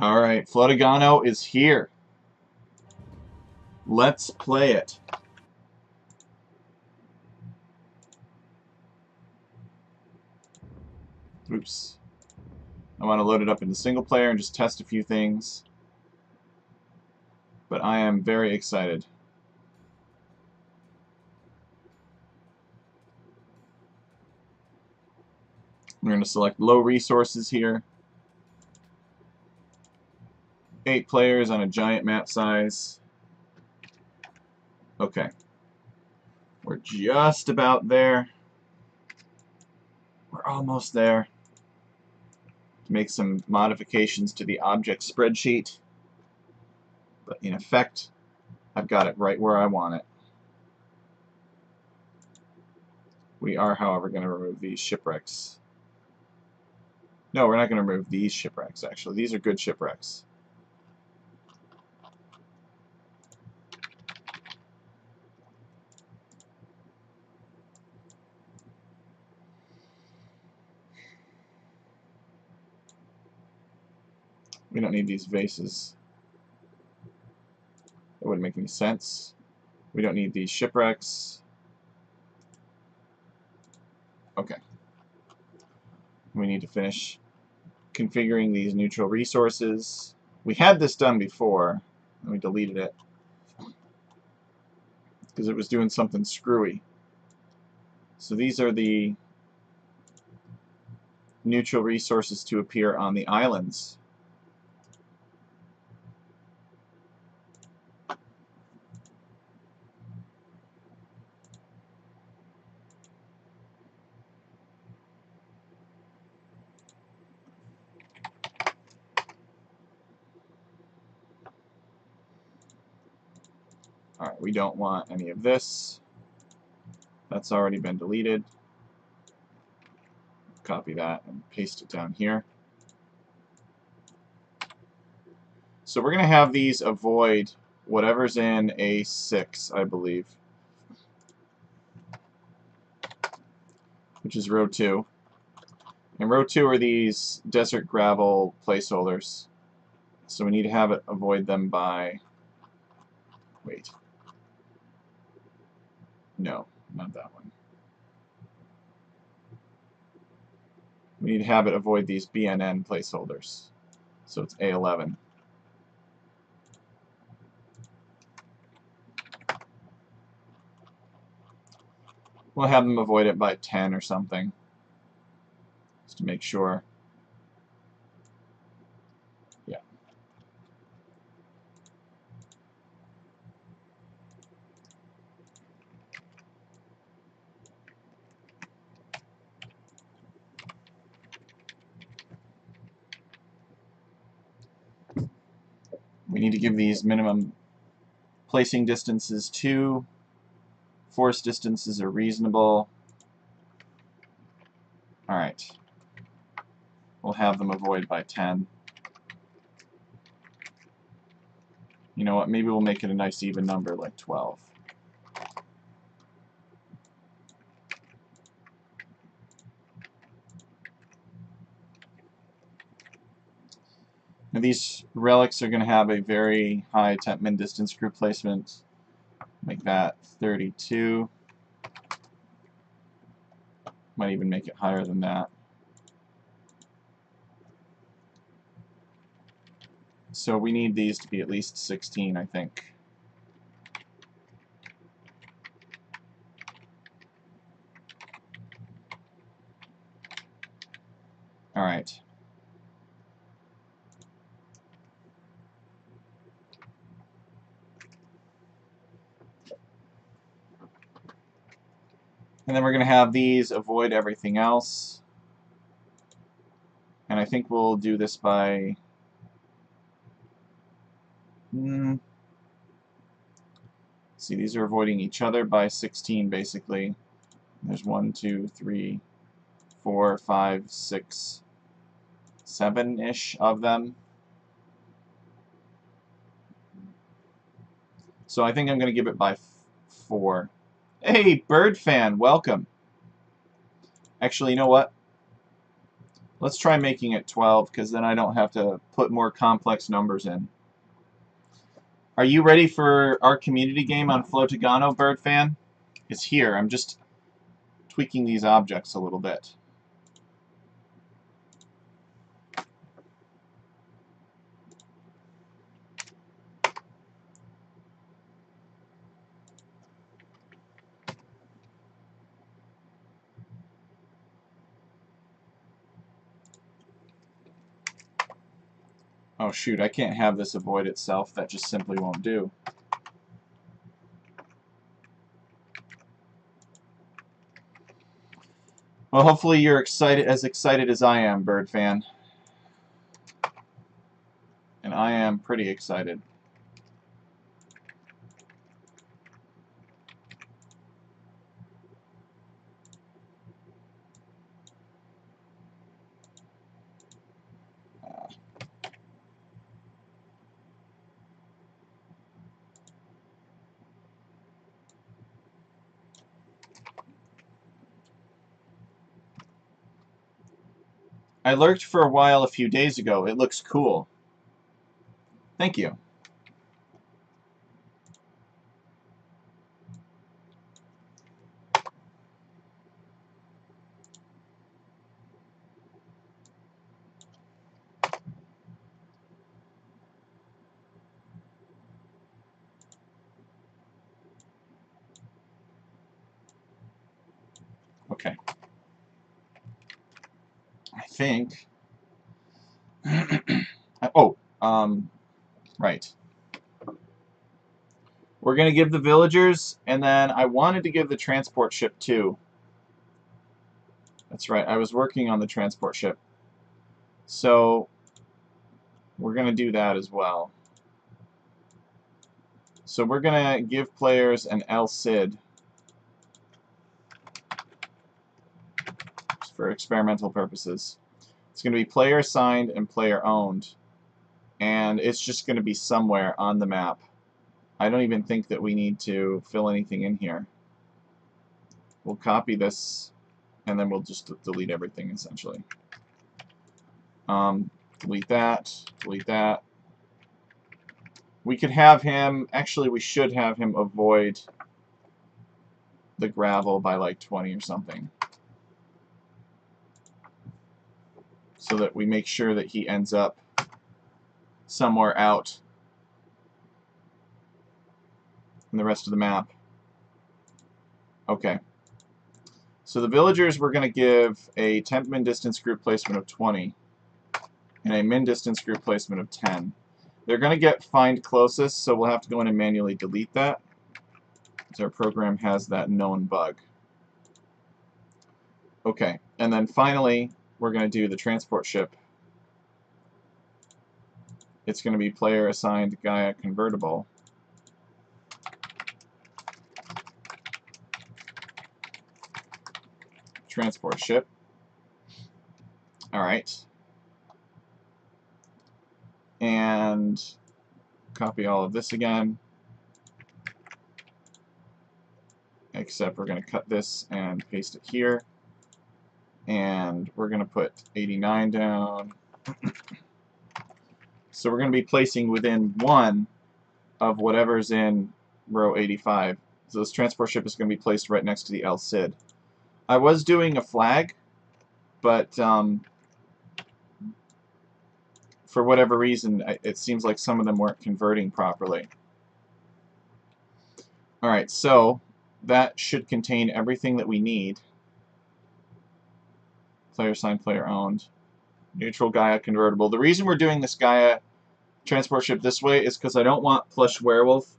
Alright, Flautagono is here. Let's play it. Oops. I want to load it up into single player and just test a few things. But I am very excited. We're going to select low resources here. 8 players on a giant map size. Okay. We're just about there. We're almost there. Make some modifications to the object spreadsheet. But in effect, I've got it right where I want it. We are, however, going to remove these shipwrecks. No, we're not going to remove these shipwrecks, actually. These are good shipwrecks. We don't need these vases. That wouldn't make any sense. We don't need these shipwrecks. Okay. We need to finish configuring these neutral resources. We had this done before, and we deleted it because it was doing something screwy. So these are the neutral resources to appear on the islands. Alright, we don't want any of this. That's already been deleted. Copy that and paste it down here. So we're going to have these avoid whatever's in A6, I believe, which is row 2. And row 2 are these desert gravel placeholders. So we need to have it avoid them by... Wait. No, not that one. We need to have it avoid these BNN placeholders. So it's A11. We'll have them avoid it by 10 or something, just to make sure. Yeah. We need to give these minimum placing distances too. Force distances are reasonable. Alright. We'll have them avoid by 10. You know what, maybe we'll make it a nice even number like 12. Now these relics are going to have a very high temp min distance group placement. Make that 32. Might even make it higher than that. So we need these to be at least 16, I think. Alright. And then we're going to have these avoid everything else. And I think we'll do this by... See, these are avoiding each other by 16, basically. There's 1, 2, 3, 4, 5, 6, 7-ish of them. So I think I'm going to give it by 4. Hey, Bird fan, welcome. Actually, you know what? Let's try making it 12, because then I don't have to put more complex numbers in. Are you ready for our community game on Flautagono, Bird Fan? It's here. I'm just tweaking these objects a little bit. Oh shoot, I can't have this avoid itself. That just simply won't do. Well, hopefully you're as excited as I am, Bird Fan. And I am pretty excited. I lurked for a while a few days ago. It looks cool. Thank you. Okay. I think... oh, right. We're going to give the villagers, and then I wanted to give the transport ship too. That's right, I was working on the transport ship. So, we're going to do that as well. So we're going to give players an El Cid for experimental purposes. It's going to be player assigned and player owned. And it's just going to be somewhere on the map. I don't even think that we need to fill anything in here. We'll copy this, and then we'll just delete everything, essentially. Delete that, delete that. We could have him, actually we should have him avoid the gravel by like 20 or something. So that we make sure that he ends up somewhere out in the rest of the map. Okay. So the villagers, we're going to give a temp min distance group placement of 20 and a min distance group placement of 10. They're going to get find closest, so we'll have to go in and manually delete that, because our program has that known bug. Okay, and then finally, we're going to do the transport ship. It's going to be player assigned Gaia convertible. Transport ship. Alright. And copy all of this again. Except we're going to cut this and paste it here. And we're going to put 89 down. So we're going to be placing within one of whatever's in row 85. So this transport ship is going to be placed right next to the El Cid. I was doing a flag, but for whatever reason, it seems like some of them weren't converting properly. Alright, so that should contain everything that we need. Player signed, player owned. Neutral Gaia convertible. The reason we're doing this Gaia transport ship this way is because I don't want plush werewolf.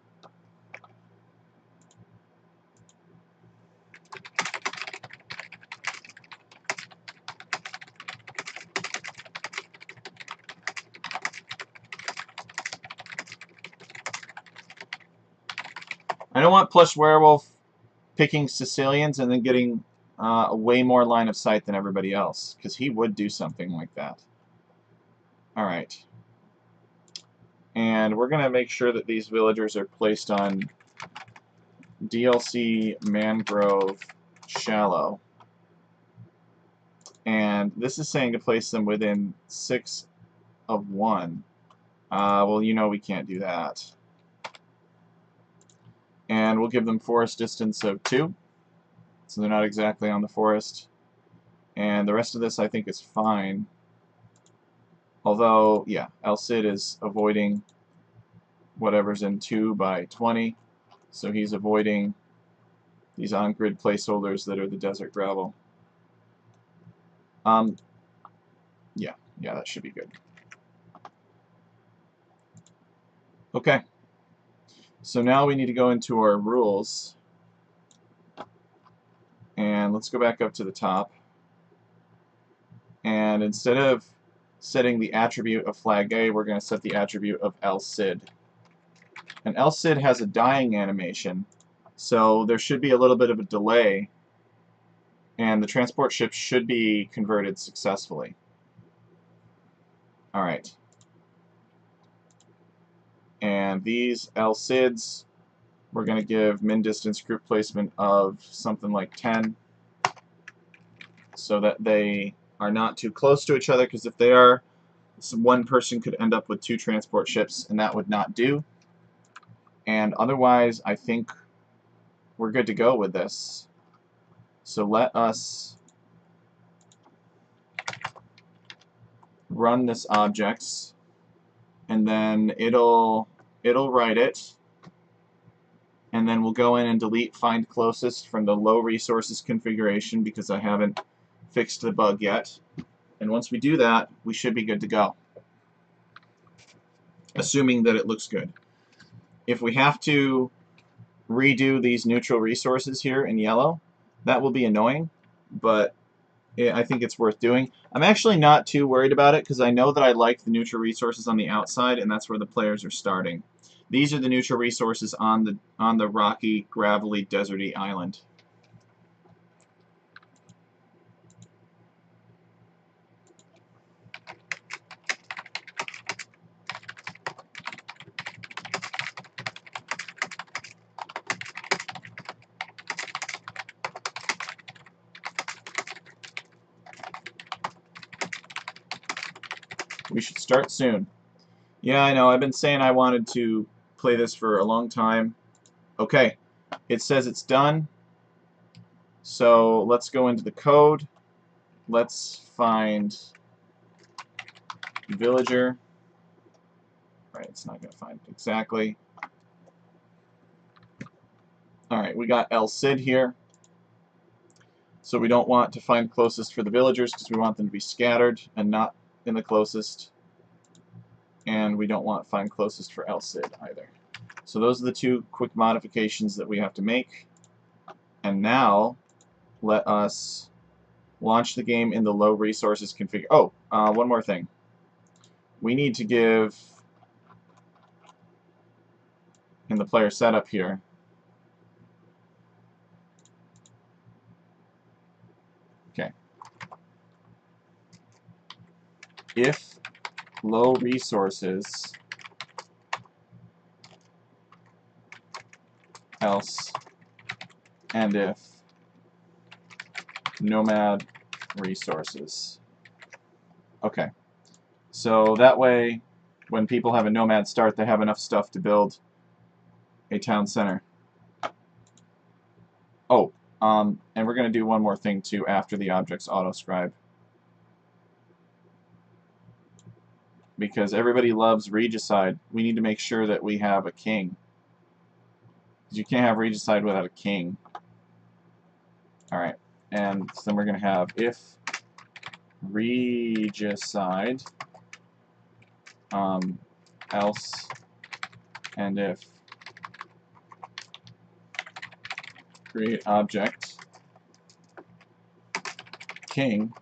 I don't want plush werewolf picking Sicilians and then getting a way more line of sight than everybody else, because he would do something like that. Alright. And we're going to make sure that these villagers are placed on DLC Mangrove Shallow. And this is saying to place them within 6 of 1. Well, you know we can't do that. And we'll give them forest distance of 2, so they're not exactly on the forest. And the rest of this I think is fine. Although, yeah, El Cid is avoiding whatever's in 2 by 20, so he's avoiding these on-grid placeholders that are the desert gravel. Yeah, that should be good. Okay, so now we need to go into our rules, and let's go back up to the top. And instead of setting the attribute of flag A, we're going to set the attribute of El Cid. And El Cid has a dying animation, so there should be a little bit of a delay, and the transport ship should be converted successfully. Alright. And these El Cids, we're going to give min distance group placement of something like 10, so that they are not too close to each other, because if they are, one person could end up with 2 transport ships, and that would not do. And otherwise, I think we're good to go with this. So let us run this objects, and then it'll write it, and then we'll go in and delete find closest from the low resources configuration because I haven't fixed the bug yet. And once we do that, we should be good to go, assuming that it looks good. If we have to redo these neutral resources here in yellow, that will be annoying, but I think it's worth doing. I'm actually not too worried about it because I know that I like the neutral resources on the outside, and that's where the players are starting. These are the neutral resources on the rocky, gravelly, deserty island. We should start soon. Yeah, I know. I've been saying I wanted to play this for a long time. Okay, it says it's done. So let's go into the code. Let's find villager. Right, it's not going to find it exactly. Alright, we got El Cid here. So we don't want to find closest for the villagers because we want them to be scattered and not in the closest. And we don't want find closest for El Cid either. So those are the 2 quick modifications that we have to make. And now let us launch the game in the low resources config. Oh, one more thing. We need to give, in the player setup here, okay, if low resources else and if nomad resources. Okay, so that way when people have a nomad start, they have enough stuff to build a town center. Oh, and we're going to do one more thing too after the objects auto-scribe, because everybody loves regicide. We need to make sure that we have a king, because you can't have regicide without a king. Alright, and then we're going to have if regicide else and if create object king,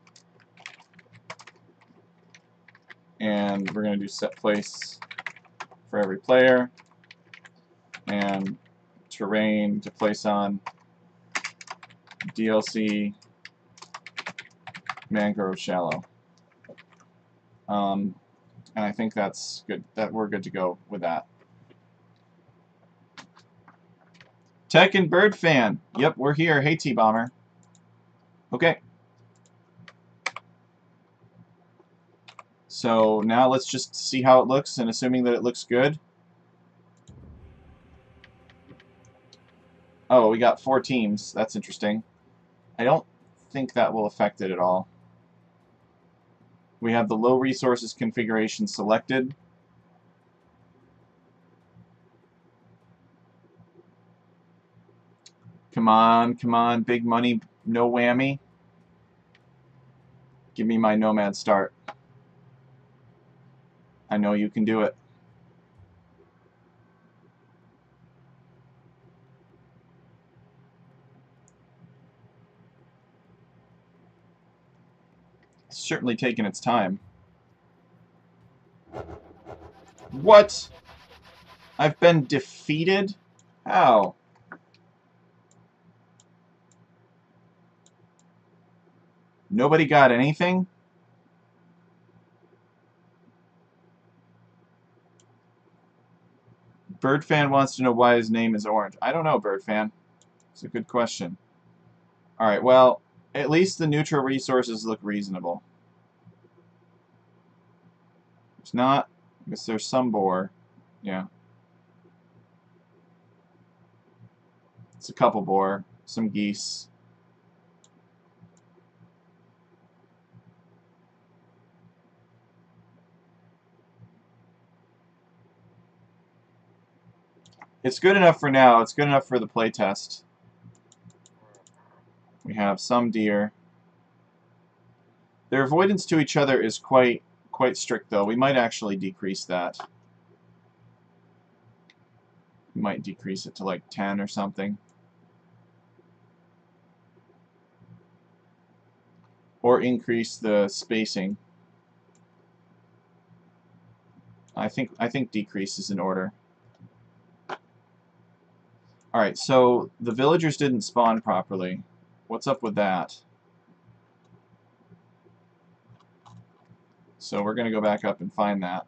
and we're going to do set place for every player and terrain to place on DLC mangrove shallow. And I think that's good. That we're good to go with that. Tech and Bird Fan. Yep, we're here. Hey, T-Bomber. Okay. So now let's just see how it looks, and assuming that it looks good. Oh, we got 4 teams. That's interesting. I don't think that will affect it at all. We have the low resources configuration selected. Come on, big money, no whammy. Give me my nomad start. I know you can do it. It's certainly taken its time. What? I've been defeated? How? Nobody got anything? Birdfan wants to know why his name is orange. I don't know, Birdfan. It's a good question. Alright, well, at least the neutral resources look reasonable. It's not. I guess there's some boar. Yeah. It's a couple boar. Some geese. It's good enough for now. It's good enough for the playtest. We have some deer. Their avoidance to each other is quite strict, though. We might actually decrease that. We might decrease it to like 10 or something. Or increase the spacing. I think decrease is in order. Alright, so the villagers didn't spawn properly. What's up with that? So we're going to go back up and find that.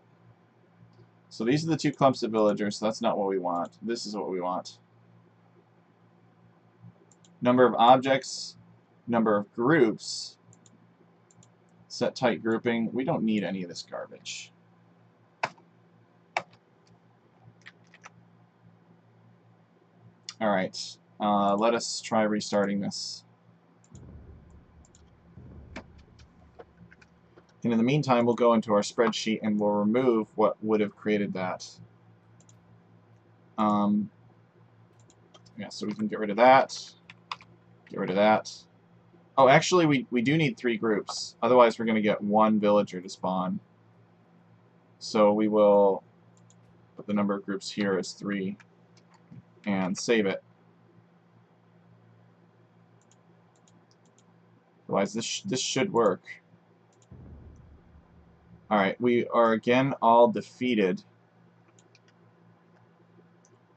So these are the 2 clumps of villagers, so that's not what we want. This is what we want. Number of objects, number of groups, set type grouping. We don't need any of this garbage. Alright, let us try restarting this. And in the meantime, we'll go into our spreadsheet and we'll remove what would have created that. Yeah, so we can get rid of that. Get rid of that. Oh, actually, we do need 3 groups. Otherwise, we're going to get 1 villager to spawn. So we will put the number of groups here as 3 and save it. Otherwise, this should work. Alright, we are again all defeated.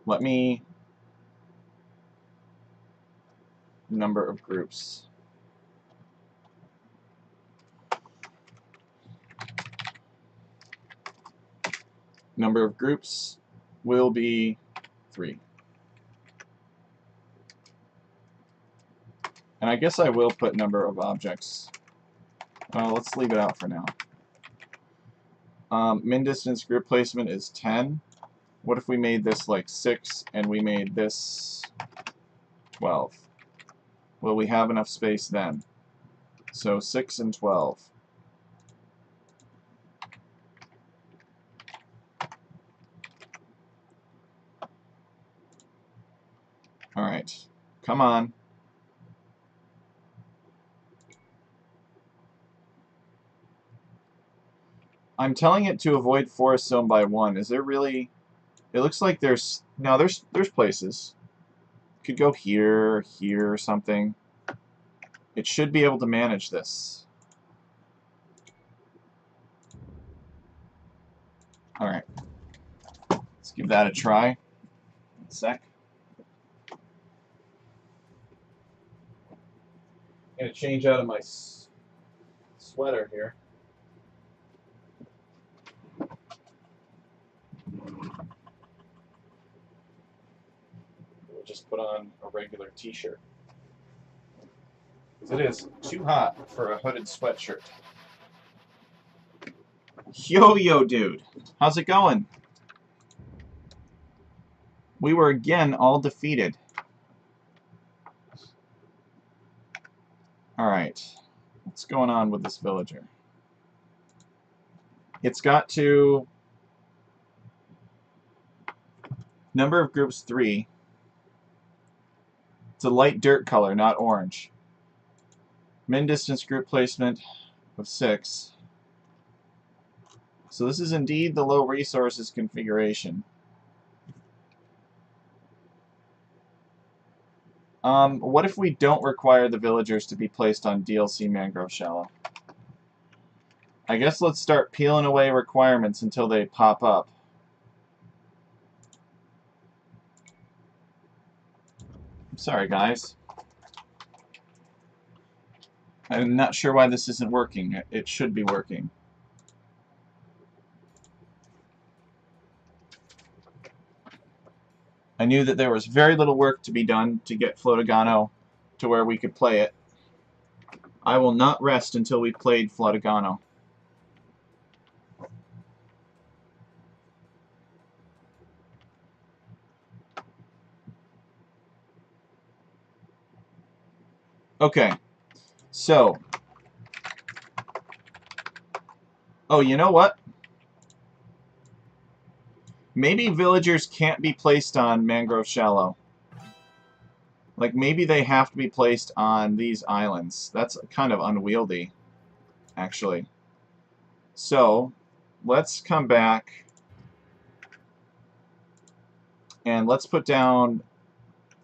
Let me... number of groups. Number of groups will be 3. And I guess I will put number of objects. Let's leave it out for now. Min distance group placement is 10. What if we made this like 6 and we made this 12? Will we have enough space then? So 6 and 12. Alright. Come on. I'm telling it to avoid forest zone by 1. Is there really... It looks like there's... No, there's places. Could go here, here, or something. It should be able to manage this. Alright. Let's give that a try. 1 sec. I'm going to change out of my sweater here. We'll just put on a regular t-shirt. Because it is too hot for a hooded sweatshirt. Yo-Yo Dude, how's it going? We were again all defeated. Alright, what's going on with this villager? It's got to... Number of groups 3. It's a light dirt color, not orange. Min distance group placement of 6. So this is indeed the low resources configuration. What if we don't require the villagers to be placed on DLC Mangrove Shallow? I guess let's start peeling away requirements until they pop up. I'm sorry, guys. I'm not sure why this isn't working. It should be working. I knew that there was very little work to be done to get Flautagono to where we could play it. I will not rest until we've played Flautagono. Okay, so... Oh, you know what? Maybe villagers can't be placed on Mangrove Shallow. Like, maybe they have to be placed on these islands. That's kind of unwieldy, actually. So, let's come back and let's put down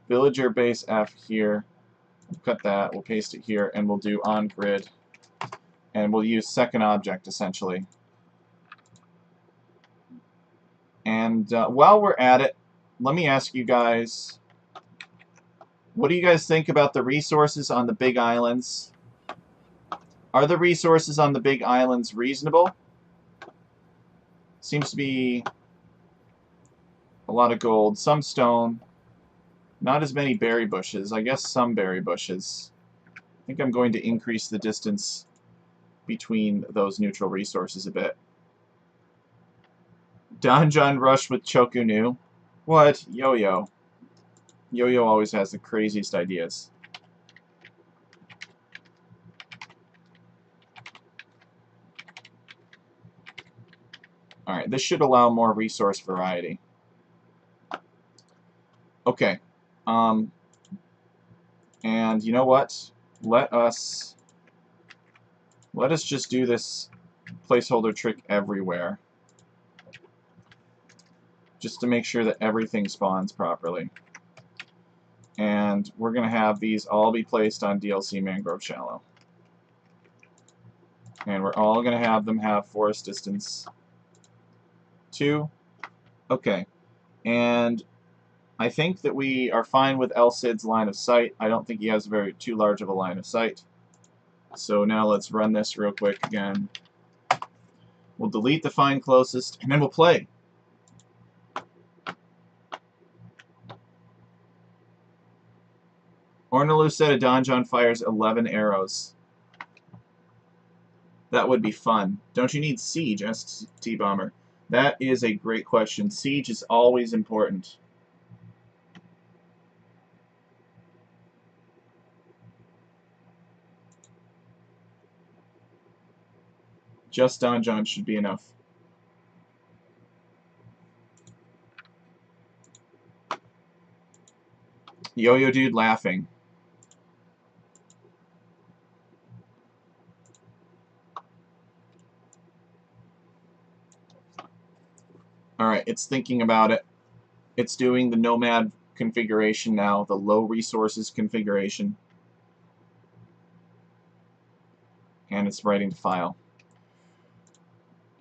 villager base F here. We'll cut that, we'll paste it here, and we'll do on grid. And we'll use second object, essentially. And while we're at it, let me ask you guys, what do you guys think about the resources on the big islands? Are the resources on the big islands reasonable? Seems to be a lot of gold, some stone, not as many berry bushes. I guess some berry bushes. I think I'm going to increase the distance between those neutral resources a bit. Donjon Rush with Chokunu. What? Yo-Yo. Yo-Yo always has the craziest ideas. Alright, this should allow more resource variety. Okay. And you know what? Let us just do this placeholder trick everywhere. Just to make sure that everything spawns properly. And we're going to have these all be placed on DLC Mangrove Shallow. And we're all going to have them have forest distance 2. Okay. And I think that we are fine with El Cid's line of sight. I don't think he has too large of a line of sight. So now let's run this real quick again. We'll delete the find closest, and then we'll play. Ornalu said a donjon fires 11 arrows. That would be fun. Don't you need siege? Asked T-Bomber. That is a great question. Siege is always important. Just donjon should be enough. Yo-Yo Dude laughing. Alright, it's thinking about it. It's doing the nomad configuration now, the low resources configuration. And it's writing the file.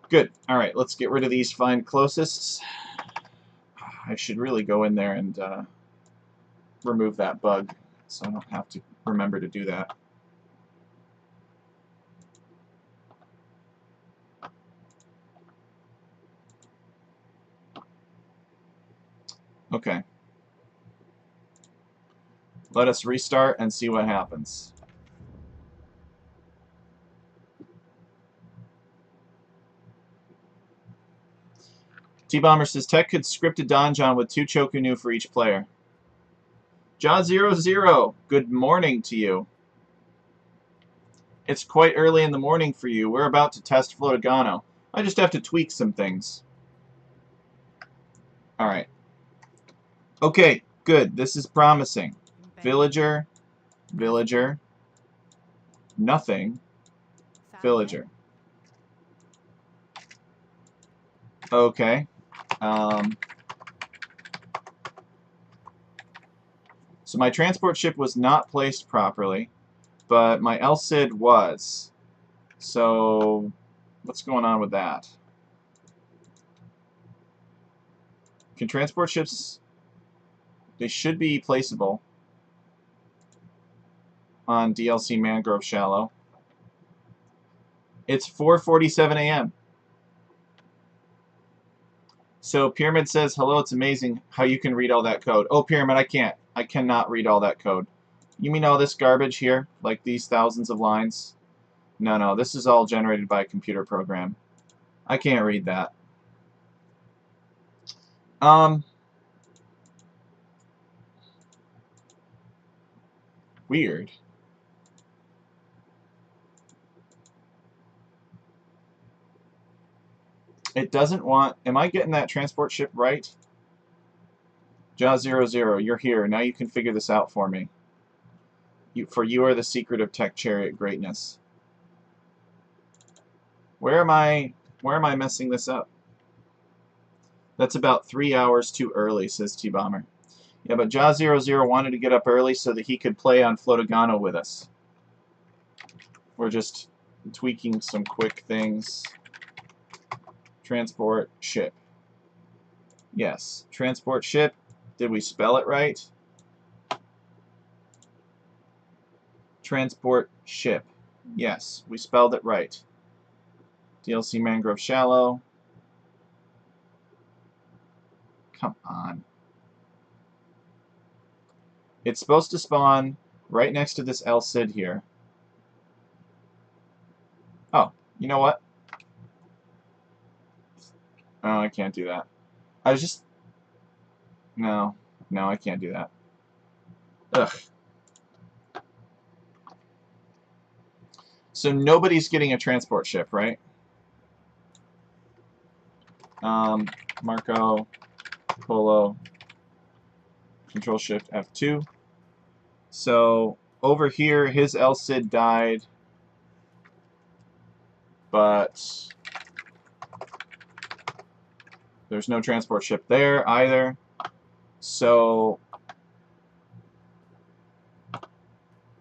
Good. Alright, let's get rid of these find closest. I should really go in there and remove that bug, so I don't have to remember to do that. Okay. Let us restart and see what happens. T-Bomber says, Tech could script a Donjon with 2 Chokunu for each player. Jaw00, good morning to you. It's quite early in the morning for you. We're about to test Flautagono. I just have to tweak some things. Alright. Okay, good. This is promising. Villager, villager, nothing, villager. Okay. So my transport ship was not placed properly, but my El Cid was. So what's going on with that? Can transport ships... They should be placeable on DLC Mangrove Shallow. It's 4:47 a.m. So Pyramid says, hello, it's amazing how you can read all that code. Oh, Pyramid, I can't. I cannot read all that code. You mean all this garbage here? Like these thousands of lines? No, this is all generated by a computer program. I can't read that. Weird. It doesn't want... Am I getting that transport ship right? Jaw00, you're here. Now you can figure this out for me. For you are the secret of Tech Chariot greatness. Where am I messing this up? That's about 3 hours too early, says T-Bomber. Yeah, but Jaw00 wanted to get up early so that he could play on Flautagono with us. We're just tweaking some quick things. Transport ship. Yes, transport ship. Did we spell it right? Transport ship. Yes, we spelled it right. DLC Mangrove Shallow. Come on. It's supposed to spawn right next to this El Cid here. Oh, you know what? Oh, I can't do that. I was just... No, I can't do that. Ugh. So nobody's getting a transport ship, right? Marco, Polo, Control Shift F2. So over here, his El Cid died, but there's no transport ship there either. So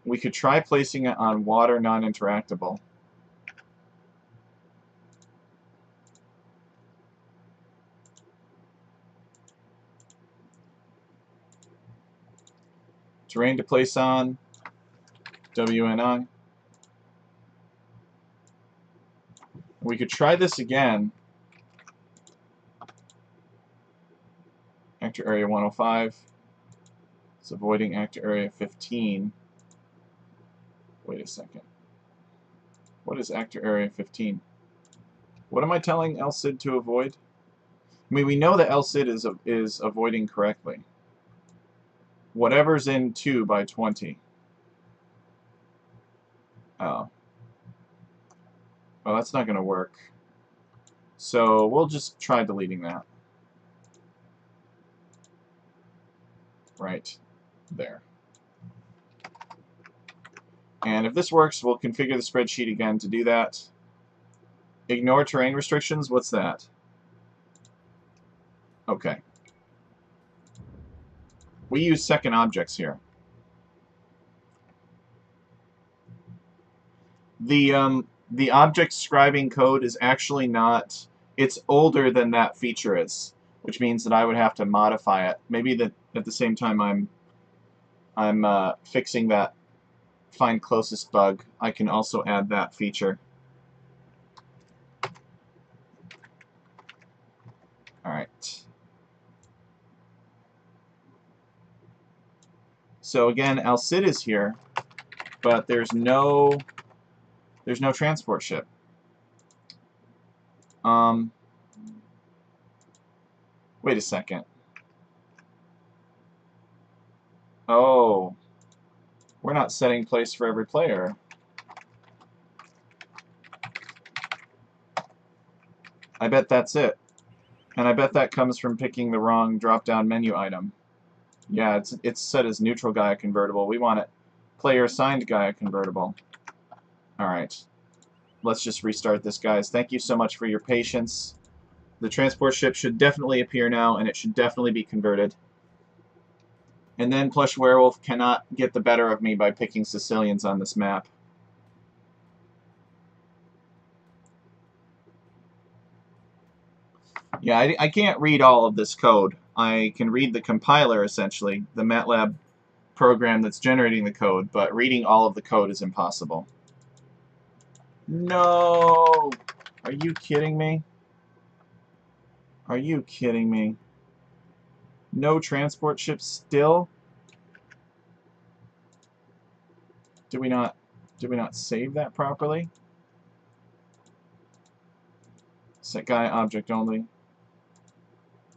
we could try placing it on water non-interactable. Terrain to place on, WNI. We could try this again. Actor Area 105. It's avoiding Actor Area 15. Wait a second. What is Actor Area 15? What am I telling El Cid to avoid? I mean, we know that El Cid is avoiding correctly. Whatever's in 2 by 20. Oh. Well, that's not going to work. So we'll just try deleting that. Right there. And if this works, we'll configure the spreadsheet again to do that. Ignore terrain restrictions? What's that? Okay. We use second objects here. The object scribing code is actually not... It's older than that feature is, which means that I would have to modify it. Maybe that at the same time I'm fixing that find closest bug, I can also add that feature. Alright. So again, El Cid is here, but there's no transport ship. Wait a second. Oh, we're not setting place for every player. I bet that's it. And I bet that comes from picking the wrong drop-down menu item. Yeah, it's set as neutral Gaia convertible. We want it player assigned Gaia convertible. Alright. Let's just restart this, guys. Thank you so much for your patience. The transport ship should definitely appear now, and it should definitely be converted. And then Plush Werewolf cannot get the better of me by picking Sicilians on this map. Yeah, I can't read all of this code. I can read the compiler, essentially, the MATLAB program that's generating the code, but reading all of the code is impossible. No! Are you kidding me? Are you kidding me? No transport ships still? Did we not save that properly? Set Gaia object only.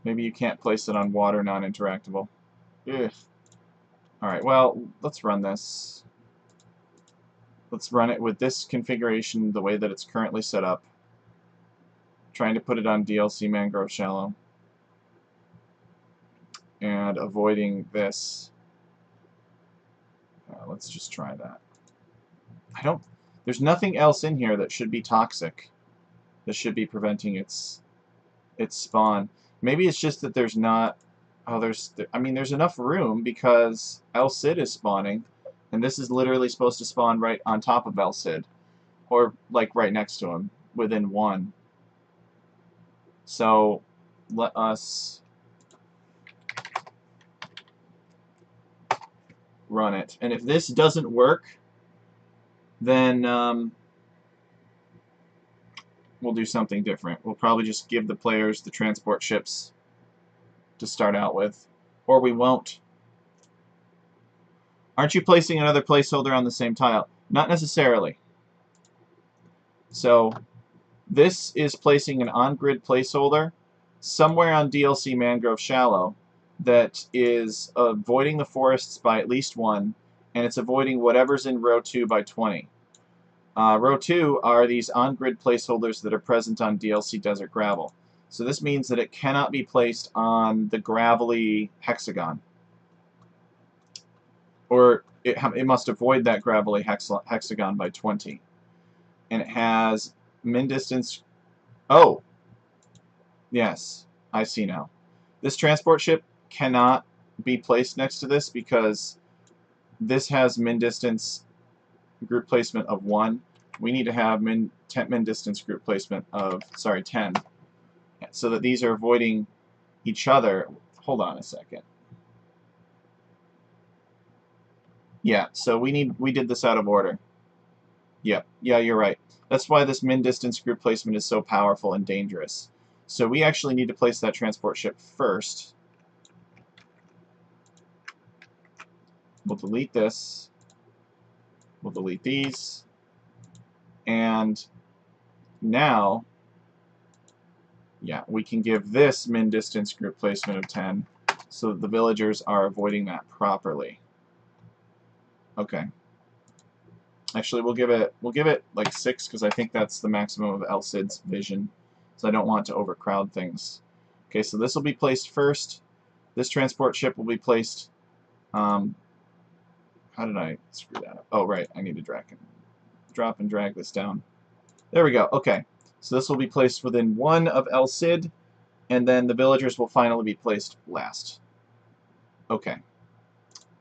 Maybe you can't place it on water non-interactable. Ugh. Alright, well, let's run this. Let's run it with this configuration the way that it's currently set up. Trying to put it on DLC Mangrove Shallow. And avoiding this. Let's just try that. There's nothing else in here that should be toxic. That should be preventing its spawn. Maybe it's just that there's not... Oh, there's enough room because El Cid is spawning. And this is literally supposed to spawn right on top of El Cid. Or, like, right next to him. Within one. So, let us run it. And if this doesn't work, then we'll do something different. We'll probably just give the players the transport ships to start out with. Or we won't. Aren't you placing another placeholder on the same tile? Not necessarily. So, this is placing an on-grid placeholder somewhere on DLC Mangrove Shallow that is avoiding the forests by at least 1, and it's avoiding whatever's in row 2 by 20. Row 2 are these on-grid placeholders that are present on DLC Desert Gravel. So this means that it cannot be placed on the gravelly hexagon. Or it must avoid that gravelly hexagon by 20. And it has min distance... Oh! Yes, I see now. This transport ship cannot be placed next to this because this has min distance group placement of 1. We need to have min distance group placement of, 10. So that these are avoiding each other. Hold on a second. Yeah, so we did this out of order. Yep, yeah, you're right. That's why this min distance group placement is so powerful and dangerous. So we actually need to place that transport ship first. We'll delete this. We'll delete these. And now, yeah, we can give this min distance group placement of 10 so that the villagers are avoiding that properly. Okay. Actually, we'll give it like 6 because I think that's the maximum of El Cid's vision. So I don't want to overcrowd things. Okay, so this will be placed first. This transport ship will be placed. How did I screw that up? Oh, right. I need to drop and drag this down. There we go. Okay. So this will be placed within 1 of El Cid, and then the villagers will finally be placed last. Okay.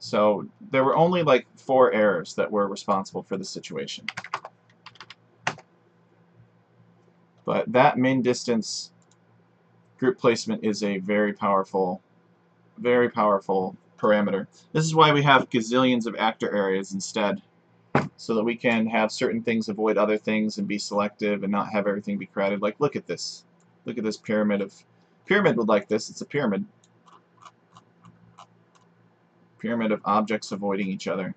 So there were only like 4 errors that were responsible for the situation. But that min distance group placement is a very powerful parameter. This is why we have gazillions of actor areas instead, so that we can have certain things avoid other things and be selective and not have everything be crowded. Like, look at this. Look at this pyramid of... Pyramid would like this. It's a pyramid. Pyramid of objects avoiding each other.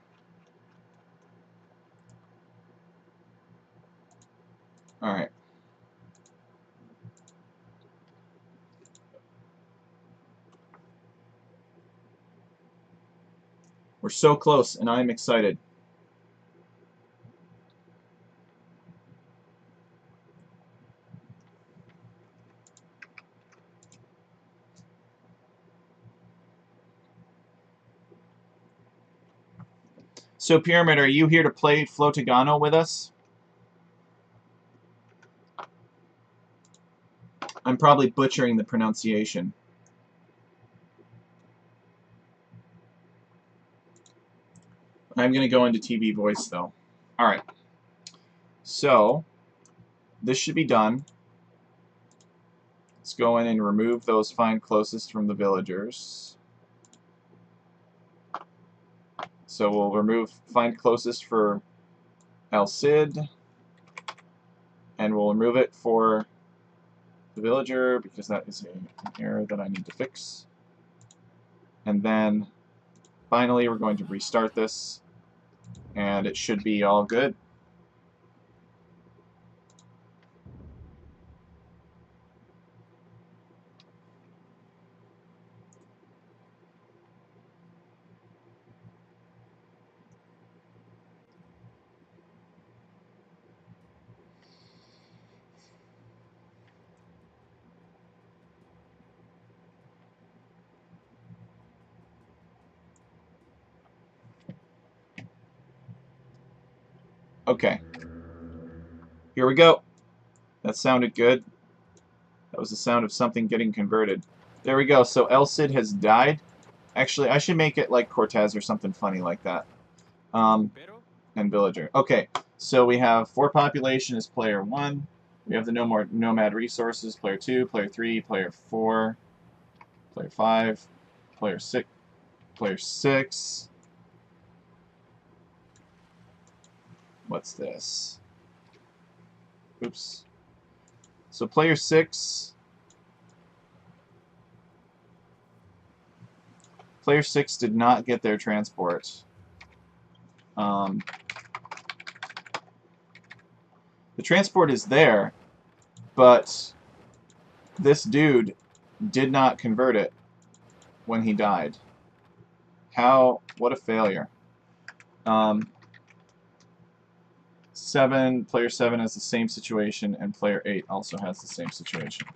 Alright. We're so close, and I'm excited. So, Pyramid, are you here to play Flautagono with us? I'm probably butchering the pronunciation. I'm going to go into TV voice, though. All right. So, this should be done. Let's go in and remove those find closest from the villagers. So we'll remove find closest for El Cid, and we'll remove it for the villager because that is an error that I need to fix. And then finally we're going to restart this, and it should be all good. Okay. Here we go. That sounded good. That was the sound of something getting converted. There we go. So El Cid has died. Actually, I should make it like Cortez or something funny like that. And villager. Okay, so we have 4 population is player 1. We have the no more nomad resources, player 2, player 3, player 4, player 5, player 6, player 6. What's this? Oops. So player 6. Player 6 did not get their transport. The transport is there, but this dude did not convert it when he died. What a failure. 7, player 7 has the same situation, and player 8 also has the same situation.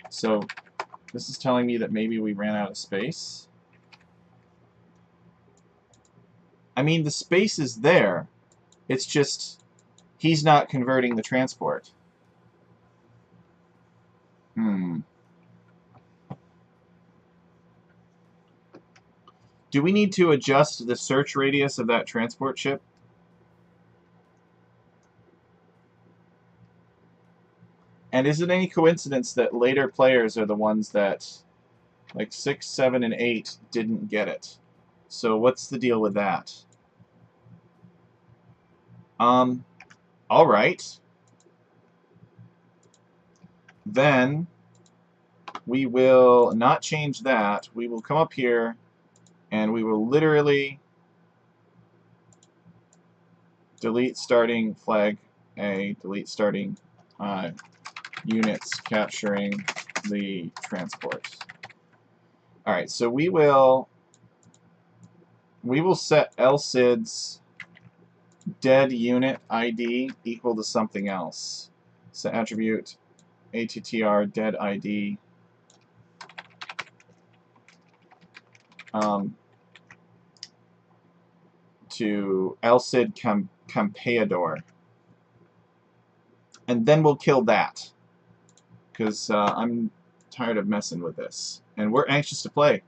So this is telling me that maybe we ran out of space. I mean, the space is there. It's just he's not converting the transport. Do we need to adjust the search radius of that transport ship? And is it any coincidence that later players are the ones that, like 6, 7, and 8, didn't get it? So what's the deal with that? All right. Then we will not change that. We will come up here and we will literally delete starting flag A, delete starting units capturing the transport. All right, so we will set El Cid's dead unit ID equal to something else. So attribute attr dead ID to El Cid Campeador. And then we'll kill that. Because I'm tired of messing with this. And we're anxious to play.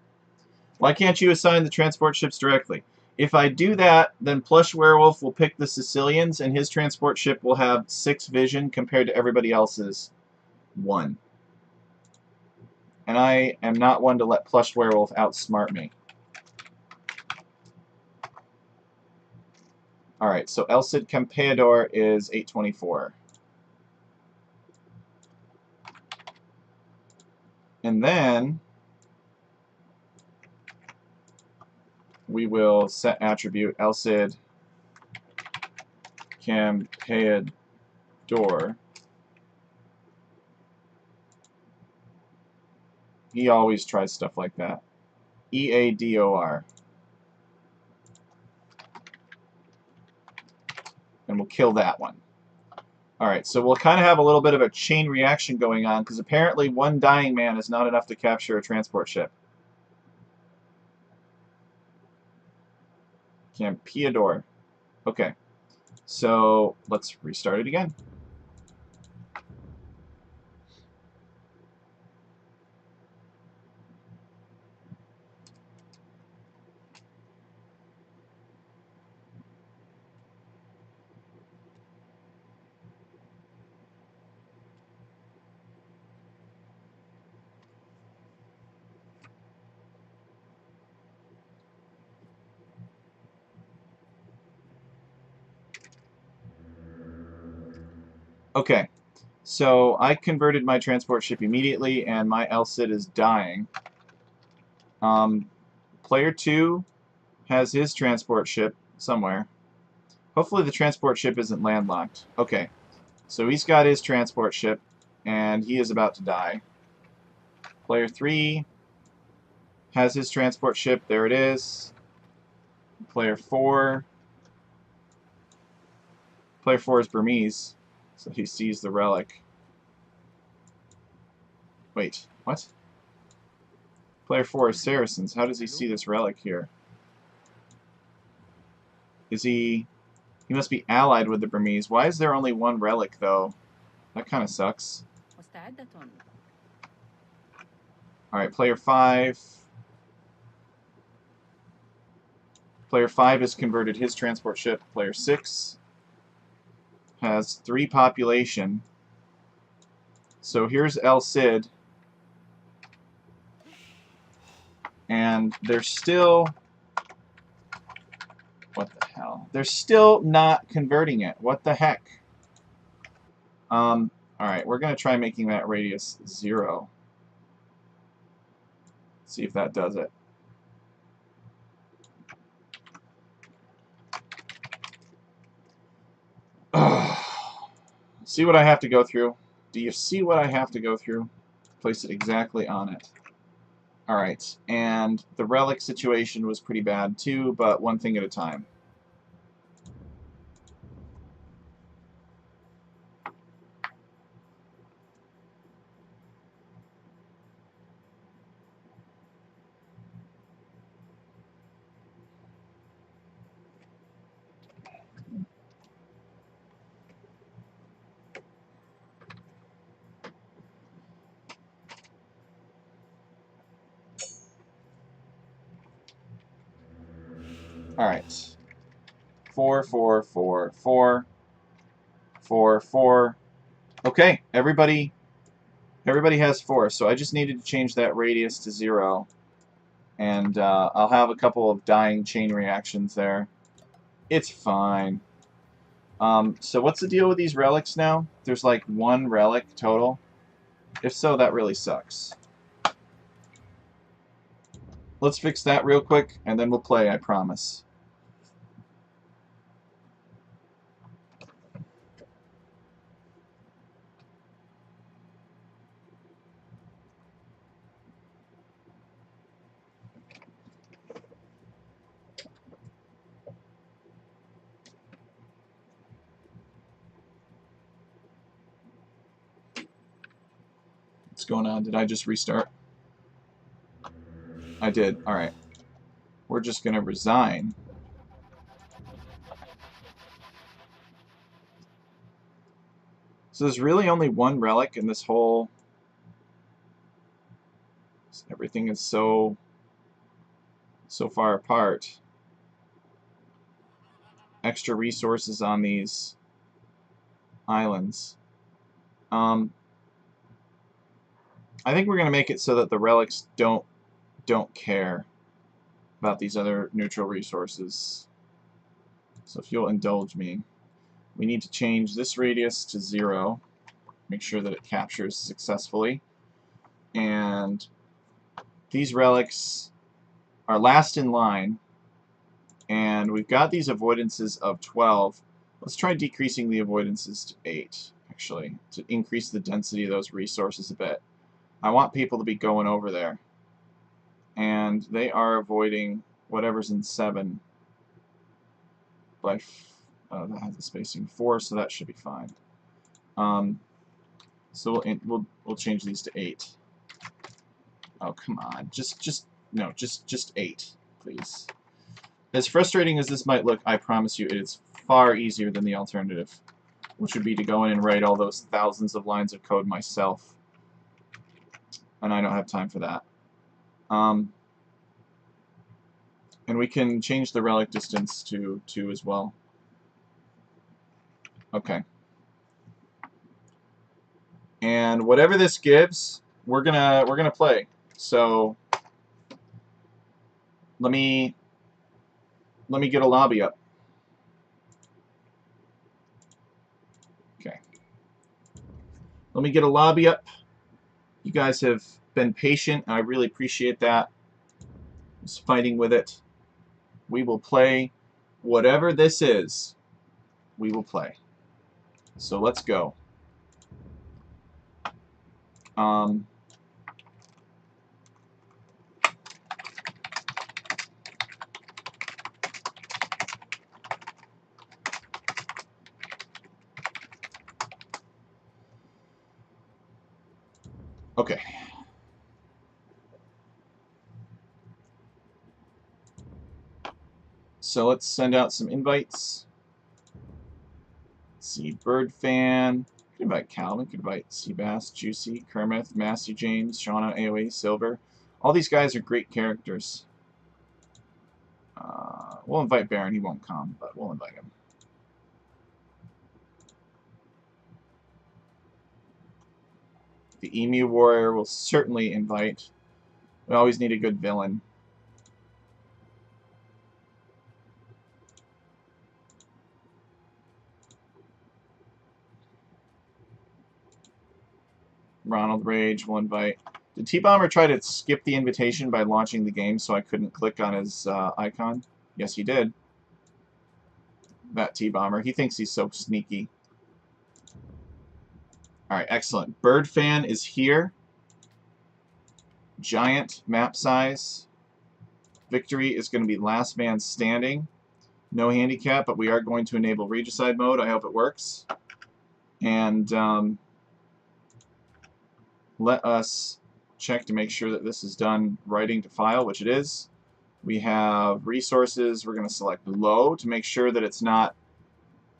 Why can't you assign the transport ships directly? If I do that, then Plush Werewolf will pick the Sicilians, and his transport ship will have 6 vision compared to everybody else's 1. And I am not one to let Plush Werewolf outsmart me. Alright, so El Cid Campeador is 824. And then we will set attribute El Cid Campeador. He always tries stuff like that. EADOR. we'll kill that one. Alright, so we'll kind of have a little bit of a chain reaction going on, because apparently one dying man is not enough to capture a transport ship. Campeador. Okay, so let's restart it again. Okay, so I converted my transport ship immediately, and my LCID is dying. Player 2 has his transport ship somewhere. Hopefully the transport ship isn't landlocked. Okay, so he's got his transport ship, and he is about to die. Player 3 has his transport ship. There it is. Player 4. Player 4 is Burmese, so he sees the relic. Wait, what? Player 4 is Saracens. How does he see this relic here? Is he... He must be allied with the Burmese. Why is there only one relic, though? That kind of sucks. Alright, player 5. Player 5 has converted his transport ship. Player 6 has 3 population. So here's El Cid. And they're still... What the hell? They're still not converting it. What the heck? Alright, we're going to try making that radius 0. See if that does it. See what I have to go through? Do you see what I have to go through? Place it exactly on it. Alright, and the relic situation was pretty bad too, but one thing at a time. Alright. 4, 4, 4, 4, 4, 4. Okay, everybody has 4, so I just needed to change that radius to 0. And I'll have a couple of dying chain reactions there. It's fine. So what's the deal with these relics now? There's like 1 relic total. If so, that really sucks. Let's fix that real quick, and then we'll play, I promise. What's going on? Did I just restart? I did. Alright. We're just going to resign. So there's really only 1 relic in this whole... Everything is so far apart. Extra resources on these islands. I think we're going to make it so that the relics don't care about these other neutral resources. So if you'll indulge me, we need to change this radius to 0. Make sure that it captures successfully. And these relics are last in line. And we've got these avoidances of 12. Let's try decreasing the avoidances to 8, actually, to increase the density of those resources a bit. I want people to be going over there. And they are avoiding whatever's in 7 by That has a spacing 4, so that should be fine. So we'll change these to 8. Oh, come on. Just 8, please. As frustrating as this might look, I promise you it is far easier than the alternative, which would be to go in and write all those thousands of lines of code myself. And I don't have time for that. And we can change the relic distance to 2 as well. Okay. And whatever this gives, we're gonna play. So let me get a lobby up. Okay. Let me get a lobby up. You guys have been patient, and I really appreciate that. Just fighting with it. We will play whatever this is. We will play. So let's go. Okay. So let's send out some invites. Let's see, Bird Fan. Could invite Calvin. Could invite Seabass, Juicy, Kermit, Massey James, Shauna, AOA, Silver. All these guys are great characters. We'll invite Baron. He won't come, but we'll invite him. The Emu Warrior will certainly invite. We always need a good villain. Ronald Rage will invite. Did T-Bomber try to skip the invitation by launching the game so I couldn't click on his icon? Yes, he did. That T-Bomber. He thinks he's so sneaky. Alright, excellent. Bird Fan is here. Giant map size. Victory is going to be last man standing. No handicap, but we are going to enable regicide mode. I hope it works. And let us check to make sure that this is done writing to file, which it is. We have resources. We're going to select low to make sure that it's not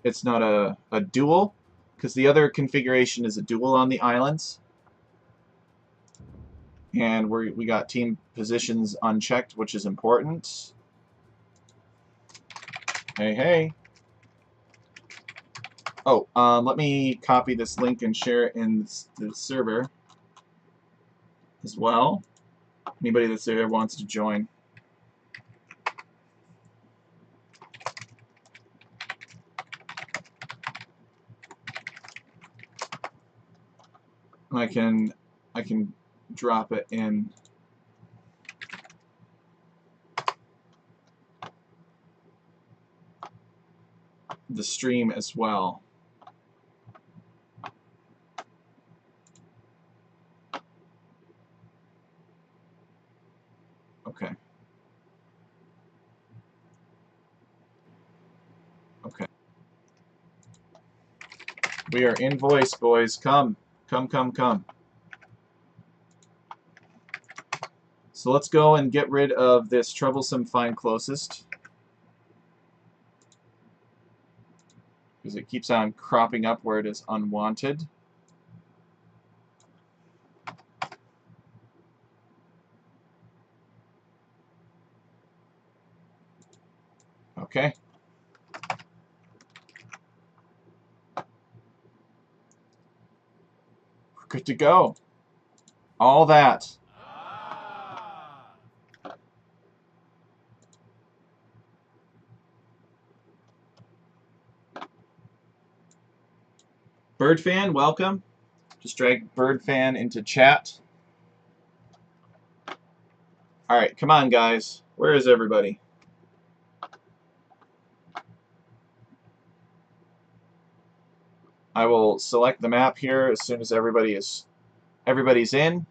a dual, because the other configuration is a dual on the islands. And we got team positions unchecked, which is important. Hey, hey. Oh, let me copy this link and share it in the server as well. Anybody that's there wants to join. I can drop it in the stream as well. Okay. Okay. We are in voice, boys. Come. Come, come, come. So let's go and get rid of this troublesome find closest, because it keeps on cropping up where it is unwanted. Okay. We're good to go. All that. Bird Fan, welcome. Just drag Bird Fan into chat. Alright, come on, guys. Where is everybody? I will select the map here as soon as everybody's in.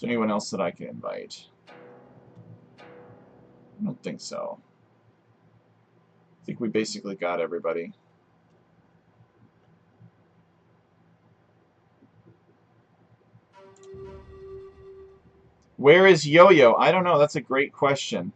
there anyone else that I can invite? I don't think so. I think we basically got everybody. Where is Yo-Yo? I don't know. That's a great question.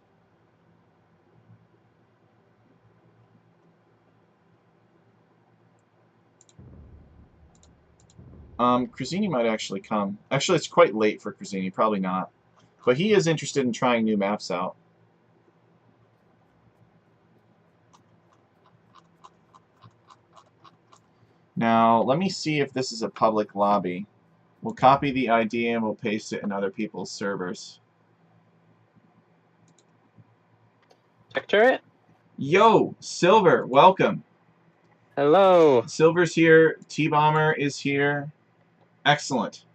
Crisini might actually come. Actually, it's quite late for Crisini. Probably not. But he is interested in trying new maps out. Now, let me see if this is a public lobby. We'll copy the ID and we'll paste it in other people's servers. Check turret? Yo, Silver, welcome. Hello. Silver's here. T-Bomber is here. Excellent.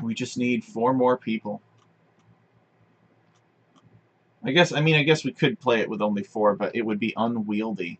We just need 4 more people. I guess we could play it with only 4, but it would be unwieldy.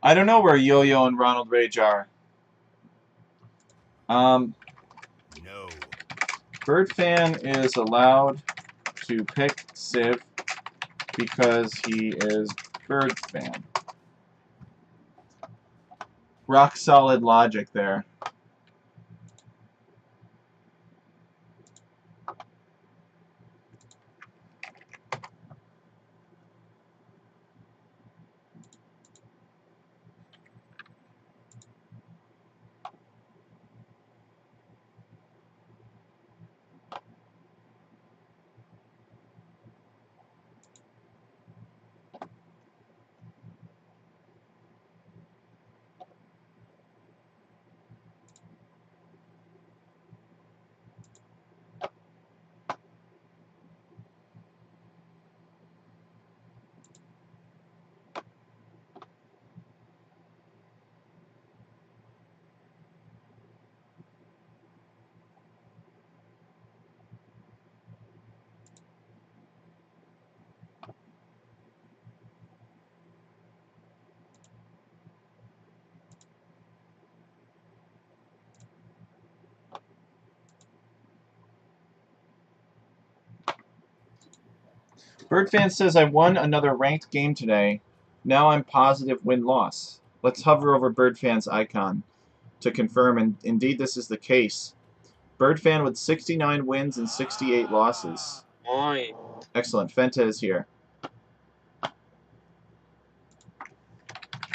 I don't know where Yo-Yo and Ronald Rage are. No. Birdfan is allowed to pick Civ because he is Birdfan. Rock solid logic there. Birdfan says, I won another ranked game today. Now I'm positive win-loss. Let's hover over Birdfan's icon to confirm, and indeed this is the case. Birdfan with 69 wins and 68 losses. Nice. Excellent. Fenta is here.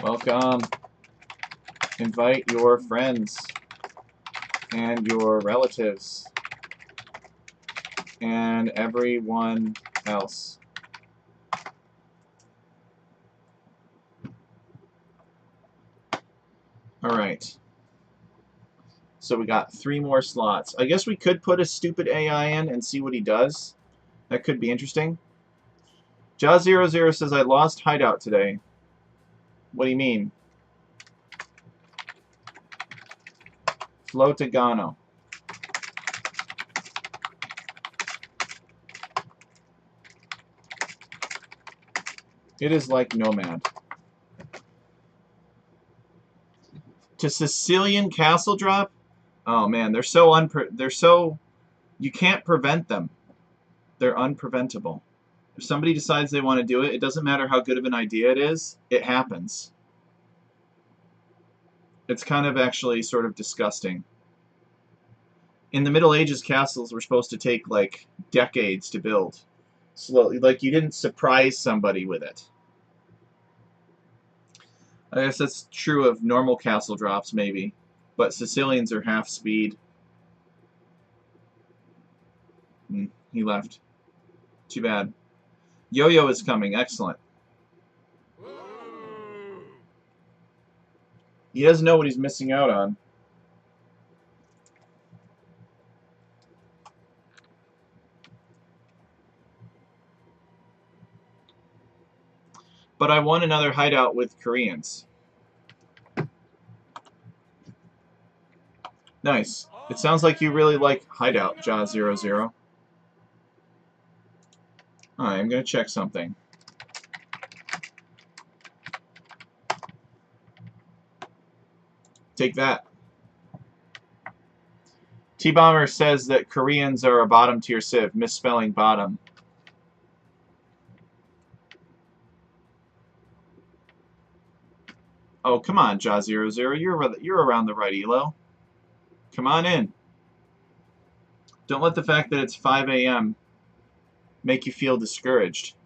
Welcome. Invite your friends and your relatives and everyone else. Alright. So we got 3 more slots. I guess we could put a stupid AI in and see what he does. That could be interesting. Jaw00 says, I lost hideout today. What do you mean? Flautagono. It is like Nomad. To Sicilian Castle Drop? Oh man, they're so you can't prevent them. They're unpreventable. If somebody decides they want to do it, it doesn't matter how good of an idea it is, it happens. It's kind of actually sort of disgusting. In the Middle Ages, castles were supposed to take like decades to build. Slowly, like you didn't surprise somebody with it. I guess that's true of normal castle drops, maybe. But Sicilians are half speed. He left. Too bad. Yo-Yo is coming. Excellent. He doesn't know what he's missing out on. But I won another hideout with Koreans. Nice. It sounds like you really like hideout, Jaw00. Alright, I'm going to check something. Take that. T-Bomber says that Koreans are a bottom tier civ, misspelling bottom. Oh, come on, Jaw00. You're around the right elo. Come on in. Don't let the fact that it's 5 a.m. make you feel discouraged.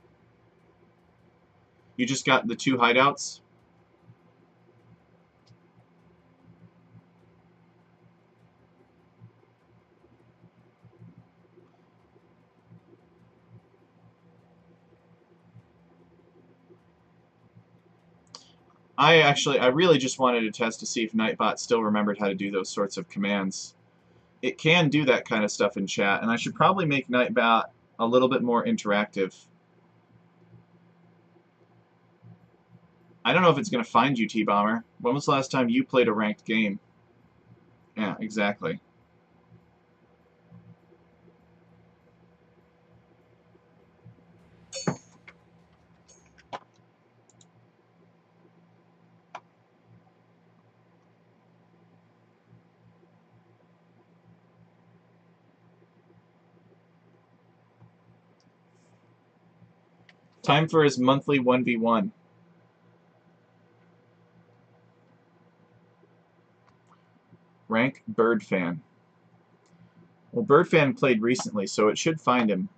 You just got the 2 hideouts? I really just wanted to test to see if Nightbot still remembered how to do those sorts of commands. It can do that kind of stuff in chat, and I should probably make Nightbot a little bit more interactive. I don't know if it's going to find you, T-Bomber. When was the last time you played a ranked game? Yeah, exactly. Time for his monthly 1v1. Rank Birdfan. Well, Birdfan played recently, so it should find him.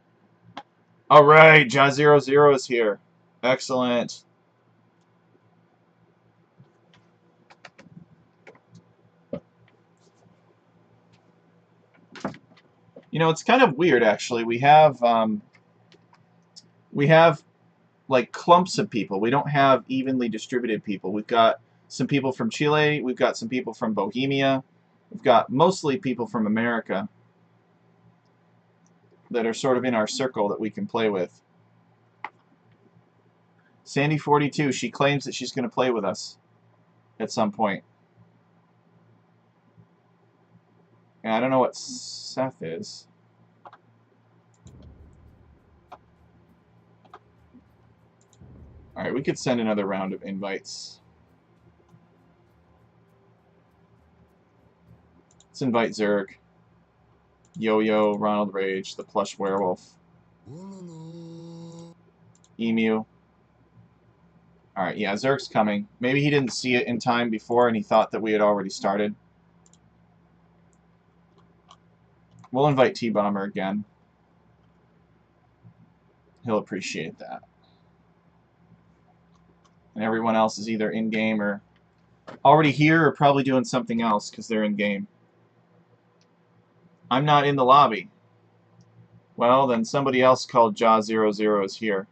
Alright, Jaw00 is here. Excellent. You know, it's kind of weird, actually. We have like clumps of people. We don't have evenly distributed people. We've got some people from Chile. We've got some people from Bohemia. We've got mostly people from America that are sort of in our circle that we can play with. Sandy42, she claims that she's going to play with us at some point. And I don't know what Seth is. Alright, we could send another round of invites. Let's invite Zerg, Yo-Yo, Ronald Rage, the Plush Werewolf, Emu. Alright, yeah, Zerg's coming. Maybe he didn't see it in time before and he thought that we had already started. We'll invite T-Bomber again. He'll appreciate that. And everyone else is either in-game or already here or probably doing something else because they're in-game. I'm not in the lobby. Well, then somebody else called Jaw00 is here.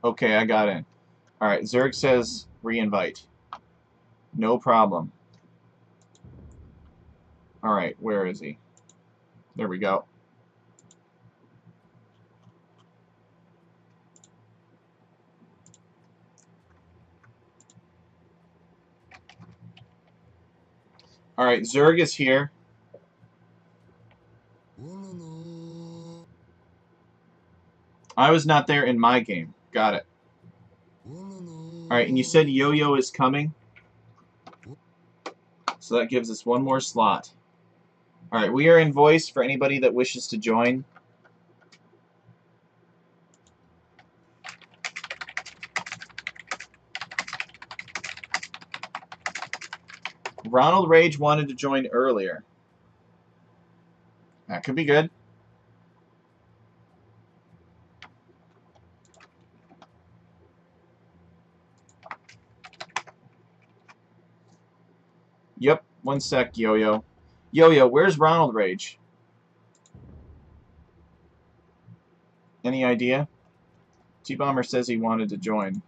Okay, I got in. Alright, Zerg says re-invite. No problem. Alright, where is he? There we go. Alright, Zerg is here. I was not there in my game. Got it. Alright, and you said Yo-Yo is coming? So that gives us one more slot. Alright, we are in voice for anybody that wishes to join. Ronald Rage wanted to join earlier. That could be good. Yep, one sec, Yo-Yo. Yo-Yo, where's Ronald Rage? Any idea? T-Bomber says he wanted to join.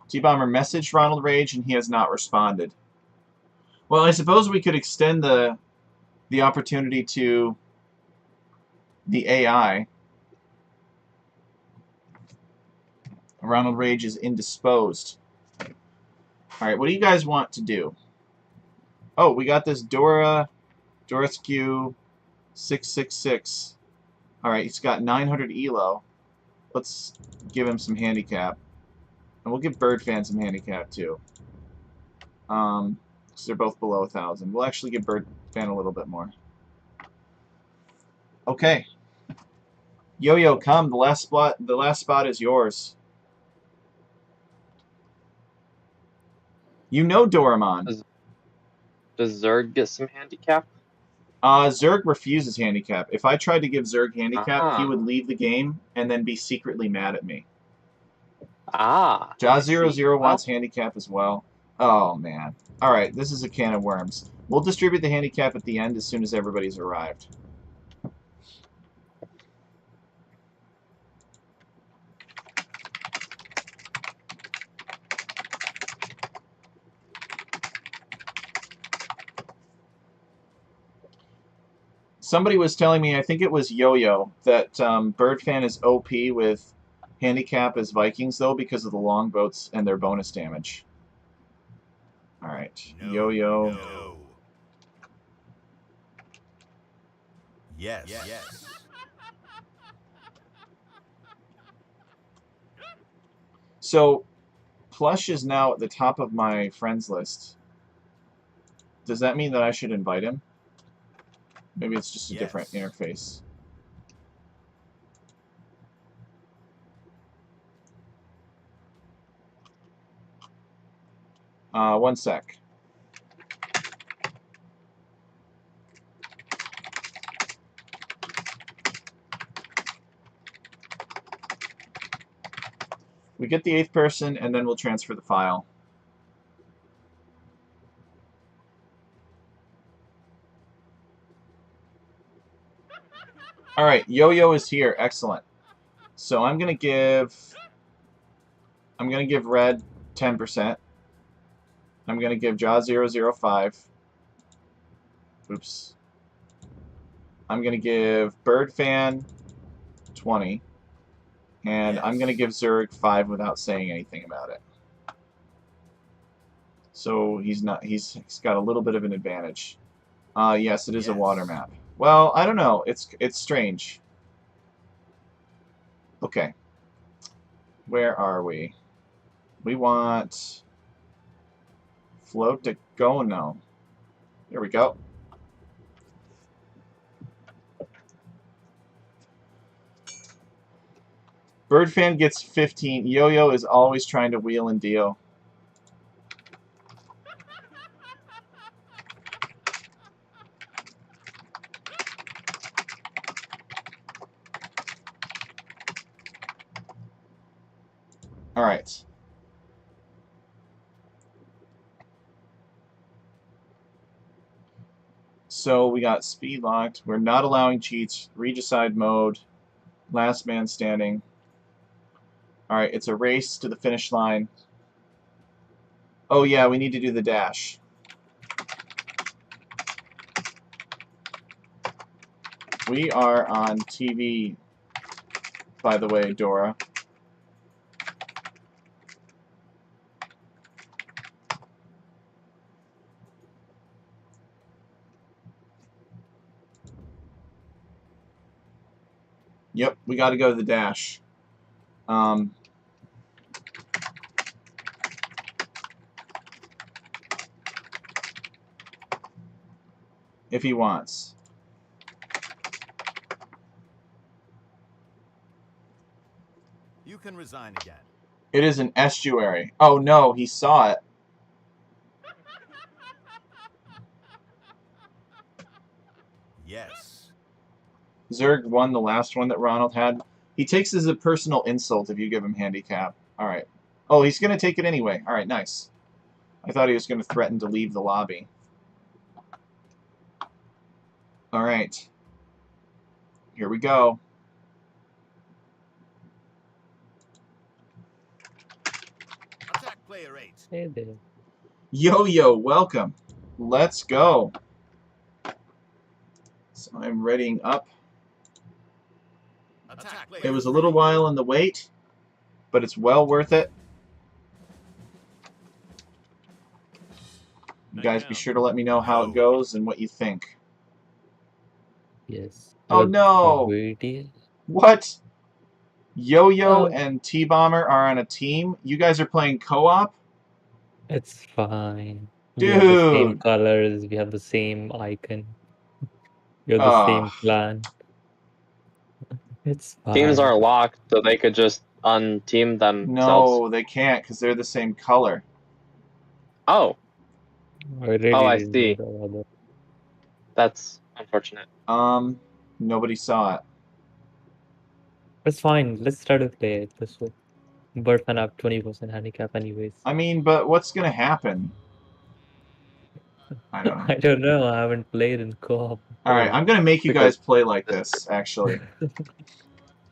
T-Bomber messaged Ronald Rage and he has not responded. Well, I suppose we could extend the opportunity to the AI. Ronald Rage is indisposed. Alright, what do you guys want to do? Oh, we got this Dorescu 666. Alright, he's got 900 elo. Let's give him some handicap. And we'll give Birdfan some handicap too. Because they're both below 1,000. We'll actually give Birdfan a little bit more. Okay. Yo-Yo, come. The last spot is yours. You know Doraemon. Does Zerg get some handicap? Zerg refuses handicap. If I tried to give Zerg handicap, he would leave the game and then be secretly mad at me. Jaw00 wants handicap as well. Oh, man. Alright, this is a can of worms. We'll distribute the handicap at the end as soon as everybody's arrived. Somebody was telling me, I think it was Yo-Yo, that Birdfan is OP with handicap as Vikings, though, because of the longboats and their bonus damage. Alright, Yo-Yo. No. Yes. So, Plush is now at the top of my friends list. Does that mean that I should invite him? Maybe it's just a different interface. One sec. We get the 8th person, and then we'll transfer the file. Alright, Yo-Yo is here. Excellent. So I'm gonna give Red 10%. I'm gonna give Jaw005. Oops. I'm gonna give Birdfan 20. And I'm gonna give Zerg 5 without saying anything about it. So he's got a little bit of an advantage. Yes, it is a water map. Well, I don't know. It's strange. Okay. Where are we? We want Flautagono. Here we go. Birdfan gets 15. Yo-Yo is always trying to wheel and deal. Alright. So we got speed locked. We're not allowing cheats. Regicide mode. Last man standing. Alright, it's a race to the finish line. Oh yeah, we need to do the dash. We are on TV, by the way, Dora. Yep, we got to go to the dash. If he wants. You can resign again. It is an estuary. Oh no, he saw it. Yes. Zerg won the last one that Ronald had. He takes it as a personal insult if you give him handicap. Alright. Oh, he's going to take it anyway. Alright, nice. I thought he was going to threaten to leave the lobby. Alright. Here we go. Attack player 8. Hey there. Yo-Yo, welcome. Let's go. So I'm readying up. Attack player It was a little while in the wait, but it's well worth it. You guys be sure to let me know how it goes and what you think. Yes. Oh, Look, no. video. What? Yo-Yo Oh. and T-Bomber are on a team? You guys are playing co-op? It's fine. We have the same Dude. colors. We have the same icon. We have the Ah. same plan. It's Teams fine. are locked, so they could just unteam themselves. No, they can't because they're the same color. Oh, I really Oh, I didn't see. know the other. that's unfortunate. Nobody saw it. It's fine. Let's try to play it this way. But I have 20% handicap anyways. I mean, but what's gonna happen? I don't know. I don't know. I haven't played in co-op. Alright, I'm gonna make you Because- guys play like this, actually.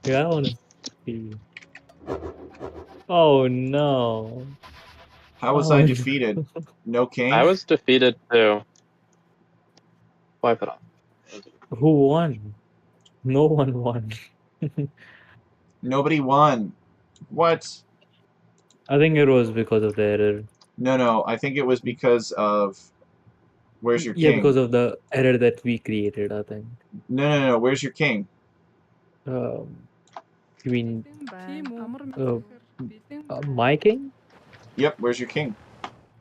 Yeah, I want to see. Oh no. How was Oh, I no. defeated? No king? I was defeated too. Wipe it off. Who won? No one won. Nobody won. What? I think it was because of the error. No, I think it was because of... Where's your Yeah, king? because of the error that we created, I think. No, where's your king? You mean my king? Yep, where's your king?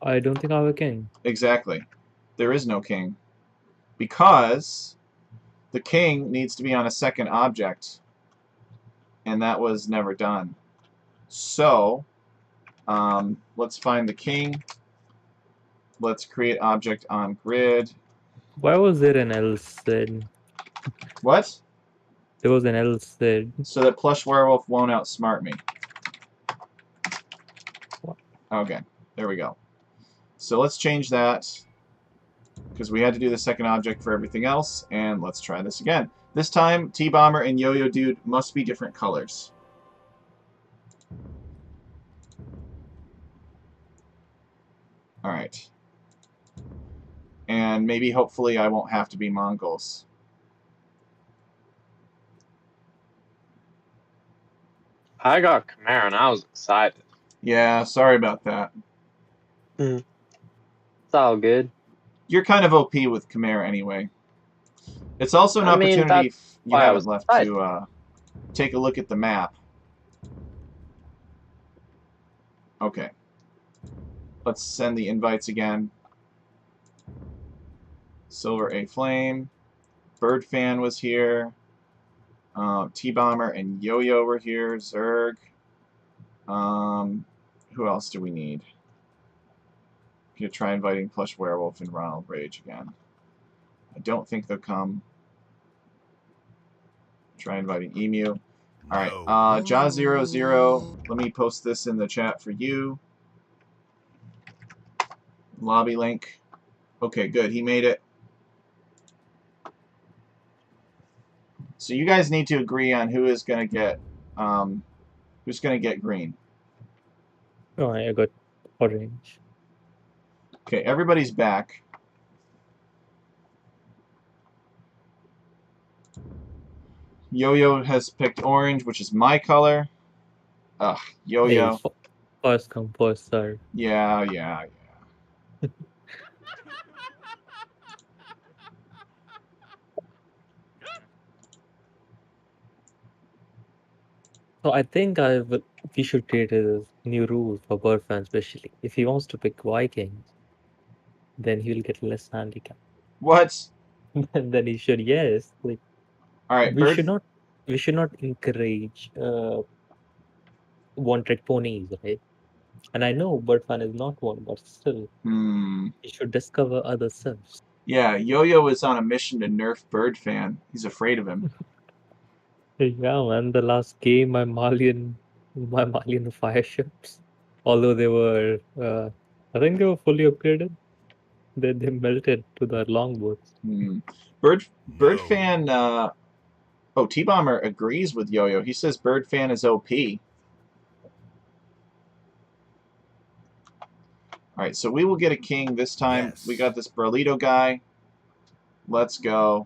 I don't think I have a king. Exactly. There is no king. Because the king needs to be on a second object. And that was never done. So, let's find the king. Let's create object on grid. Why was there an else then? What? There was an else then. So that plush werewolf won't outsmart me. What? Okay, there we go. So let's change that, because we had to do the second object for everything else, and let's try this again. This time, T-Bomber and Yo-Yo Dude must be different colors. Alright. And maybe, hopefully, I won't have to be Mongols. I got Khmer and I was excited. Yeah, sorry about that. It's all good. You're kind of OP with Khmer anyway. It's also an I mean, opportunity that's you why I haven't was left excited. to take a look at the map. Okay. Let's send the invites again. Silver A Flame. Bird Fan was here. T-Bomber and Yo-Yo were here. Zerg. Who else do we need? I'm going to try inviting Plush Werewolf and Ronald Rage again. I don't think they'll come. Try inviting Emu. Alright, Jaw00, let me post this in the chat for you. Lobby link. Okay, good, he made it. So you guys need to agree on who is going to get, green. Oh, I got orange. Okay, everybody's back. Yo-Yo has picked orange, which is my color. Ugh, Yo-Yo. Hey, first come, first serve. Yeah. So I think we should create a new rule for bird fans, especially if he wants to pick Vikings, then he will get less handicap. What? And then he should, yes. Like All right, we should not encourage one-trick ponies, right? And I know bird fan is not one, but still, he should discover other selves. Yeah, Yo-Yo is on a mission to nerf Bird Fan. He's afraid of him. Yeah, man. The last game, my Malian fire ships, although they were, I think they were fully upgraded. They melted to the longboats. Bird No. Fan. Oh, T-Bomber agrees with Yo-Yo. He says Bird Fan is OP. All right, so we will get a king this time. Yes. We got this Burlito guy. Let's go.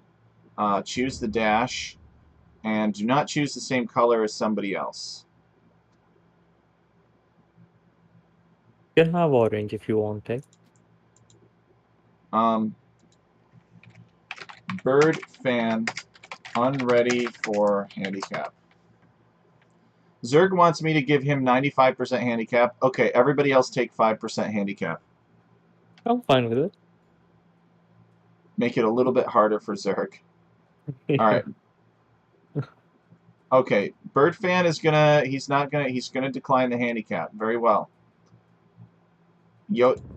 Choose the dash. And do not choose the same color as somebody else. You can have orange if you want it. Bird Fan, unready for handicap. Zerg wants me to give him 95% handicap. Okay, everybody else take 5% handicap. I'm fine with it. Make it a little bit harder for Zerg. All right. Okay, Bird Fan is he's gonna decline the handicap. Very well.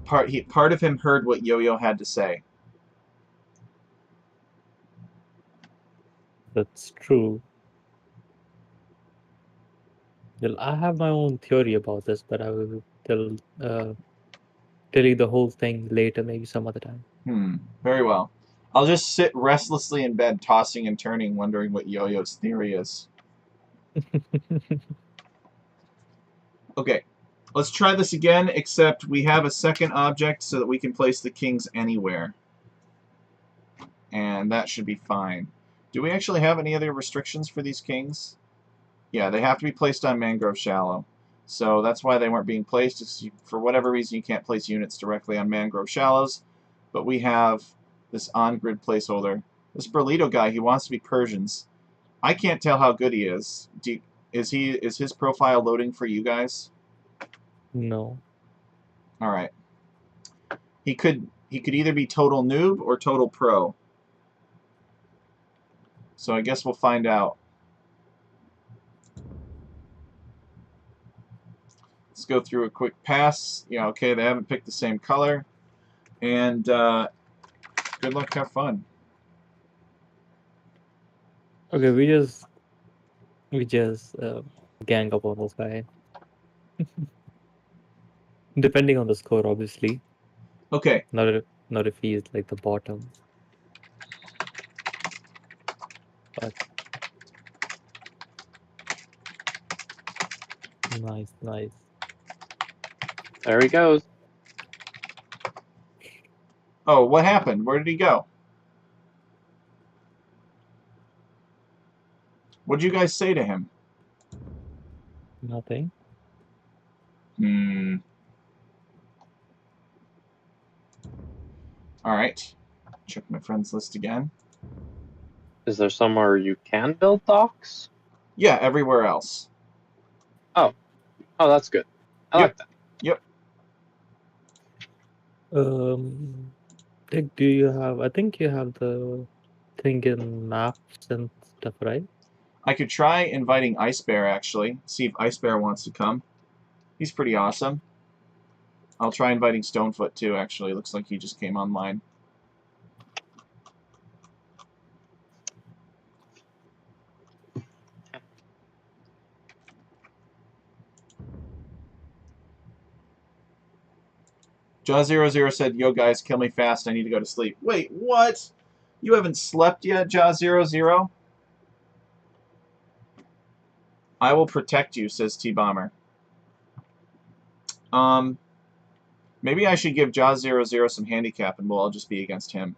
Part of him heard what Yo-Yo had to say. That's true. Well, I have my own theory about this, but I will tell you the whole thing later, maybe some other time. Very well. I'll just sit restlessly in bed, tossing and turning, wondering what Yo-Yo's theory is. Okay, let's try this again, except we have a second object so that we can place the kings anywhere. And that should be fine. Do we actually have any other restrictions for these kings? Yeah, they have to be placed on Mangrove Shallow. So that's why they weren't being placed. For whatever reason, you can't place units directly on Mangrove Shallows. But we have this on-grid placeholder. This Burlito guy, he wants to be Persians. I can't tell how good he is. Is his profile loading for you guys? No. All right. He could either be total noob or total pro. So I guess we'll find out. Let's go through a quick pass. Yeah, okay, they haven't picked the same color. And good luck, have fun. Okay, we just gang up on this guy. Depending on the score, obviously. Okay. Not if he is like the bottom. But nice. There he goes. Oh, what happened? Where did he go? What did you guys say to him? Nothing. Alright. Check my friends list again. Is there somewhere you can build docks? Yeah, everywhere else. Oh, that's good. I like that. Yep. Dick, do you have? I think you have the thing in maps and stuff, right? I could try inviting Ice Bear, actually. See if Ice Bear wants to come. He's pretty awesome. I'll try inviting Stonefoot, too, actually. Looks like he just came online. Jaw00 said, "Yo, guys, kill me fast. I need to go to sleep." Wait, what? You haven't slept yet, Jaw00? I will protect you, says T-Bomber. Maybe I should give Jaw00 some handicap and we'll all just be against him.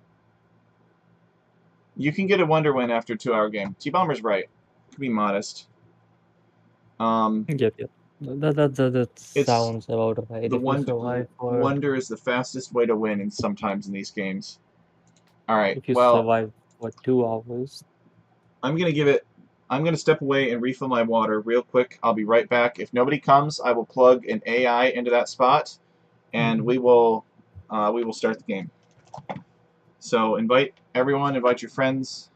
You can get a Wonder Win after a 2-hour game. T-Bomber's right. Could be modest. Yep. That sounds about right. The Wonder is the fastest way to win sometimes in these games. Alright, if you well, survive for 2 hours. I'm going to give it I'm going to step away and refill my water real quick. I'll be right back. If nobody comes, I will plug an AI into that spot, and we will start the game. So invite everyone, invite your friends.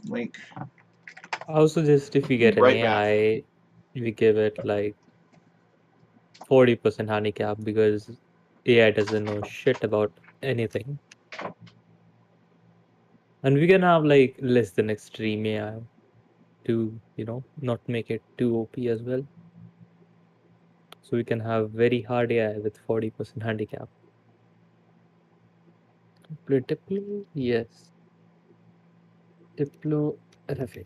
Link. I would suggest if you get an Right back. AI, we give it like 40% handicap because AI doesn't know shit about anything. And we can have like less than extreme AI to, not make it too OP as well. So we can have very hard AI with 40% handicap. Diplo, yes. Diplo, RFA.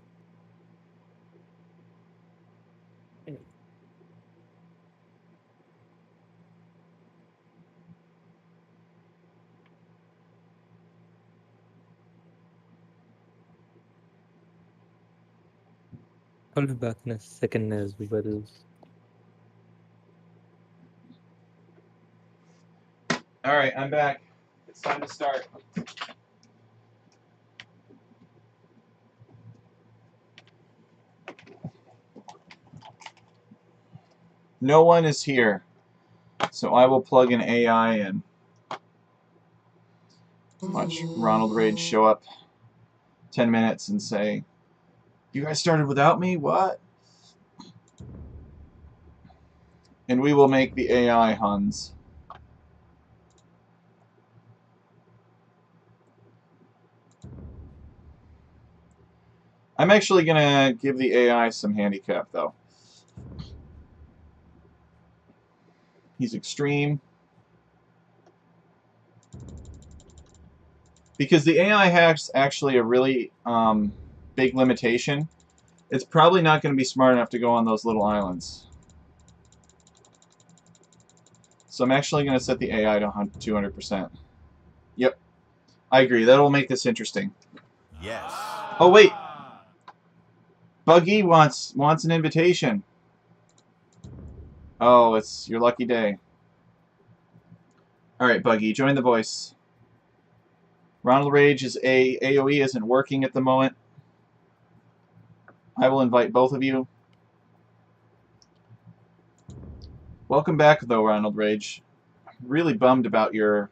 I'll be back in a second as well. All right, I'm back. It's time to start. No one is here, so I will plug an AI in. Watch Ronald Rage show up 10 minutes and say, "You guys started without me? What?" And we will make the AI Huns. I'm actually going to give the AI some handicap, though. He's extreme. Because the AI has actually a really big limitation. It's probably not going to be smart enough to go on those little islands. So I'm actually going to set the AI to 200%. Yep. I agree. That'll make this interesting. Yes. Oh, wait. Buggy wants an invitation. Oh, it's your lucky day. All right, Buggy, join the voice. Ronald Rage's AoE isn't working at the moment. I will invite both of you. Welcome back, though, Ronald Rage. I'm really bummed about your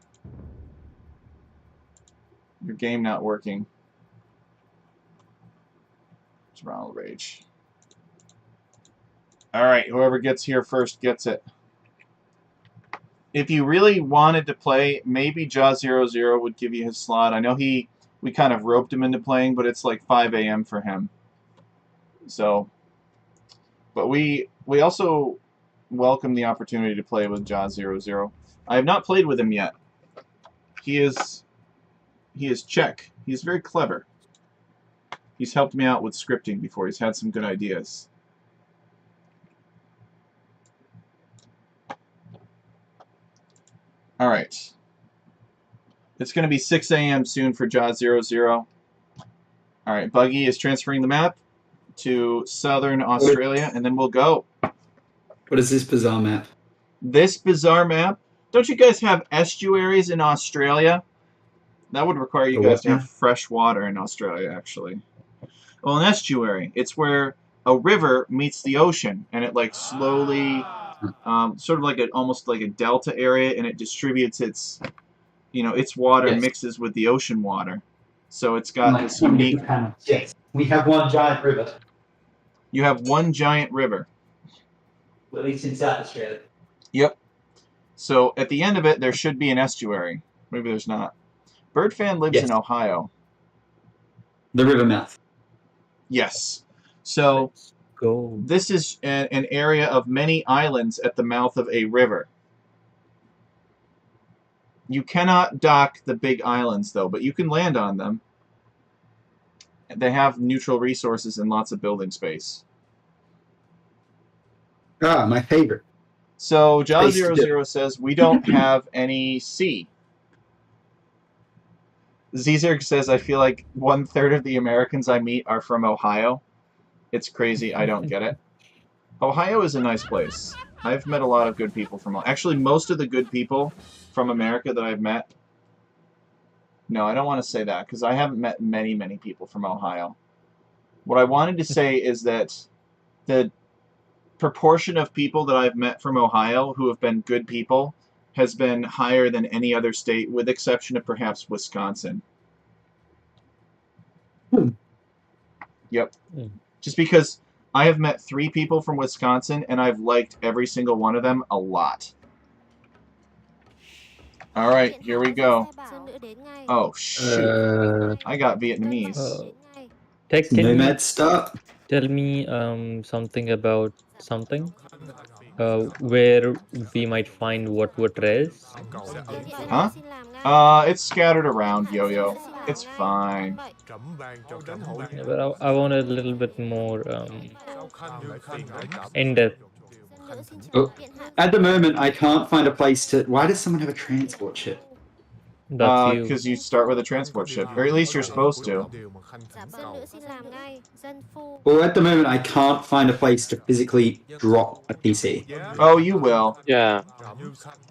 game not working. It's Ronald Rage. All right, whoever gets here first gets it. If you really wanted to play, maybe Jaw00 would give you his slot. I know we kind of roped him into playing, but it's like 5 a.m. for him. So, but we also welcome the opportunity to play with Jaw00. I have not played with him yet. He is Czech. He's very clever. He's helped me out with scripting before. He's had some good ideas. All right. It's going to be 6 a.m. soon for Jaw00. All right, Buggy is transferring the map to southern Australia, and then we'll go. What is this bizarre map? This bizarre map? Don't you guys have estuaries in Australia? That would require you guys to have fresh water in Australia, actually. Well, an estuary. It's where a river meets the ocean, and it like slowly, sort of like almost like a delta area, and it distributes its water mixes with the ocean water. So it's got Like this unique. Yes, we have one giant river. You have one giant river. At least in South Australia. Yep. So at the end of it, there should be an estuary. Maybe there's not. Birdfan lives in Ohio. The river mouth. Yes. So Let's go. this is an area of many islands at the mouth of a river. You cannot dock the big islands, though, but you can land on them. They have neutral resources and lots of building space. Ah, my favorite. So Jaw00 says, we don't have any sea. Zerg says, I feel like 1/3 of the Americans I meet are from Ohio. It's crazy. I don't get it. Ohio is a nice place. I've met a lot of good people from... Actually, most of the good people from America that I've met... No, I don't want to say that, because I haven't met many people from Ohio. What I wanted to say is that the proportion of people that I've met from Ohio who have been good people has been higher than any other state, with exception of perhaps Wisconsin. Yep. Just because I have met 3 people from Wisconsin, and I've liked every single one of them a lot. Alright, here we go. Oh, shoot. I got Vietnamese. Tech, can you Nomad start. tell me something about something? Where we might find what is? Huh? It's scattered around, Yo-Yo. It's fine. Yeah, but I want a little bit more in depth. Oh, at the moment, I can't find a place to. Why does someone have a transport ship? That's you. Because you start with a transport ship, or at least you're supposed to. Well, at the moment, I can't find a place to physically drop a PC. Oh, you will. Yeah.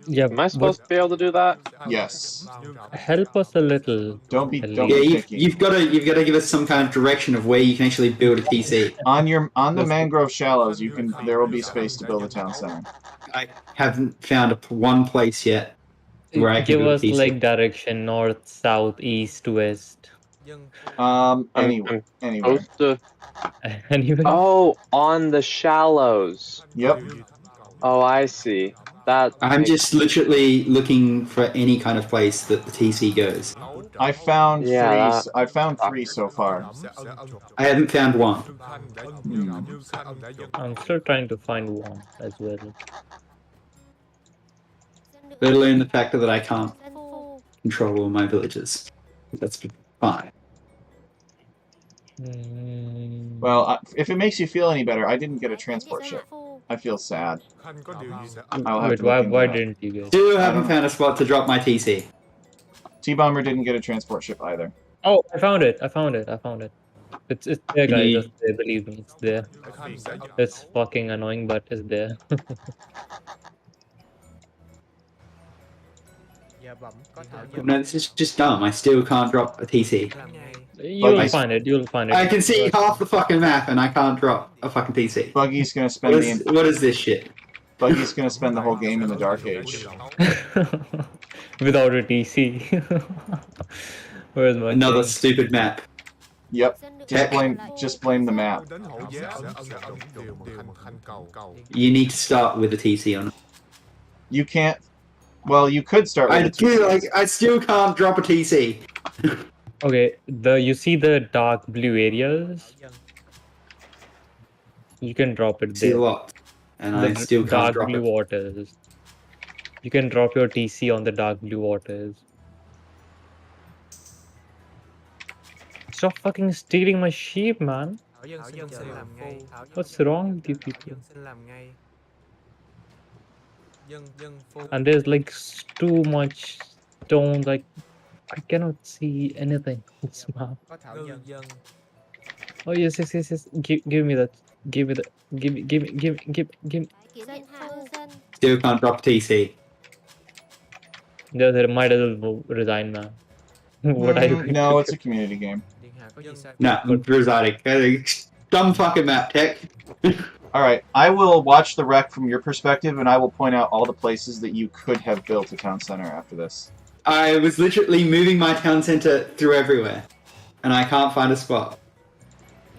Yeah, Am I supposed to be able to do that? Yes. help us a little. Don't be Ellie. Yeah, picky. you've got to give us some kind of direction of where you can actually build a PC. On the mangrove shallows, there will be space to build a town center. I haven't found one place yet where I can Give build a us PC. like direction: north, south, east, west. Anywhere. Supposed to. Anyway. Oh, on the shallows. Yep. Oh, I see. That. I'm makes- just literally looking for any kind of place that the TC goes. I found Yeah, 3. I found 3 so far. I haven't found one. I'm still trying to find one as well. Let alone the fact that I can't control all my villages. That's fine. Well, if it makes you feel any better, I didn't get a transport ship. I feel sad. I'll have Wait, to look into why that. didn't you guys? Still haven't found a spot to drop my TC. T-Bomber didn't get a transport ship either. Oh, I found it. It's there, Can guys. you- It's there. Believe me, it's there. It's fucking annoying, but it's there. No, this is just dumb. I still can't drop a TC. You'll I- find it. You'll find it. I can see half the fucking map and I can't drop a fucking TC. Buggy's gonna spend What is this shit? Buggy's gonna spend the whole game in the Dark Age. Without a TC. Where's my Another thing? stupid map. Yep. Heck. Just blame the map. You need to start with a TC on it. You can't. Well, you could start with I still can't drop a TC. Okay, you see the dark blue areas? You can drop it See a there. lot. And The I still can't dark drop blue it. waters. You can drop your TC on the dark blue waters. Stop fucking stealing my sheep, man. What's wrong with you people? And there's like too much stone, like I cannot see anything. It's map. Oh yes. Give me that. Give me that. Give me. Still can't drop TC. There might as well resign, man. What are you? No, it's a community game. No, residing. Dumb fucking map, Tech. Alright, I will watch the wreck from your perspective, and I will point out all the places that you could have built a town center after this. I was literally moving my town center through everywhere. And I can't find a spot.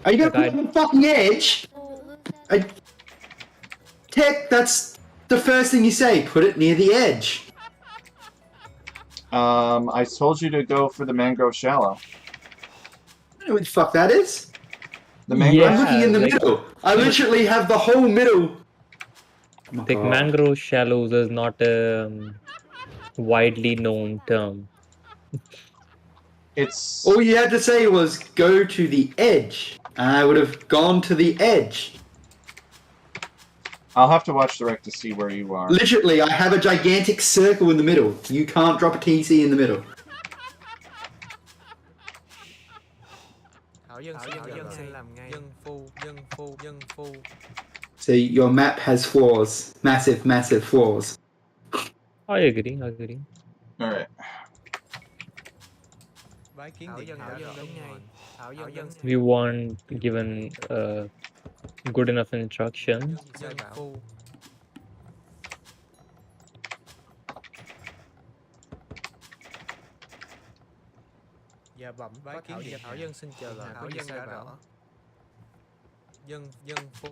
Are you gonna put it on the fucking edge? Tech, that's the first thing you say. Put it near the edge. I told you to go for the mangrove shallow. I don't know what the fuck that is. The mangrove. I'm looking in the like- middle. I literally have the whole middle. Oh my Like God. mangrove shallows is not a widely known term. It's All you had to say was go to the edge. And I would have gone to the edge. I'll have to watch the wreck to see where you are. Literally, I have a gigantic circle in the middle. You can't drop a TC in the middle. So your map has flaws. Massive, massive flaws. I agree. Alright. We weren't given good enough instruction.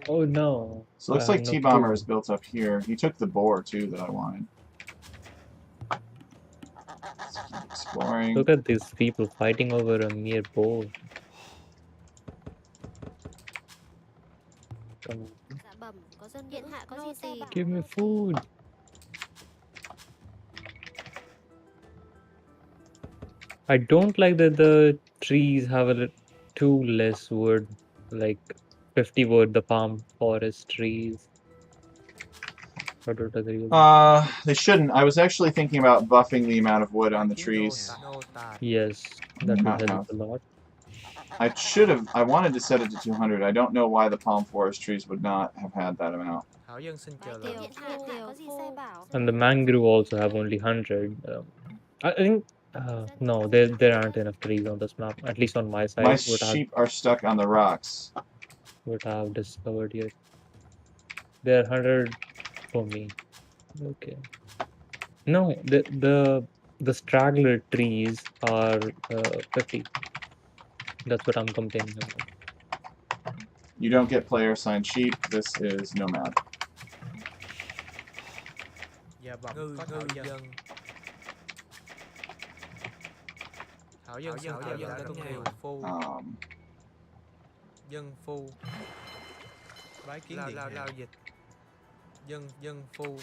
Oh no. So it looks I like have no T-Bomber clue. is built up here. He took the boar too that I wanted. Let's keep exploring. Look at these people fighting over a mere boar. Come on. Dạ bẩm, có dân điện hạ có gì sai bảo. Give me food. I don't like that the trees have too less wood, like 50 wood, the palm forest trees. I don't agree with that. They shouldn't. I was actually thinking about buffing the amount of wood on the trees. Yes, that would Not help enough. a lot. I wanted to set it to 200. I don't know why the palm forest trees would not have had that amount. Bái kiến điện hạ có gì sai bảo. And the mangrove also have only 100. I think no, there aren't enough trees on this map. At least on my side, My sheep are stuck on the rocks. what I've discovered yet. There are 100 for me. Okay. No, the straggler trees are 50. That's what I'm complaining about. You don't get player assigned sheep. This is nomad. Dân phu. Bái kiến điện hạ. Dịch. Dân phu.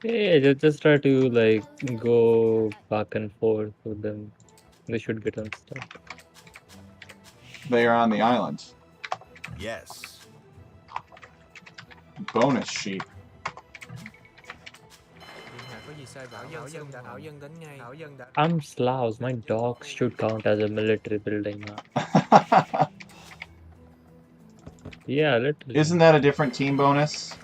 Yeah, just try to like go back and forth with them. They should get unstuck. They are on the island. Yes. Bonus sheep. Điện hạ có gì sai bảo. Hảo dân đến ngay. I'm Slavs. My dogs should count as a military building now. Yeah, literally. Isn't that a different team bonus?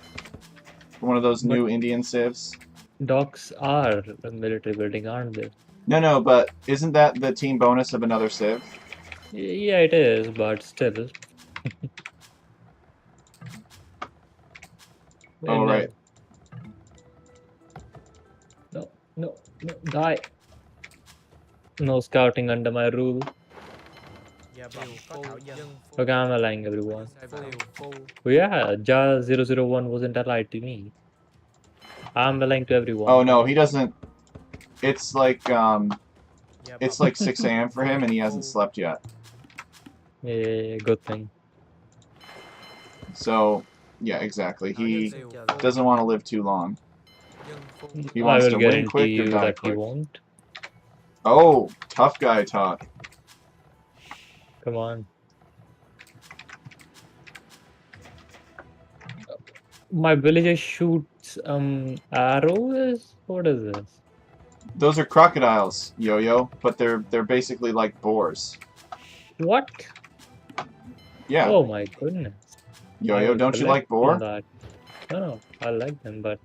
One of those new Indian civs? Dogs are a military building, aren't they? No, but isn't that the team bonus of another civ? Yeah, it is, but still. Oh, right. No, die. No scouting under my rule. Okay, I'm allying everyone. Oh, yeah, Ja001 wasn't allied to me. I'm allying to everyone. Oh no, he doesn't. It's like 6 a.m. for him, and he hasn't slept yet. Yeah, good thing. So, yeah, exactly. He doesn't want to live too long. He I wants will to win guarantee quick or you die that he quick. won't. Oh, tough guy talk. Come on. My villager shoots arrows? What is this? Those are crocodiles, Yo-Yo, but they're basically like boars. What? Yeah. Oh my goodness. Yo-Yo, don't you like boar? No, I like them, but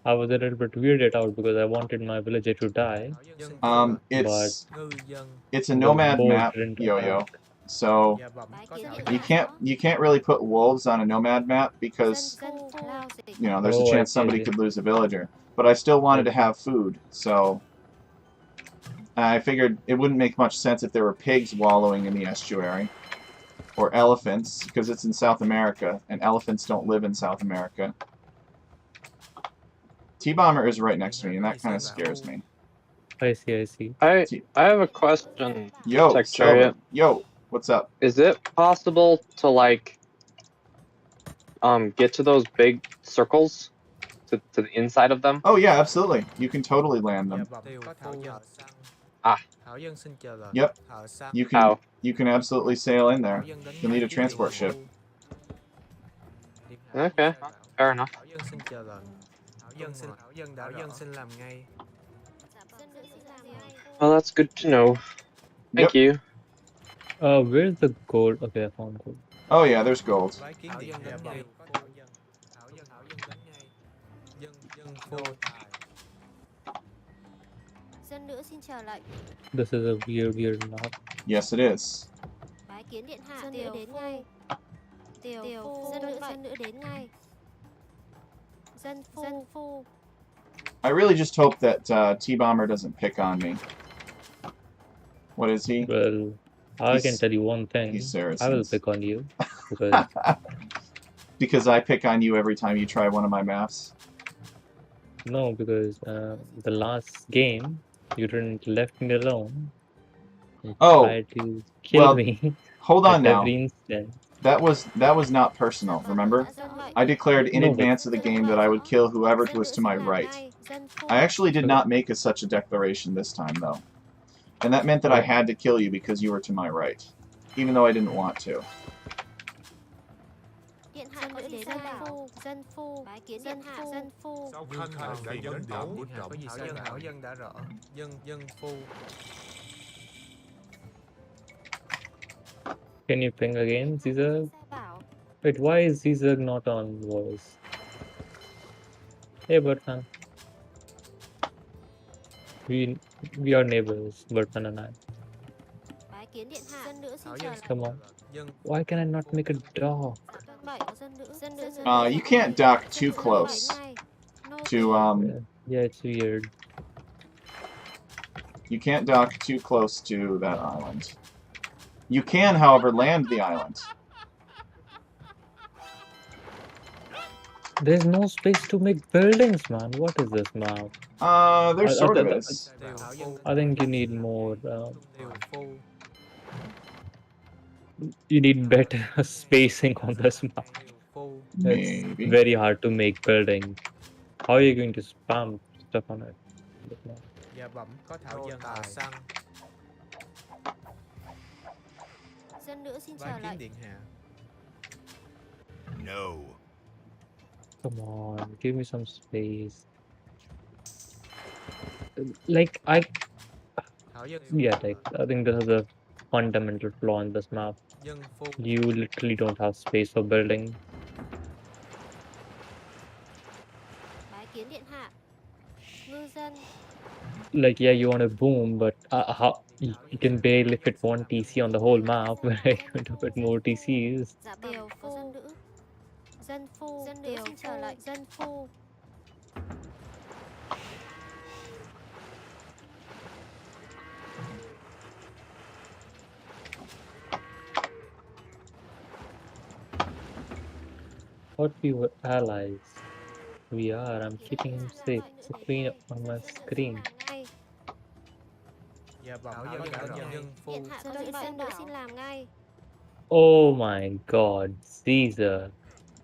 I was a little bit weirded out because I wanted my villager to die. It's a nomad boar map, didn't Yo-Yo. attack. So you can't really put wolves on a nomad map because there's a chance somebody could lose a villager. But I still wanted to have food, so I figured it wouldn't make much sense if there were pigs wallowing in the estuary. Or elephants, because it's in South America, and elephants don't live in South America. T-Bomber is right next to me, and that kind of scares me. I see. I have a question. Yo, Secretariat. Yo, what's up? Is it possible to like get to those big circles to the inside of them? Oh yeah, absolutely. You can totally land them. Yep. You can absolutely sail in there. You'll need a transport ship. Okay, fair enough. Well, that's good to know. Thank you. Where's the gold? Okay, I found gold. Oh yeah, there's gold. Bái kiến điện hạ bẩm. Thảo dân đến ngay. Dân phu. Dân nữ xin chờ lệnh. This is a weird map. Yes, it is. Bái kiến điện hạ. Dân nữ đến ngay. Tiểu phu. Dân nữ đến ngay. Dân phu. I really just hope that T-Bomber doesn't pick on me. What is he? Well, I can tell you one thing. He's I will Saracens. pick on you because Because I pick on you every time you try one of my maps. no, because the last game you didn't left me alone. You Oh, tried to kill well, me Hold on at now. every instant. That was not personal, remember? I declared in No, but- advance of the game that I would kill whoever was to my right. I actually did not make such a declaration this time, though. And that meant that I had to kill you because you were to my right. Even though I didn't want to. Điện hạ có gì sai bảo? Dân phu. Bái kiến điện hạ. Dân phu. Sao khanh đã dẫn Điện đảo hạ có gì sai bảo? Dân đã rõ. Dân phu. Can you ping again, Caesar? Sai bảo. Wait, why is Caesar not on voice? Hey, Berthan. We are neighbors, Berthan and I. Bái kiến điện hạ. Dân nữ xin Thảo chờ dân lệnh. Come on. Dân Why can I not make a dog? Bảy. Dân nữ. You can't dock too close to, Yeah, it's weird. You can't dock too close to that island. You can, however, land the island. There's no space to make buildings, man. What is this map? There sort of I- is. Thảo dân. I think you need more. Tiểu phu. You need better spacing on this map. Tiểu phu. It's Maybe. very hard to make buildings. How are you going to spam stuff on it? Dạ bẩm có thảo dân tàu xăng. Dân nữ xin chờ Bái kiến lệnh. điện hạ. No. Come on, give me some space. Like Thảo dân. yeah, like I think this is a fundamental flaw in this map. Dân phu. You literally don't have space for building. Bái kiến điện hạ. Ngư dân. Like yeah, you want a boom, but how you can barely fit one TC on the whole map. Where are you going to fit more TCs? Dạ tiểu phu. Dân nữ. Dân phu. Dân nữ xin chờ lệnh. Dân phu. Thought we were allies. We are. I'm keeping him safe. It's a queen on my screen. Ngay. Dạ bẩm thảo dân đã rõ. Dân phu. Điện hạ có gì sai bảo? Xin làm ngay. Oh my God, Caesar.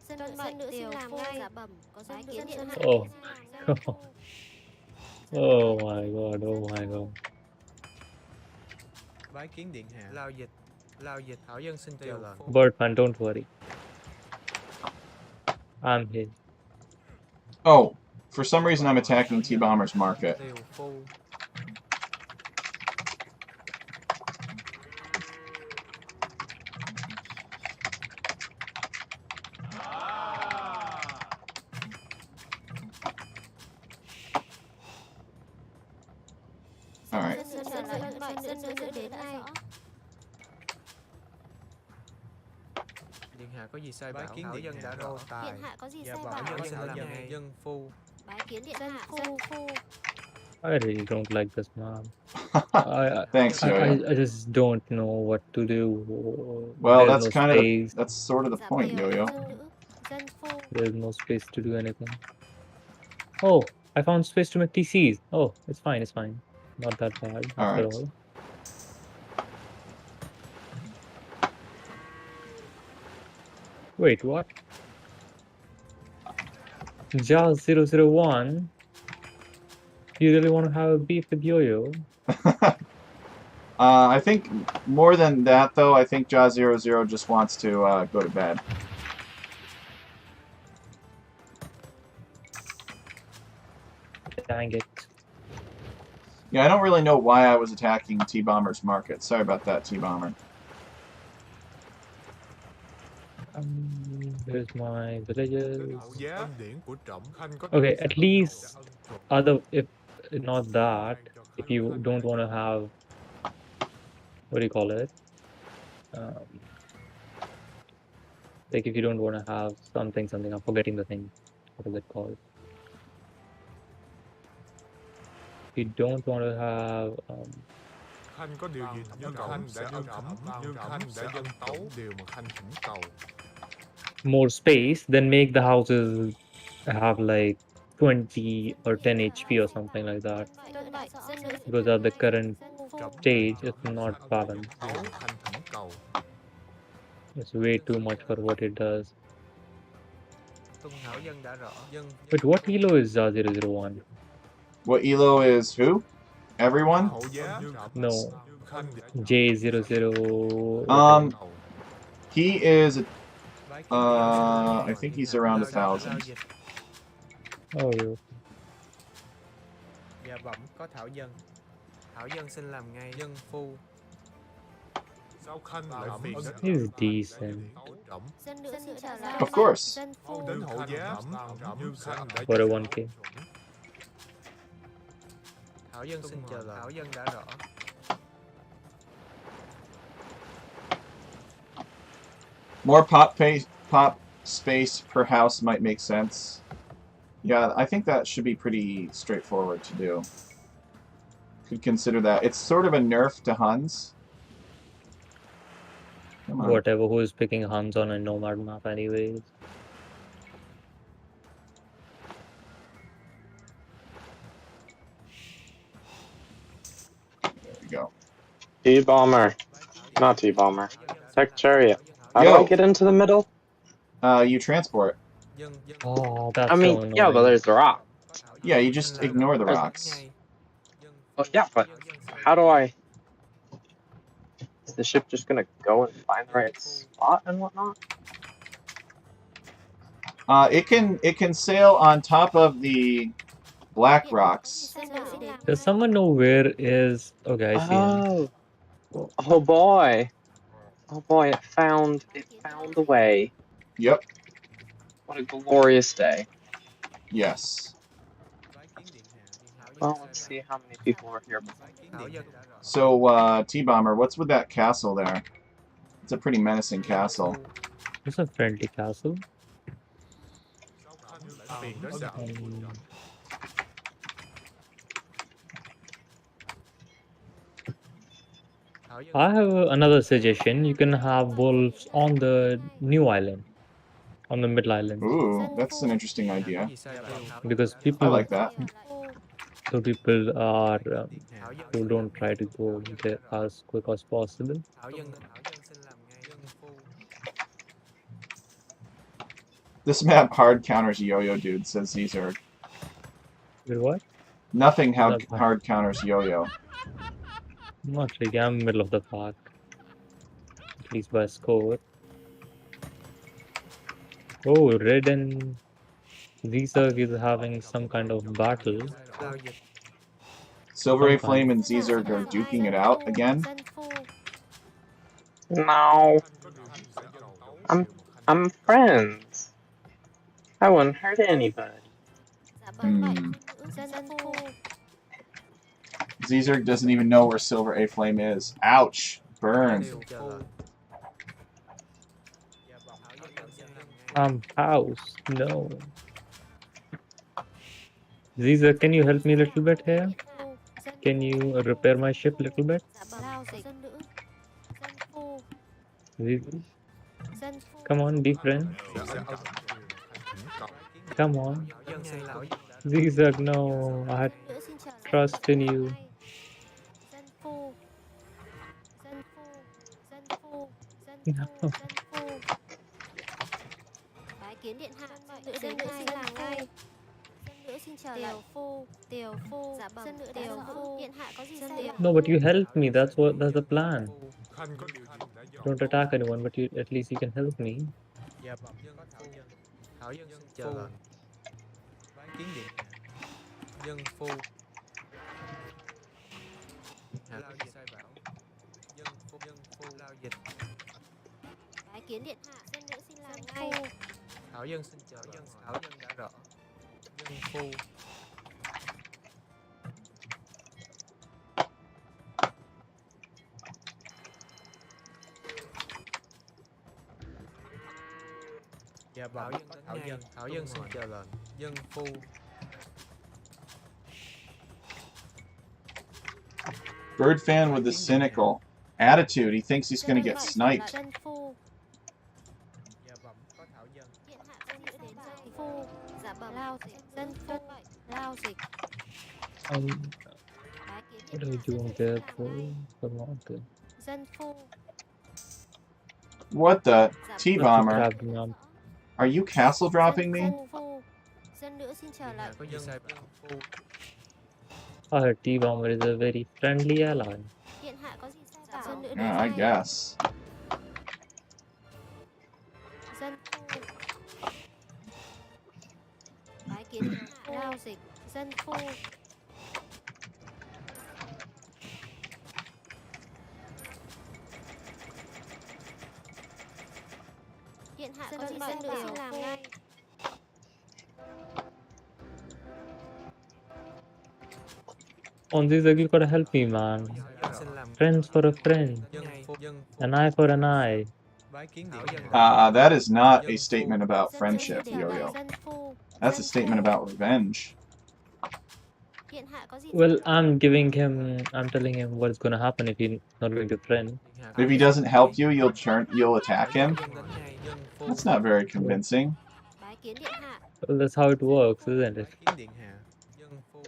Dân nữ xin làm ngay. Dạ bẩm có dân nữ điện hạ. Oh. Oh my God. Oh my God. Bái kiến điện hạ. Lao dịch. Lao dịch. Thảo dân xin chờ lệnh. Birdman, don't worry. I'm here. Oh, for some reason I'm attacking T-Bomber's market. Tiểu phu. Alright. Dân nữ đến ngay. Điện hạ có gì sai bảo? Thảo dân đã rõ. Điện hạ có gì Dạ sai bẩm bảo? thảo dân đã làm. Dân phu. Bái kiến điện hạ. Dân phu. I really don't like this map. Thanks, Yo-Yo. I just don't know what to do. Well, There's that's no kind of space. that's sort of the Dạ point, tiểu Yo-Yo. dân nữ. Dân phu. There's no space to do anything. Oh, I found space to make TCs. Oh, it's fine. It's fine. Not that bad after Alright. all. Wait, what? Jaws 001? You really want to have a beef with Yo-Yo? I think more than that, though, I think Jaw00 just wants to go to bed. Dang it. Yeah, I don't really know why I was attacking T-Bomber's market. Sorry about that, T-Bomber. Here's my villages. Hậu giá ân điển của Trọng Khanh có Okay, được at sự least ân thuận other if not that, ban cho if Khanh you Khanh don't phải want to have what do you call it? Like if you don't want to have something, I'm forgetting the thing. What is it called? If you don't want to have Khanh có điều gì như Khanh đã ân thẩm như Khanh đã dân tấu điều mà Khanh thỉnh cầu. more space, then make the houses have like 20 or 10 HP or something like that. Because at the current stage, it's not balanced. Tấu Khanh thỉnh cầu. It's way too much for what it does. Tuần hảo dân đã rõ. Dân But what elo is 001? What elo is who? Everyone? Hậu giá No. như Khanh đã J00. He is, bái kiến điện I think he's around 1,000. Oh, yeah. Dạ bẩm có Thảo dân. Thảo dân xin làm ngay. Dân phu. Sao Khanh lại phiền đến He's decent. Trọng. Dân nữa xin trả lời. Of course. Dân phu. Đến hậu giá như Khanh đã For a dân 1K. Thảo dân xin chờ lời. Thảo dân đã rõ. More pop space per house might make sense. Yeah, I think that should be pretty straightforward to do. Could consider that. It's sort of a nerf to Huns. Come on. Whatever, who is picking Huns on a nomad map anyways. There we go. T-bomber. Not T-bomber. Tech chariot. How do Yo. I get into the middle? You transport. Oh, that's I mean, so yeah, but annoying. there's the rock. Yeah, you just ignore the rocks. Well, yeah, but how do I... Is the ship just gonna go and find the right spot and whatnot? It can sail on top of the black rocks. Does someone know where is... Okay, I see him. Oh. Oh boy. Oh boy, it found a way. Yep. What a glorious day. Yes. Well, let's see how many people are here before. So, T-Bomber, what's with that castle there? It's a pretty menacing castle. It's a friendly castle. Sao Khanh lại phiền đến đạo. I have another suggestion. You can have wolves on the new island, on the middle island, Ooh, that's an interesting idea. because I people like that. so people are who don't try to go there as quick as possible. Thảo dân xin làm ngay. Dân phu. This map hard counters yo-yo, dude, says Caesar. Wait, what? Nothing That's fine. hard counters yo-yo. Not really. I'm middle of the pack, at least by score. Oh, Red and Zerg is having some kind of battle. Giao dịch. Silver A Flame and Zerg are duking it out again. No, I'm friends. I wouldn't hurt anybody. Hmm. Zerg doesn't even know where Silver A Flame is. Ouch! Burn. Xin chờ lời. House. No. Zerg, can you help me a little bit here? Can you repair my ship a little bit? Zerg, come on, be friends. Come on. Thảo dân xin lão. Zerg, no. I had trust in you. No. Bái kiến điện hạ. Dân nữa xin làm ngay. Dân nữa xin chờ lại. Tiểu phu. Dạ bẩm. Tiểu phu. Điện hạ có gì sai? No, but you helped me. That's the plan. Khanh có điều gì đã dọn. Don't attack anyone, but at least you can help me. Dạ bẩm dân có Thảo dân. Thảo dân xin chờ lời. Bái kiến điện hạ. Dân phu. Lao dịch sai bảo. Dân phu lao dịch. Bái kiến điện hạ. Dân nữ xin làm ngay. Thảo dân xin chờ đợi. Thảo dân đã rõ. Dân phu. Dạ bảo dân Thảo dân xin chờ lệnh. Dân phu. Bird fan with the cynical attitude. He thinks he's going to get sniped. Dân phu. Dạ bẩm có Thảo dân. Điện hạ dân nữ đến dân phu. Dạ bẩm lao dịch. Dân phu. Lao dịch. Bái kiến What are điện you hạ. doing there for mountain? Dân phu. What the? Dạ T-Bomber. Grabbing on. Are you castle dropping me? Phu. Dân nữ xin chờ Điện lệnh. hạ có gì sai bảo. Phu. I heard T-Bomber is a very friendly ally. Điện hạ có gì sai bảo? Dân nữ Yeah, I guess. Dân phu. Bái kiến điện hạ. Lao dịch. Dân phu. Điện hạ có gì dân nữ xin làm ngay. On this, you gotta help me, man. Thảo dân xin làm. Friends for a friend, Dân phu. Dân an eye for an eye. bái kiến điện dân. That is not a statement about Dân friendship, nữ đến Yo-Yo. dân phu. That's a Dân statement phu. about revenge. Điện hạ có gì Well, I'm telling him what's gonna happen if he's not going to friend. Điện hạ có If he gì doesn't help you, you'll attack him. Dân đến ngay. Dân phu. That's not very convincing. bái kiến điện hạ. Well, that's how it works, isn't it? Bái kiến điện hạ. Dân phu.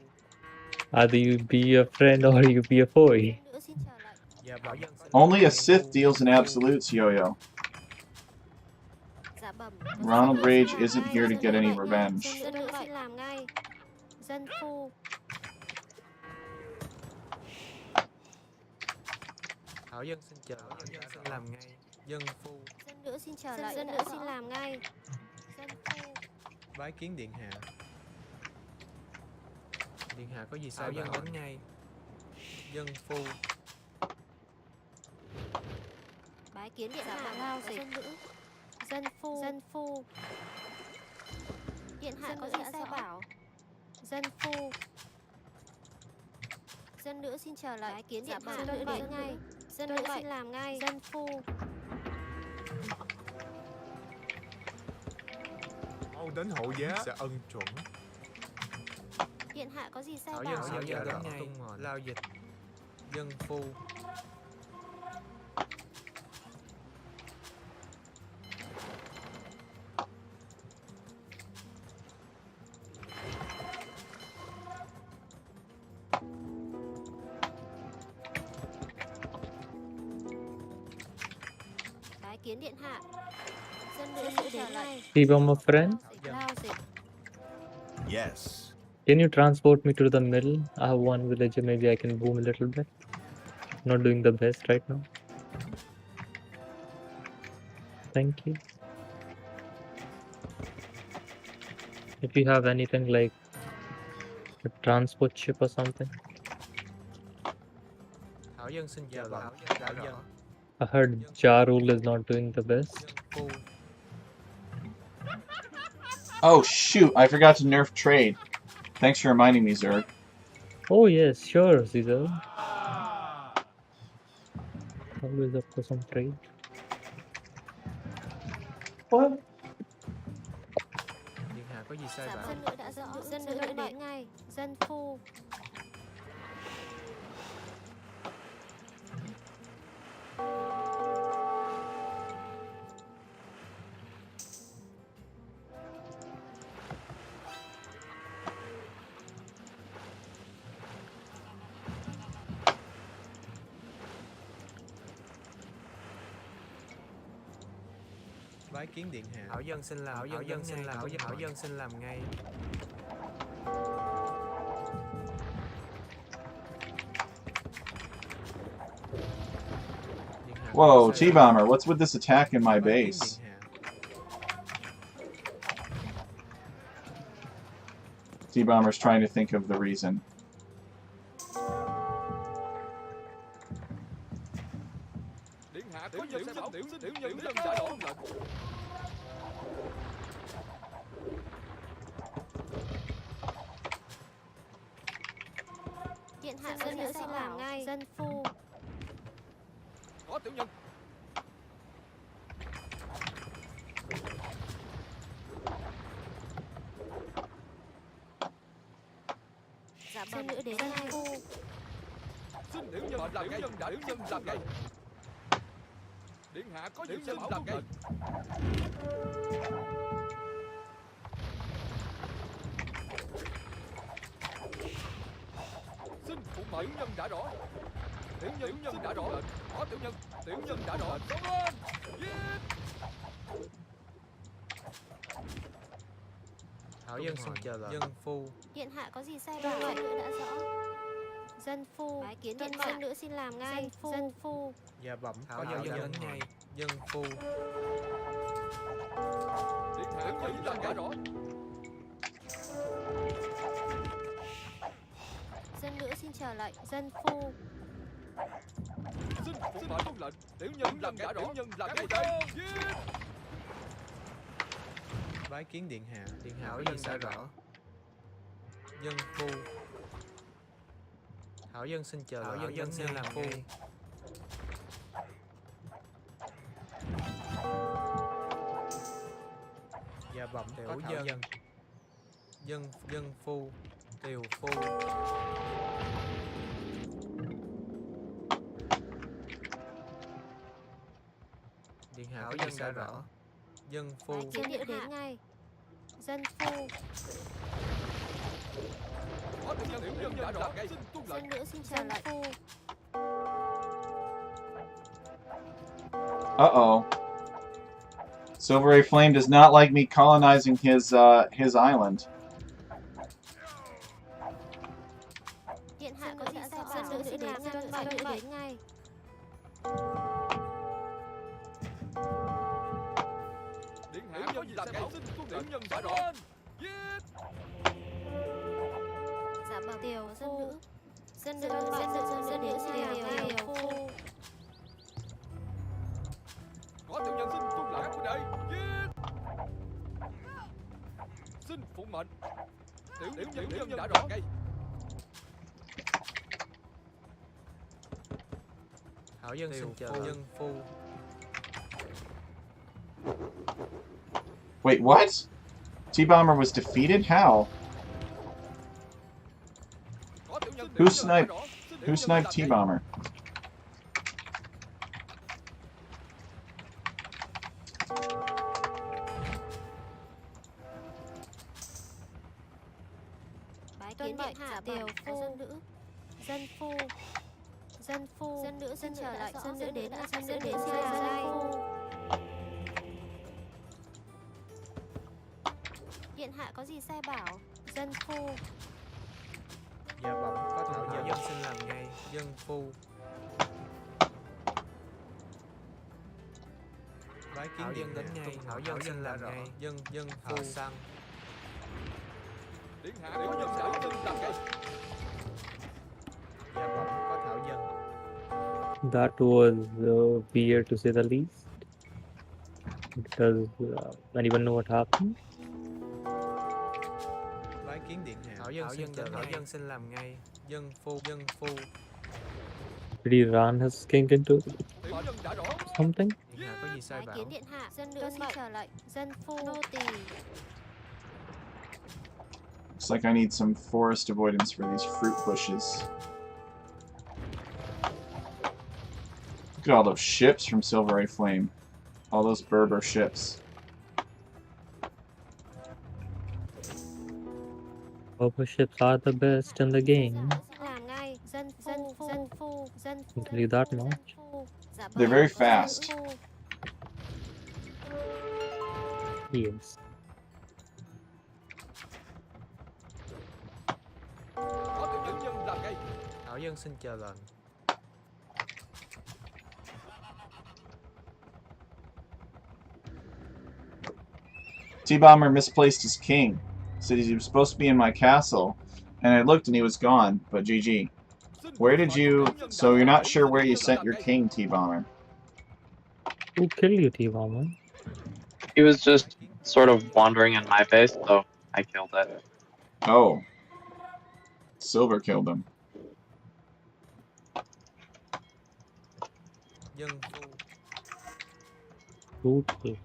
Either you be a friend or you be a foe. Dân nữ xin chờ lệnh. Dạ bảo dân xin Only a làm. Sith deals in absolutes, Yo-Yo. Dạ bẩm. Ronald Rage isn't here to get any revenge. Dân nữ xin làm ngay. Dân phu. Thảo dân xin chờ. Thảo dân xin làm ngay. Dân phu. Dân nữ xin chờ lệnh. Dân nữ xin làm ngay. Dân phu. Bái kiến điện hạ. Điện hạ có gì sai dân đến ngay. Dân phu. Bái kiến điện hạ. Lao dịch. Dân nữ. Dân phu. Dân phu. Điện hạ có gì sai bảo. Dân phu. Dân nữ xin chờ lệnh. Bái kiến điện hạ. Dân nữ đến ngay. Dân nữ xin làm ngay. Dân phu. Mau đến hộ giá sẽ ân chuẩn. Điện hạ có gì sai Thảo bảo. dân xin chờ đến ngay. Lao dịch. Dân phu. Bái kiến điện hạ. Dân nữ xin chờ lệnh. T-Bomber friend, Lao dịch. Yes. can you transport me to the middle? I have one villager, maybe I can boom a little bit. Not doing the best right now. Thank you. If you have anything like a transport ship or something. Thảo dân xin chờ lệnh. Thảo dân. I heard Ja Rule is not doing the best. Dân phu. Oh shoot, I forgot to nerf trade. Thanks for reminding me, Zerg. Oh yes, sure, Caesar. Always up for some trade. What? Điện hạ có gì sai Dạ bảo. dân nữ đã rõ. Dân nữ đến ngay. Dân phu. Bái kiến điện hạ. Thảo dân xin làm. Thảo dân xin làm. Thảo dân xin làm ngay. Điện hạ có Whoa, gì sai bảo. T-Bomber, what's with this attack in my Bái kiến base? điện hạ. T-Bomber's trying to think of the reason. Điện hạ có dân xin tiểu nhân dân giải đổ Điện hạ dân nữ xin làm ngay. Dân phu. Có tiểu nhân. Dạ dân nữ đến ngay. Xin tiểu nhân làm ngay. Tiểu nhân làm ngay. Điện hạ có việc xin làm ngay. Xin phụ mệnh. Tiểu nhân đã rõ. Tiểu nhân đã rõ. Có tiểu nhân. Tiểu nhân đã rõ. Xông lên. Giết. Thảo dân xin chờ lệnh. Dân phu. Điện hạ có gì sai bảo? Dân nữ đã rõ. Dân phu. Bái kiến điện hạ. Dân nữ xin làm ngay. Dân phu. Dân phu. Dạ bẩm. Thảo dân đến ngay. Dân phu. Điện hạ có gì đã rõ. Dân nữ xin chờ lệnh. Dân phu. Xin phụ mệnh tuân lệnh. Tiểu nhân làm đã rõ. Tiểu nhân làm ngay đây. Giết. Bái kiến điện hạ. Điện hạ có gì sai rõ. Dân phu. Thảo dân xin chờ lệnh. Thảo dân xin làm phu. Dạ bẩm. Tiểu dân. Dân phu. Tiều phu. Điện hạ có gì sai rõ. Dân phu. Bái kiến điện đến ngay. Dân phu. Có tiểu nhân đã rõ. Xin tuân lệnh. Dân nữ xin chờ lệnh. Phu. Uh-oh. Silver Ray Flame does not like me colonizing his island. Điện hạ có gì sai bảo? Dân nữ xin làm ngay. Dân nữ đến ngay. Điện hạ có gì làm ngay. Xin tuân lệnh. Tiểu nhân đã rõ. Giết. Dạ bẩm. Tiều phu. Dân nữ xin làm tiều phu. Có tiểu nhân xin tuân lệnh của đây. Giết. Xin phụ mệnh. Tiểu nhân đã rõ. Ngay. Thảo dân xin chờ dân phu. Wait, what? T-Bomber was defeated? How? Who sniped T-Bomber? Bái kiến điện hạ. Tiều phu. Dân nữ. Dân phu. Dân phu. Dân nữ xin chờ lệnh. Dân nữ đến. Dân nữ đến xin làm ngay. Điện hạ có gì sai bảo? Dân phu. Dạ bẩm. Có thảo dân xin làm ngay. Dân phu. Bái kiến dân đến ngay. Thảo dân xin làm ngay. Dân phu. Săn. Điện hạ có nhân sở xin làm ngay. Dạ bẩm. Có thảo dân. That was weird to say the least. Does anyone know what happened? Bái kiến điện hạ. Thảo dân xin làm ngay. Dân phu. Did he run his king into something? Điện hạ có gì sai Bái bảo. kiến điện hạ. Dân nữ xin chờ lệnh. Dân phu. Nô tỳ. Looks like I need some forest avoidance for these fruit bushes. Look at all those ships from Silver Ray Flame. All those Berber ships. Berber ships are the best in the game. Làm ngay. Dân phu. I'll tell you that much. They're very fast. Yes. Có tiểu nhân làm ngay. Thảo dân xin chờ lệnh. T-Bomber misplaced his king. Said he was supposed to be in my castle. And I looked and he was gone, but GG. Where did you... So you're not sure where you sent your king, T-Bomber? Who killed you, T-Bomber? He was just sort of wandering in my base, so I killed it. Oh. Silver killed him. Dân phu. Brutal.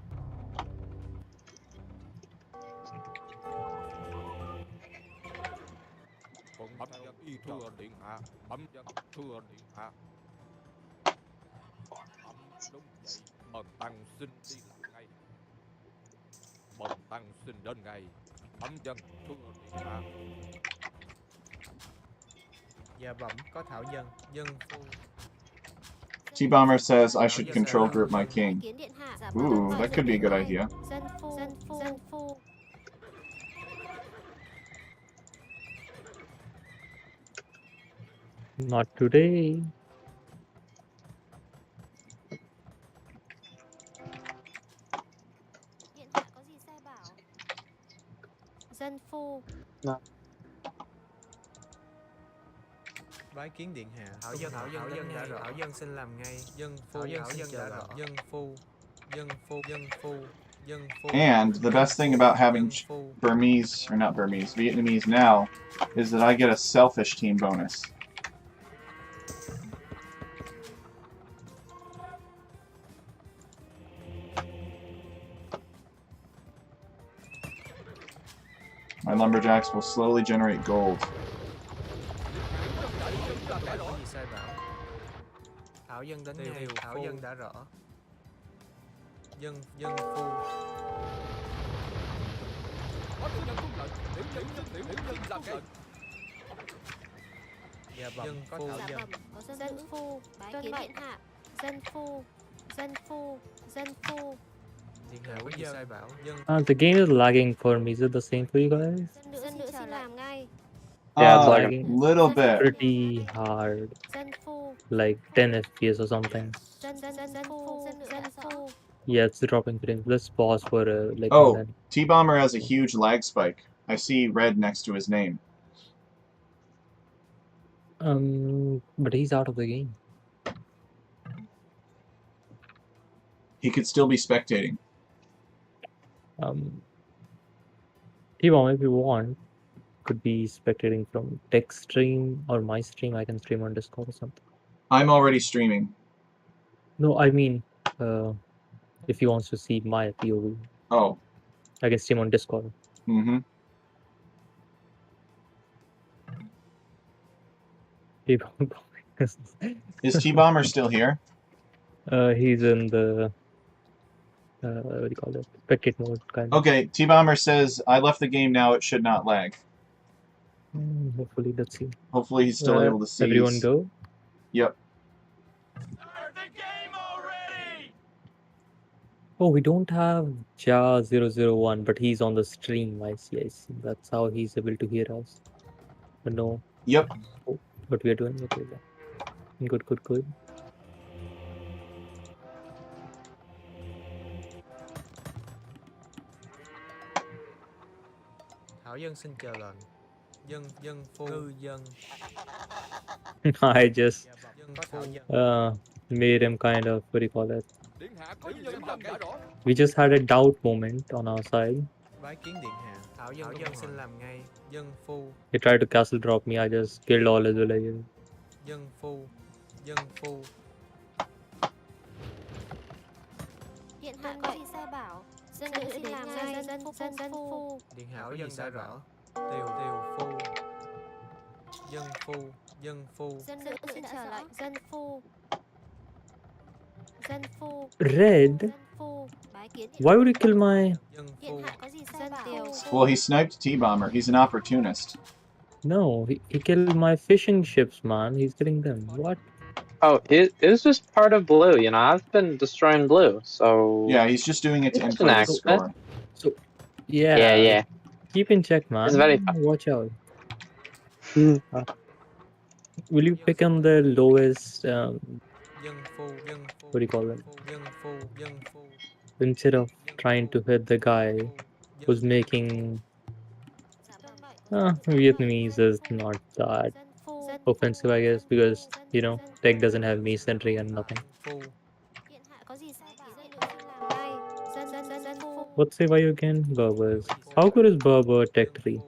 Bấm dân thưa điện hạ. Bấm dân thưa điện hạ. Đúng vậy. Bần tăng xin đi làm ngay. Bần tăng xin đến ngay. Bấm dân thưa điện hạ. Dạ bẩm có thảo dân. Dân phu. T-Bomber says I should control group my king. Kiến điện hạ. Dạ Ooh, vâng, that could be a good idea. Dân phu. Dân phu. Dân phu. Not today. Điện hạ có gì sai bảo? Dân phu. Bái kiến điện hạ. Thảo dân đã rõ. Thảo dân xin làm ngay. Dân phu. Thảo dân đã rõ. Dân phu. Dân phu. Dân phu. Dân phu. And the best thing about having Burmese, or not Burmese, Vietnamese now, is that I get a selfish team bonus. My lumberjacks will slowly generate gold. Có gì sai bảo? Thảo dân đến ngay. Thảo dân đã rõ. Dân phu. Dạ bẩm có thảo dân. Dân phu. Bái kiến điện hạ. Dân phu. Dân phu. Dân phu. Điện hạ có gì sai bảo? Dân The game is lagging for me. Is it the same for you guys? Dân nữ xin làm ngay. Yeah, it's like lagging. Little bit. Pretty hard. Dân phu. Like 10 FPS or something. Dân phu. Dân phu. Yeah, it's dropping frames. Let's pause for like a Oh, minute. T-Bomber has a huge lag spike. I see red next to his name. But he's out of the game. He could still be spectating. T-Bomb, if you want, could be spectating from tech stream or my stream. I can stream on Discord or something. I'm already streaming. No, I mean, if he wants to see my POV, Oh. I can stream on Discord. Mm-hmm. T-Bomb. Is T-Bomber still here? He's in the what do you call it? Spectate mode kind of. Okay, T-Bomber says, I left the game now, it should not lag. Hopefully, let's see. Hopefully he's still able to see. Everyone go. Yep. Oh, we don't have Ja001, but he's on the stream. I see. That's how he's able to hear us. But no. Yep. Oh, but we are doing it. Good. Thảo dân xin chờ lệnh. Dân phu. Ngư dân. I just Dân có thảo dân. made him kind of, what do you call it? We just had a doubt moment on our side. Bái kiến điện hạ. Thảo dân xin làm ngay. Dân phu. He tried to castle drop me. I just killed all his villagers. Dân phu. Dân phu. Điện hạ có gì sai bảo? Dân nữ xin làm ngay. Dân phu. Điện hạ có gì sai rõ? Tiều phu. Dân phu. Dân phu. Dân nữ xin trở lại. Dân phu. Dân phu. Red? Dân phu. Bái kiến điện Why would he kill my... Dân Điện phu. hạ có gì sai bảo? Well, he sniped T-Bomber. He's an opportunist. No, he killed my fishing ships, man. He's killing them. What? Oh, it was just part of blue, you know. I've been destroying blue, so Yeah, he's just doing it to It's an inflate his accident. score. Yeah. Keep in check, man. It's very fun. Watch out. Will you pick on the lowest, Dân phu. what do you call them? Dân phu. Dân phu. Instead of trying to hit the guy who's making... Vietnamese is not that offensive, I guess, because, you know, tech doesn't have masonry and nothing. Phu. Điện hạ có gì sai bảo? Dân nữ xin làm ngay. Dân phu. What save are you again? Berbers. How good is Berber Tech 3?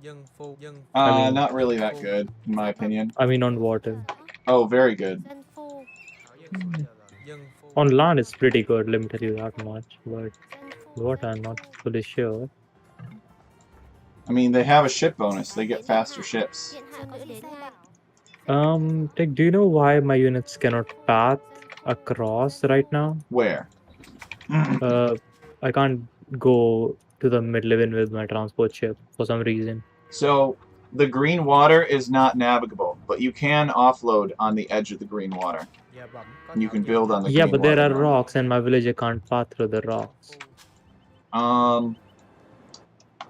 Dân phu, dân I mean- Not really that good, in my opinion. I mean on water. Oh, very good. Dân phu, Thảo dân xin chờ lệnh. Dân phu. On land it's pretty good, let me tell you that much. But dân phu, water dân I'm not phu. fully sure. I mean, they have a ship bonus. They get faster ships. Điện hạ có gì sai bảo? Tech, do you know why my units cannot path across right now? Where? I can't go to the mid-living with my transport ship for some reason. So, the green water is not navigable, but you can offload on the edge of the green water. Dạ bẩm, có You thảo can dân build on the Yeah, green but there water are normally. rocks and my villager can't path through the rocks.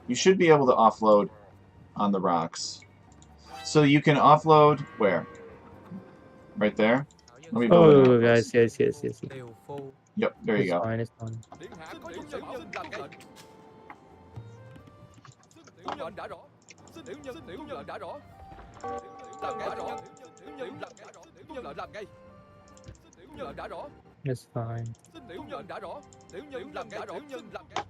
You should be able to offload on the rocks. So you can offload where? Right there? Thảo dân Let me xin build Oh, an outpost. yes. Tiều phu. Yep, there you It's go. fine, it's fine. Điện hạ có những tiểu nhân làm lệnh. Xin tiểu nhân đã rõ. Xin tiểu nhân đã rõ. Làm ngay rõ. Tiểu nhân làm ngay rõ. Tiểu nhân làm ngay. Xin tiểu nhân đã rõ. It's fine. Xin tiểu nhân đã rõ. Tiểu nhân làm ngay rõ. Tiểu nhân làm ngay.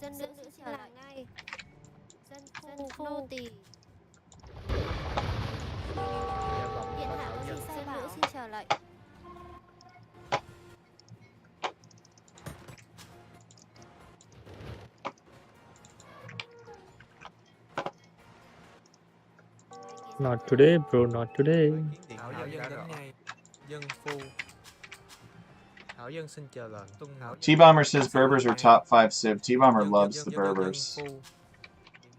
Dân nữ xin trở lại ngay. Dân phu, nô tỳ. Dạ bẩm, Điện có hạ thảo có dân. gì sai bảo? Dân nữ xin trở lại. Not today, bro, not today. Bái kiến điện Thảo dân đến ngay. Dân phu. Thảo dân xin chờ lệnh. Tung Thảo dân. T-Bomber says Berbers are top 5 civ. T-Bomber Dân- loves dân- the dân- dân Berbers. phu.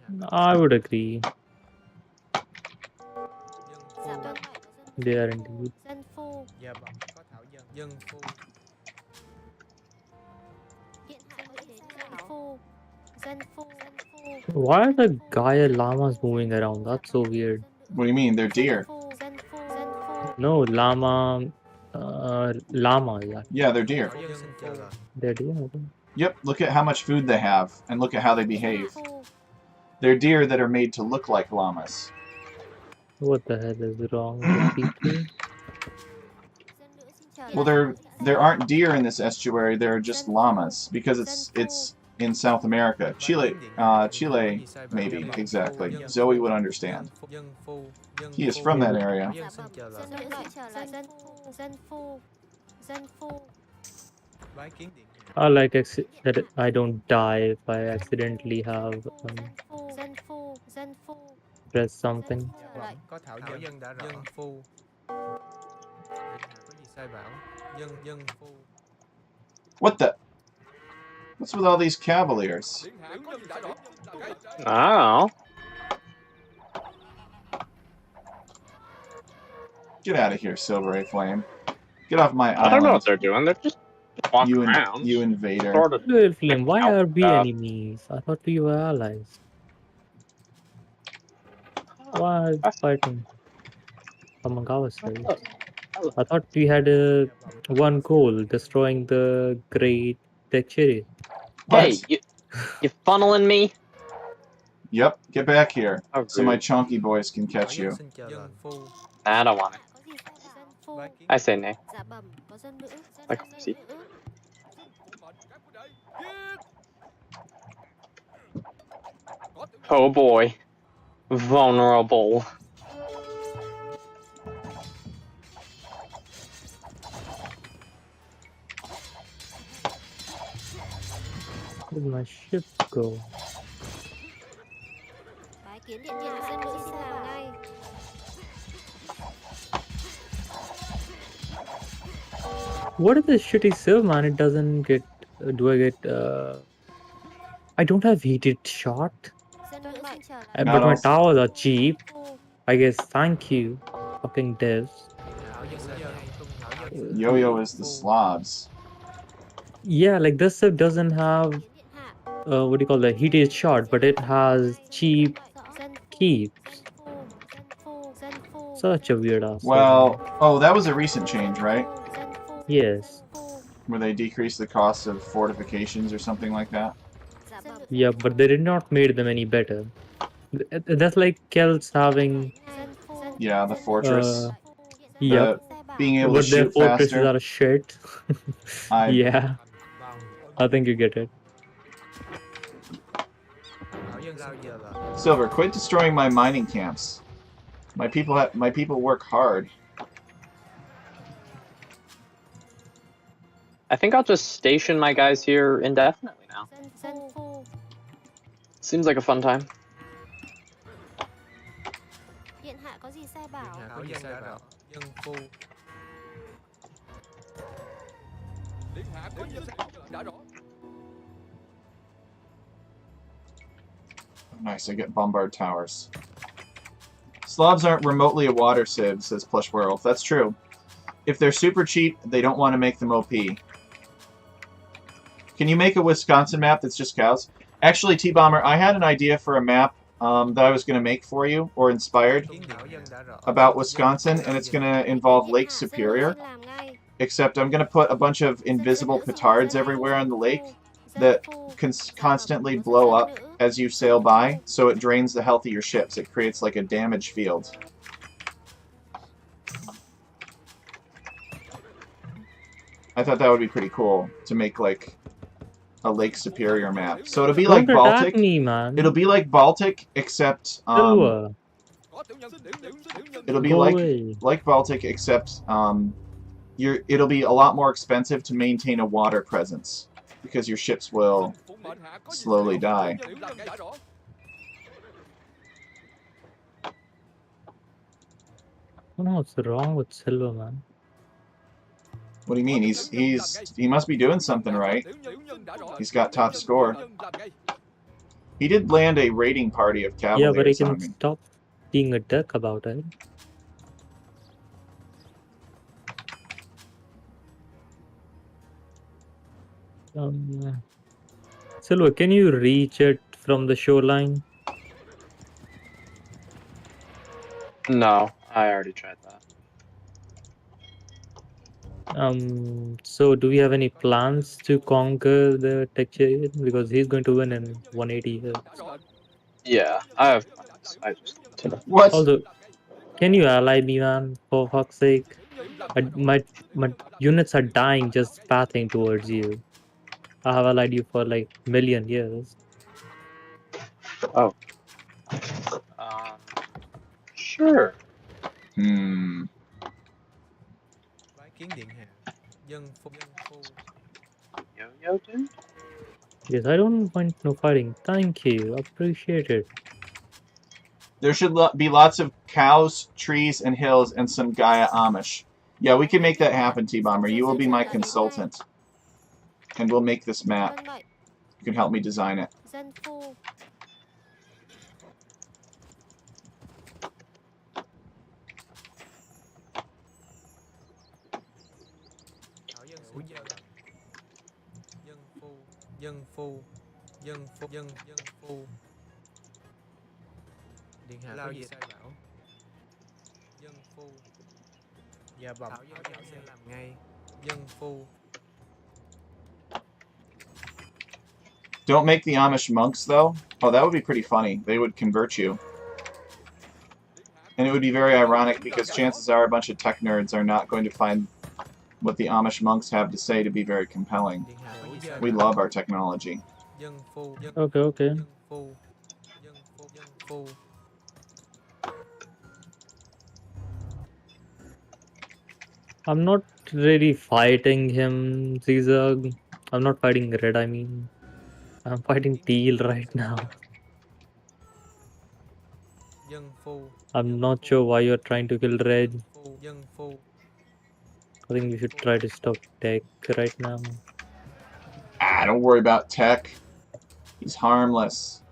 Điện hạ I would agree. dân Dạ phu. vâng. They are indeed. Dân phu, Dạ bẩm, có thảo dân. Dân phu. điện hạ có gì sai bảo? Dân phu, dân phu. Why are the Gaia llamas moving around? That's so weird. What do you mean? They're deer. Dân phu, dân phu. No, llama, yeah. Yeah, they're deer. Thảo dân xin chờ lệnh. They're deer, I think. Yep, look at how much food they have, and look at how they behave. Dân phu, They're deer that are made to look like llamas. What the hell is wrong with people? dân nữ xin trở lại. Well, there aren't deer in this estuary. There are just llamas because it's in South America. Chile, maybe exactly. Zoe would understand. Dân phu. Dân He is phu. from that area. Thảo Dạ dân xin vâng. chờ lệnh. Dân nữ xin trở lại. Dân phu, dân phu. Dân phu. Bái kiến điện hạ. I like that I don't die if I accidentally have Dân phu, dân phu, dân phu. pressed something. Dạ vâng, có thảo dân đã rõ. Dân phu. Điện hạ có gì sai bảo? Dân phu. What the? What's with all these cavaliers? Điện hạ có gì đã rõ. Làm ngay. I don't know. Get out of here, Silver A Flame. Get off my I don't know island, what they're doing. They're just walking around. you invader. Sort of. Well, Flame, why are we Uh, enemies? I thought we were allies. Why are we fighting among ourselves? I thought we had one goal, destroying the great tech chariot. Hey, What? you funneling me? Yep, get back here, Oh, so my rude. chunky boys can catch Thảo you. dân xin chờ lệnh. Phu. I don't want it. Có gì sai bảo? Dân phu. Bái kiến I say nay. Dạ bẩm, có dân nữ. Dân Like, nữ, see. dân nữ. Mệnh các huynh đệ. Giết. Có tiểu nhân. Oh boy. Vulnerable. Where did my ship go? Bái kiến điện hạ. Dân nữ xin làm ngay. What is this shitty serve, man? It doesn't get. Do I get? I don't have heated shot, Dân nữ xin trở lại. but Not my also- towers are cheap. Phu, I guess. Thank you, fucking devs. Thảo dân xin chờ lệnh. Tung Thảo dân. Yo-Yo is the slobs. Yeah, like this serve doesn't have điện hạ. what do you call the heated shot, but it has cheap Dân keeps. phu, dân phu, dân phu. Such a weird ass. Well, oh, that was a recent change, right? Yes. Where they decreased the cost of fortifications or something like that. Yeah, but they did not made them any better. That's like Celts having. Yeah, the fortress. Yep. Being able But to their shoot fortresses faster. are shit. Yeah, I think you get it. Silver, quit destroying my mining camps. My people work hard. I think I'll just station my guys here indefinitely now. Seems like a fun time. Điện hạ có gì sai bảo? Hảo dân đã rõ. Dân phu. Điện hạ có dân đã rõ. Nice, I get bombard towers. Slobs aren't remotely a water civ, says Plush Werewolf. That's true. If they're super cheap, they don't want to make them OP. Can you make a Wisconsin map that's just cows? Actually, T-Bomber, I had an idea for a map that I was going to make for you, or inspired, about Wisconsin, and it's going to involve Lake Superior. Except I'm going to put a bunch of invisible petards everywhere on the lake that can constantly blow up as you sail by, so it drains the health of your ships. It creates like a damage field. I thought that would be pretty cool to make like a Lake Superior map. So it'll be like Don't attack Baltic. me, man. It'll be like Baltic, except Silver. it'll be Go away. like Baltic, except it'll be a lot more expensive to maintain a water presence because your ships will slowly die. I don't know what's wrong with Silver, man. What do you mean? He must be doing something right. He's got top score. He did land a raiding party of Yeah, but he cavaliers can on me. stop being a dick about it. Silver, can you reach it from the shoreline? No, I already tried that. So do we have any plans to conquer the texture? Because he's going to win in 180 years. Yeah, I have plans. I just What? Also, can you ally me, man? For fuck's sake. My units are dying just pathing towards you. I have allied you for like million years. Oh. Sure. Hmm. Bái kiến điện hạ. Dân phu. Yo, dude. Yes, I don't mind no fighting. Thank you. Appreciate it. There should be lots of cows, trees, and hills, and some Gaia Amish. Yeah, we can make that happen, T-Bomber. You will be my consultant. And we'll make this map. You can help me design it. Dân phu. Hảo dân của dân. Dân phu. Dân phu. Dân phu. Dân phu. Điện hạ có gì sai bảo? Dân phu. Dạ bẩm. Hảo dân sẽ làm ngay. Dân phu. Don't make the Amish monks, though. Oh, that would be pretty funny. They would convert you. And it would be very ironic because chances are a bunch of tech nerds are not going to find what the Amish monks have to say to be very compelling. Điện hạ có gì sai We bảo? love our technology. Dân phu. Dân Okay, okay. Dân phu. Dân phu. Dân phu. I'm not really fighting him, Zizag. I'm not fighting red, I mean. I'm fighting teal right now. Dân phu. I'm not sure why you're trying to kill red. Dân phu. I think we should try to stop tech right now. Ah, don't worry about tech. He's harmless.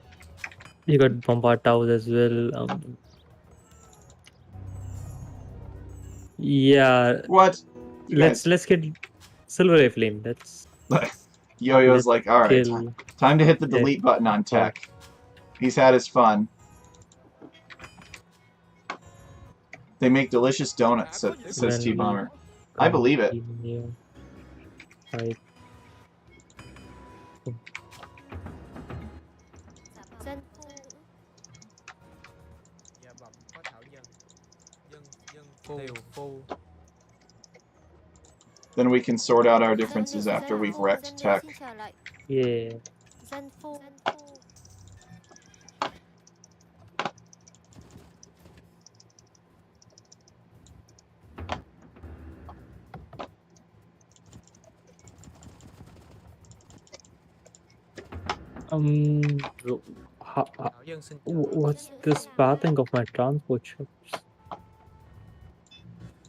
You got bombard towers as well. Yeah, What? let's get Silver Ray Flame. Let's Yo-Yo's like, alright, kill. time to hit the delete button on tech. He's had his fun. They make delicious donuts, says T-Bomber. I believe it. Continue. I Dân phu. Dạ bẩm có thảo dân. Dân phu. Tiều phu. Then we can sort out our differences after we've wrecked tech. yeah. Dân phu. Thảo dân xin chờ. What's this pathing of my transport ships?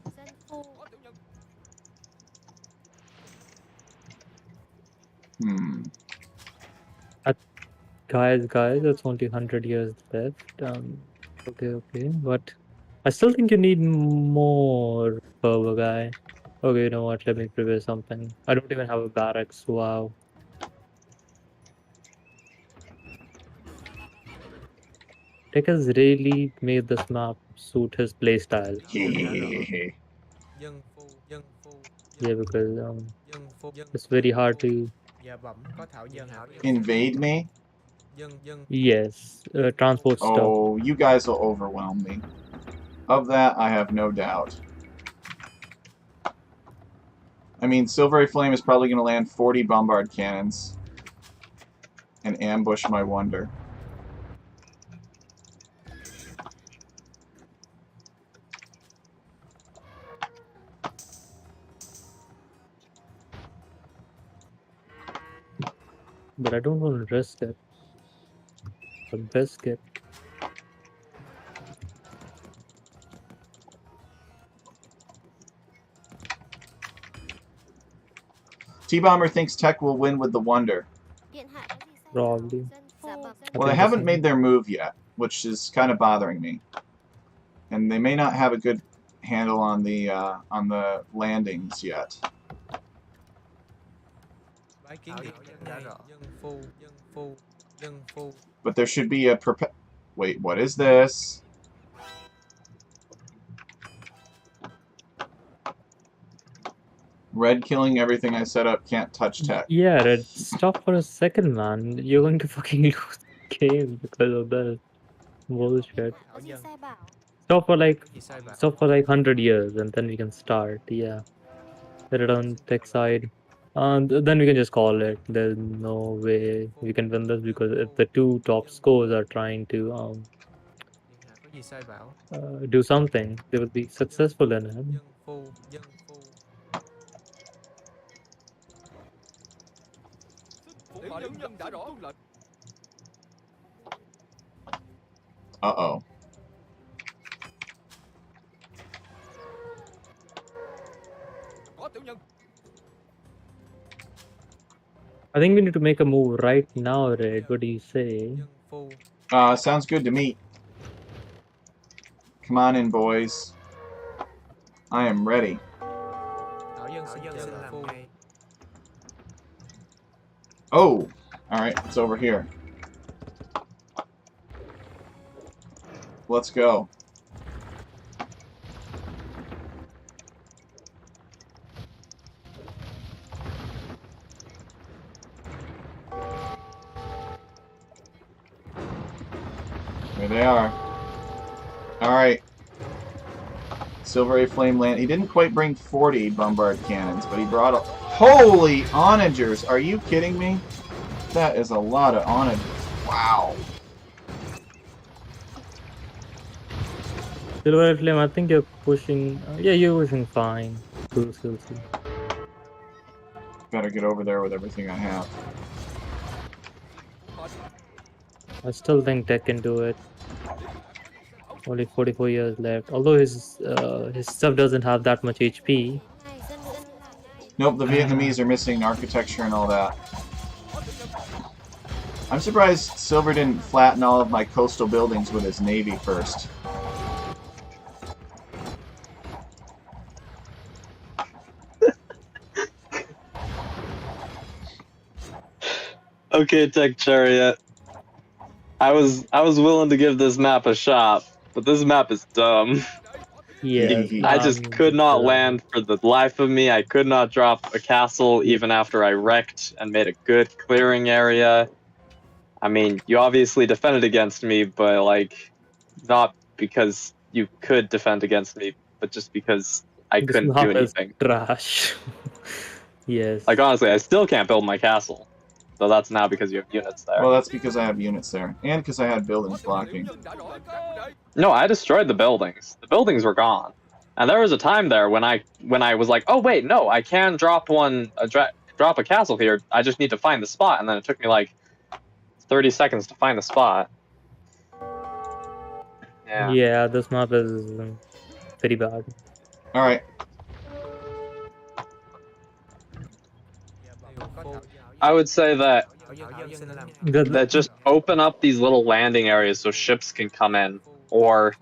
Dân phu. Guys, it's only 100 years left. Okay, but I still think you need more Purple guy. Okay, you know what? Let me prepare something. I don't even have a barracks. Wow. Tech has really made this map suit his playstyle. Dân phu. Yeah, because Dân phu. it's very hard to. Dạ bẩm có thảo dân. Invade me? Dân. Yes, transport stuff. Oh, you guys will overwhelm me. Of that, I have no doubt. I mean, Silvery Flame is probably going to land 40 bombard cannons and ambush my wonder. But I don't want to risk it. The biscuit. T-Bomber thinks Tech will win with the Wonder. Probably. Well, they haven't made their move yet, which is kind of bothering me. And they may not have a good handle on the landings yet. But there should be a Wait, what is this? Red killing everything I set up, can't touch Tech. Yeah, Red, stop for a second, man. You're going to fucking lose the game because of that bullshit. Stop for like 100 years and then we can start. Yeah. Let it on Tech side. Then we can just call it. There's no way we can win this because if the two top scores are trying to do something, they will be successful in it. Uh-oh. I think we need to make a move right now, Red. What do you say? Sounds good to me. Come on in, boys. I am ready. Oh! Alright, it's over here. Let's go. There they are. Alright. Silvery Flame land. He didn't quite bring 40 bombard cannons, but he brought a... Holy onagers! Are you kidding me? That is a lot of onagers. Wow. Silver Flame, I think you're pushing... yeah, you're pushing fine. Cool. Better get over there with everything I have. I still think Tech can do it. Only 44 years left. Although his stuff doesn't have that much HP. Nope, the Vietnamese are missing architecture and all that. I'm surprised Silver didn't flatten all of my coastal buildings with his navy first. Okay, Tech Chariot. I was willing to give this map a shot, but this map is dumb. Yes, I just could not land for the life of me. I could not drop a castle even after I wrecked and made a good clearing area. I mean, you obviously defended against me, but like, not because you could defend against me, but just because I This couldn't do map is anything. trash. Yes. Like, honestly, I still can't build my castle. So that's now because you have units there. Well, that's because I have units there, and because I had buildings blocking. No, I destroyed the buildings. The buildings were gone. And there was a time there when I was like, oh wait, no, I can drop drop a castle here. I just need to find the spot, and then it took me like 30 seconds to find the spot. Yeah. Yeah, this map is very bad. All right. I would say that just open up these little landing areas so ships can come in, or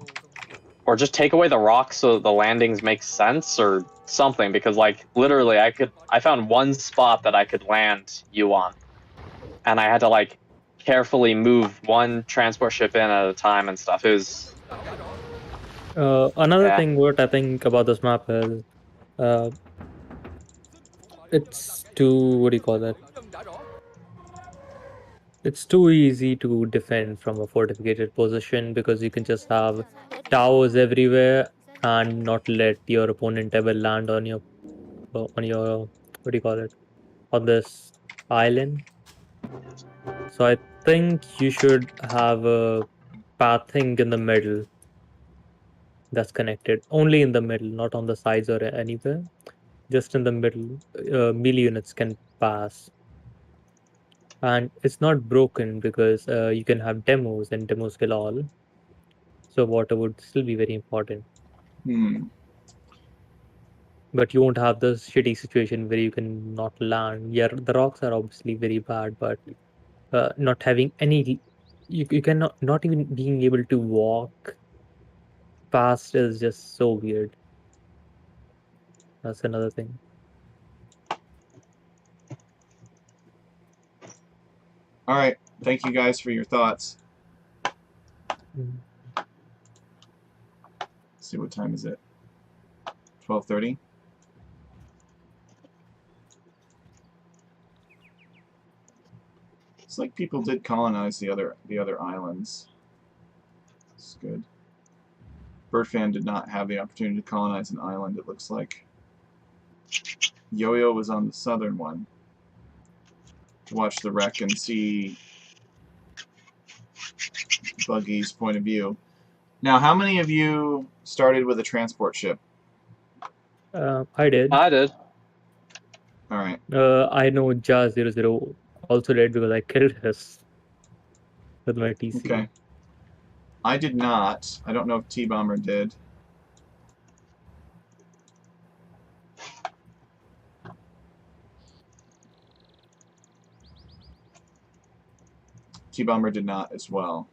just take away the rocks so the landings make sense or something, because like literally I found one spot that I could land you on, and I had to like carefully move one transport ship in at a time and stuff. It was Another thing what I think about this map is it's too, what do you call that? It's too easy to defend from a fortificated position because you can just have towers everywhere and not let your opponent ever land on your what do you call it, on this island. So I think you should have a pathing in the middle that's connected, only in the middle, not on the sides or anywhere, just in the middle. Melee units can pass, and it's not broken because you can have demos and demos kill all, so water would still be very important. But you won't have this shitty situation where you can not land. Yeah, the rocks are obviously very bad, but not having any, you cannot, not even being able to walk past is just so weird. That's another thing. All right. Thank you guys for your thoughts. Mm. Let's see, what time is it? 12:30. It's like people did colonize the other islands. It's good. Birdfan did not have the opportunity to colonize an island, it looks like. Yo-Yo was on the southern one to watch the wreck and see Buggy's point of view. Now, how many of you started with a transport ship? I did. All right. I know Jazz00 also did because I killed his with my TC. Okay. I did not. I don't know if T-Bomber did. T-Bomber did not as well.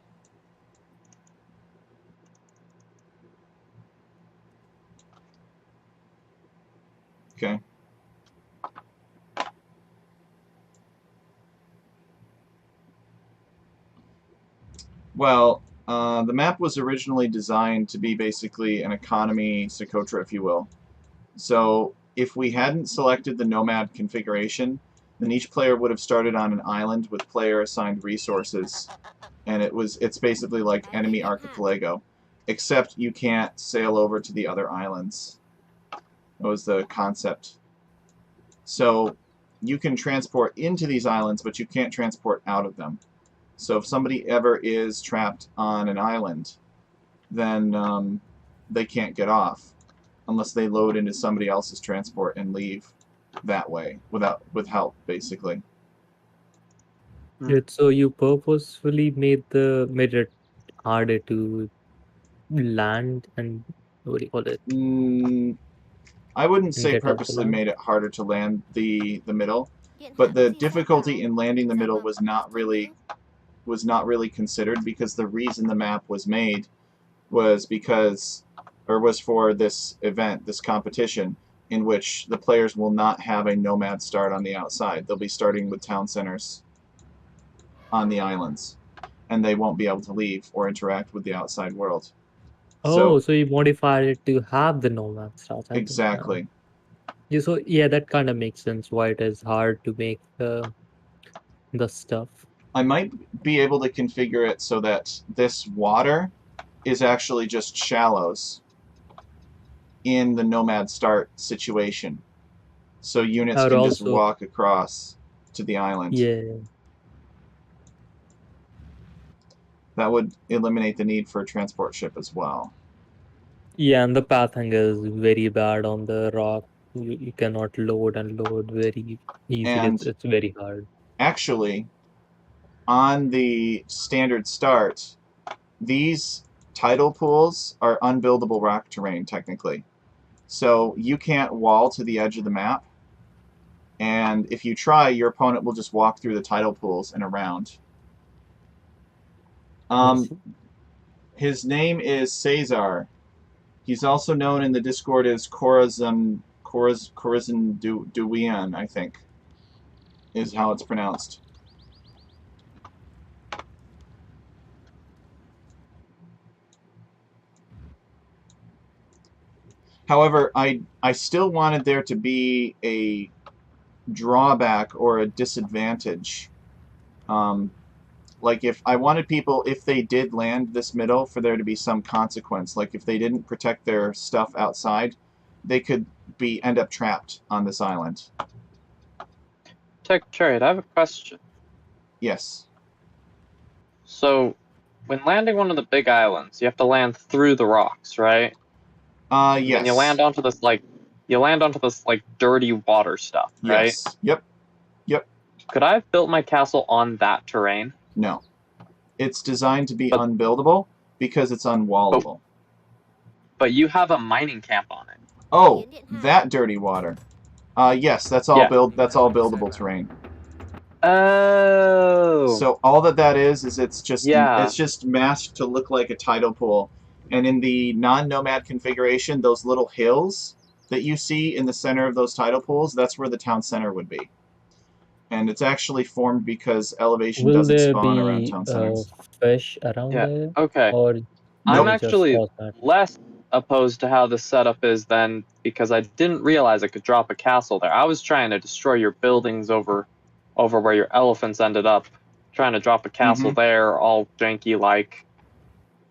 Okay. Well, the map was originally designed to be basically an economy Socotra, if you will. So if we hadn't selected the Nomad configuration, then each player would have started on an island with player-assigned resources. And it's basically like enemy archipelago, except you can't sail over to the other islands. That was the concept. So you can transport into these islands, but you can't transport out of them. So if somebody ever is trapped on an island, then they can't get off unless they load into somebody else's transport and leave that way with help, basically. So you purposefully made it harder to land and what do you call it? I wouldn't say Get off the purposely land? made it harder to land the middle, but the difficulty in landing the middle was not really considered, because the reason the map was made was for this event, this competition, in which the players will not have a nomad start on the outside. They'll be starting with town centers on the islands, and they won't be able to leave or interact with the outside world. Oh, so you modified it to have the nomad stars. Exactly. Yeah, so yeah, that kind of makes sense why it is hard to make the stuff. I might be able to configure it so that this water is actually just shallows in the nomad start situation. So units Or can just also, walk across to the island. yeah, That would eliminate the need for a transport ship as well. yeah, and the pathing is very bad on the rock. You cannot load and load very easily. And It's very hard. actually, on the standard start, these tidal pools are unbuildable rock terrain, technically. So you can't wall to the edge of the map. And if you try, your opponent will just walk through the tidal pools and around. His name is Cesar. He's also known in the Discord as Corazon Duwian, I think, is how it's pronounced. However, I still wanted there to be a drawback or a disadvantage. Like if I wanted people, if they did land this middle, for there to be some consequence. Like if they didn't protect their stuff outside, they could end up trapped on this island. Tech Chariot, I have a question. Yes. So, when landing one of the big islands, you have to land through the rocks, right? Yes. And you land onto this dirty water stuff, right? Yes. Yep. Yep. Could I have built my castle on that terrain? No. It's designed to be unbuildable because it's unwallable. But you have a mining camp on it. Oh, that dirty water. Yes, that's all that's all buildable terrain. Oh. So all that is it's just masked to look like a tidal pool. And in the non-nomad configuration, those little hills that you see in the center of those tidal pools, that's where the town center would be. And it's actually formed because elevation doesn't spawn around town centers. Fish around there? Okay. Or I'm actually less opposed to how the setup is then, because I didn't realize I could drop a castle there. I was trying to destroy your buildings over where your elephants ended up, trying to drop a castle there, all janky like,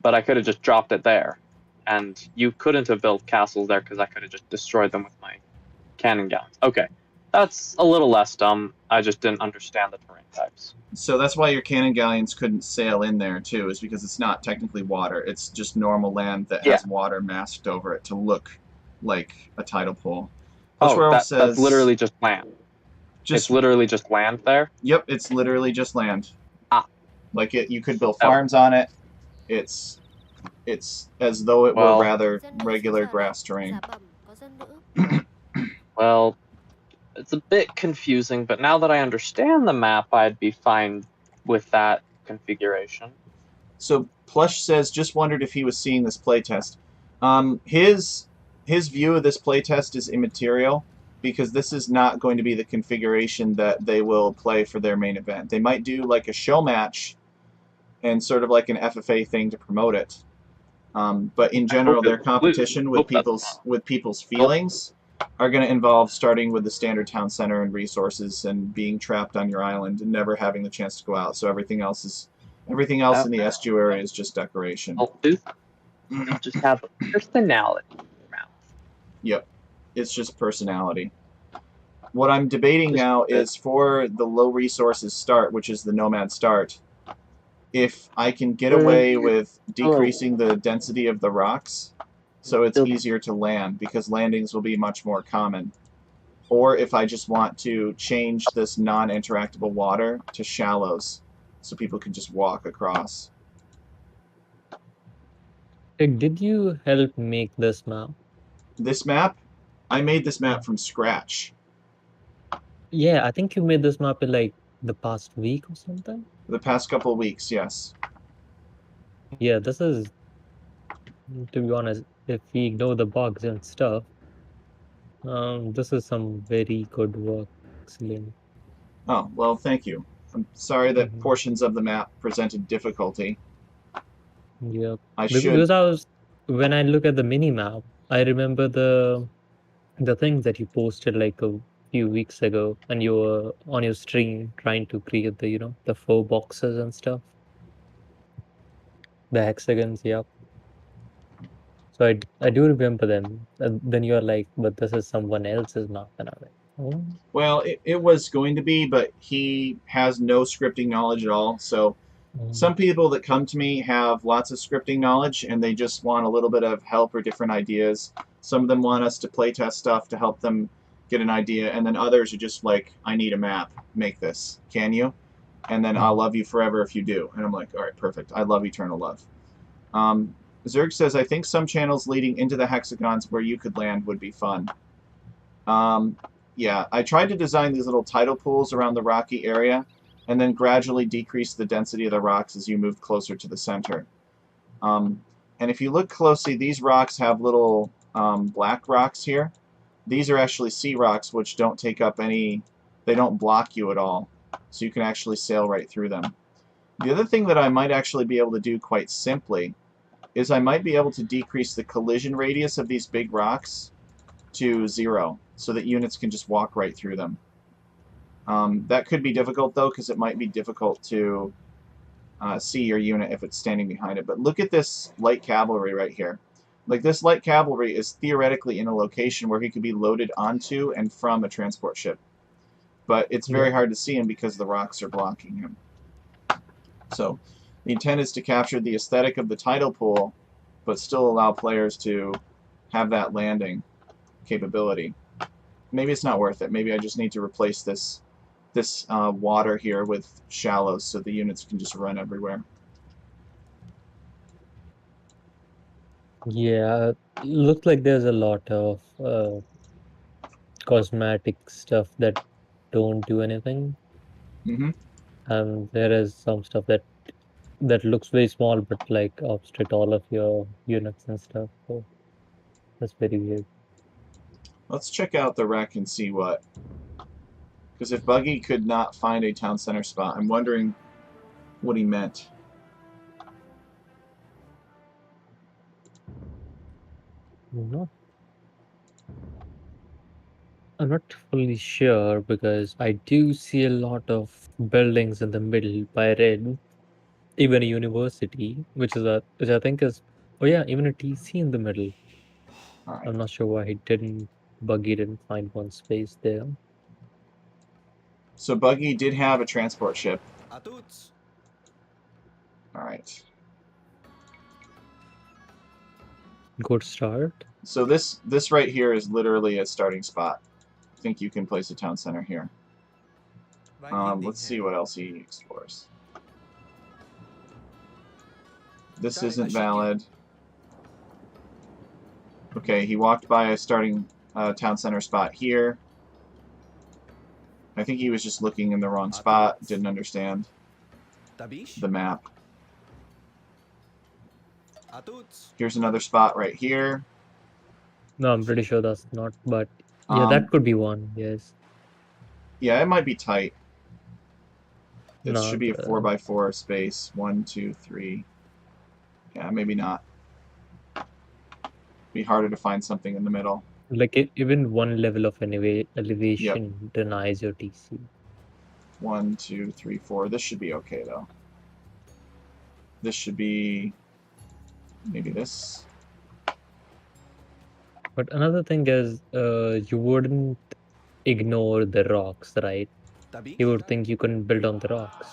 but I could have just dropped it there. And you couldn't have built castles there because I could have just destroyed them with my cannon guns. Okay. That's a little less dumb. I just didn't understand the terrain types. So that's why your cannon galleons couldn't sail in there, too, is because it's not technically water. It's just normal land that has water masked over it to look like a tidal pool. That's literally just land. It's literally just land there? Yep, it's literally just land. Like you could build farms on it. It's as though it were rather regular grass terrain. Well, it's a bit confusing, but now that I understand the map, I'd be fine with that configuration. So Plush says, just wondered if he was seeing this playtest. His view of this playtest is immaterial, because this is not going to be the configuration that they will play for their main event. They might do like a show match and sort of like an FFA thing to promote it. But in general, their competition with people's feelings are going to involve starting with the standard town center and resources and being trapped on your island and never having the chance to go out. So everything else in the estuary is just decoration. Just have a personality. Yep, it's just personality. What I'm debating now is for the low resources start, which is the nomad start, if I can get away with decreasing the density of the rocks so it's easier to land, because landings will be much more common. Or if I just want to change this non-interactable water to shallows so people can just walk across. Did you help make this map? This map? I made this map from scratch. Yeah, I think you made this map in like the past week or something? The past couple of weeks, yes. Yeah, this is, to be honest, if we ignore the bugs and stuff, this is some very good work, Celine. Oh, well, thank you. I'm sorry that portions of the map presented difficulty. Yep. I Because when I look at the mini map, I remember the things that you posted like a few weeks ago, and you were on your stream trying to create the the 4 boxes and stuff, the hexagons. Yep. So I do remember them. And then you're like, but this is someone else's map, and I'm like, oh. Well, it was going to be, but he has no scripting knowledge at all. So some people that come to me have lots of scripting knowledge, and they just want a little bit of help or different ideas. Some of them want us to playtest stuff to help them get an idea, and then others are just like, I need a map. Make this. Can you? And then I'll love you forever if you do. And I'm like, all right, perfect. I love eternal love. Zerg says, I think some channels leading into the hexagons where you could land would be fun. Yeah, I tried to design these little tidal pools around the rocky area and then gradually decrease the density of the rocks as you move closer to the center. And if you look closely, these rocks have little black rocks here. These are actually sea rocks, which don't take up any, they don't block you at all. So you can actually sail right through them. The other thing that I might actually be able to do quite simply is I might be able to decrease the collision radius of these big rocks to 0 so that units can just walk right through them. That could be difficult though, because it might be difficult to see your unit if it's standing behind it. But look at this light cavalry right here. Like, this light cavalry is theoretically in a location where he could be loaded onto and from a transport ship. But it's very hard to see him because the rocks are blocking him. So the intent is to capture the aesthetic of the tidal pool, but still allow players to have that landing capability. Maybe it's not worth it. Maybe I just need to replace this water here with shallows so the units can just run everywhere. Yeah, looks like there's a lot of cosmetic stuff that don't do anything. And there is some stuff that looks very small but like obstruct all of your units and stuff. So that's very weird. Let's check out the wreck and see what. Because if Buggy could not find a town center spot, I'm wondering what he meant. I'm not fully sure because I do see a lot of buildings in the middle by red, even a university, which I think is, oh yeah, even a TC in the middle. Right. I'm not sure why Buggy didn't find one space there. So Buggy did have a transport ship. Alright. Good start. So this right here is literally a starting spot. I think you can place a town center here. Let's see what else he explores. This isn't valid. Okay, he walked by a starting town center spot here. I think he was just looking in the wrong spot, didn't understand the map. Here's another spot right here. No, I'm pretty sure that's not, but yeah, that could be one, yes. Yeah, it might be tight. It No, should be a 4x4 space. 1, 2, 3. Yeah, maybe not. Be harder to find something in the middle. Like even one level of elevation denies your TC. 1, 2, 3, 4. This should be okay though. This should be maybe this. But another thing is, you wouldn't ignore the rocks, right? You would think you couldn't build on the rocks.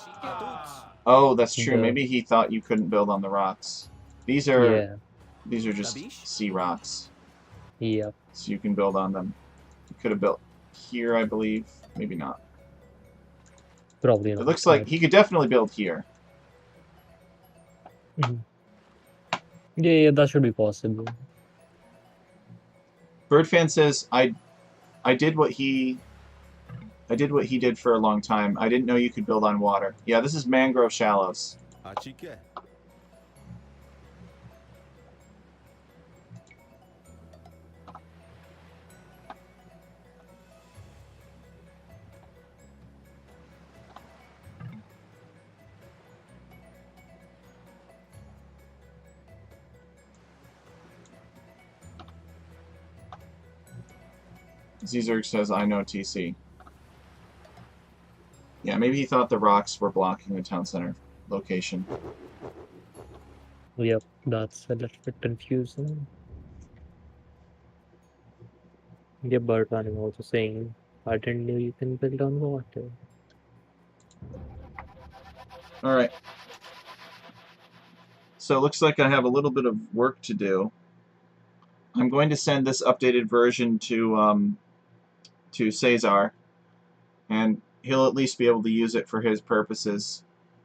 Oh, that's true. Maybe he thought you couldn't build on the rocks. These are just sea rocks. Yep. So you can build on them. You could have built here, I believe. Maybe not. Probably not. It looks like he could definitely build here. Yeah, that should be possible. Birdfan says, I did what he did for a long time. I didn't know you could build on water. Yeah, this is mangrove shallows. Zerg says, I know TC. Yeah, maybe he thought the rocks were blocking the town center location. Yep, that's a little bit confusing. Yeah, but I'm also saying, I didn't know you can build on water. Alright. So it looks like I have a little bit of work to do. I'm going to send this updated version to Cesar, and he'll at least be able to use it for his purposes.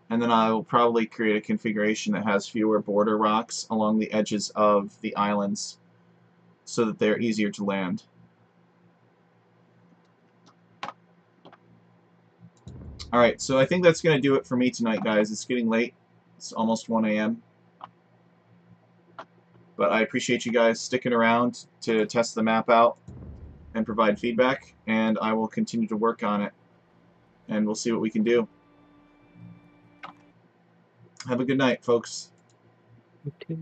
And then I will probably create a configuration that has fewer border rocks along the edges of the islands so that they're easier to land. Alright, so I think that's going to do it for me tonight, guys. It's getting late. It's almost 1 a.m. But I appreciate you guys sticking around to test the map out and provide feedback, and I will continue to work on it, and we'll see what we can do. Have a good night, folks. Okay.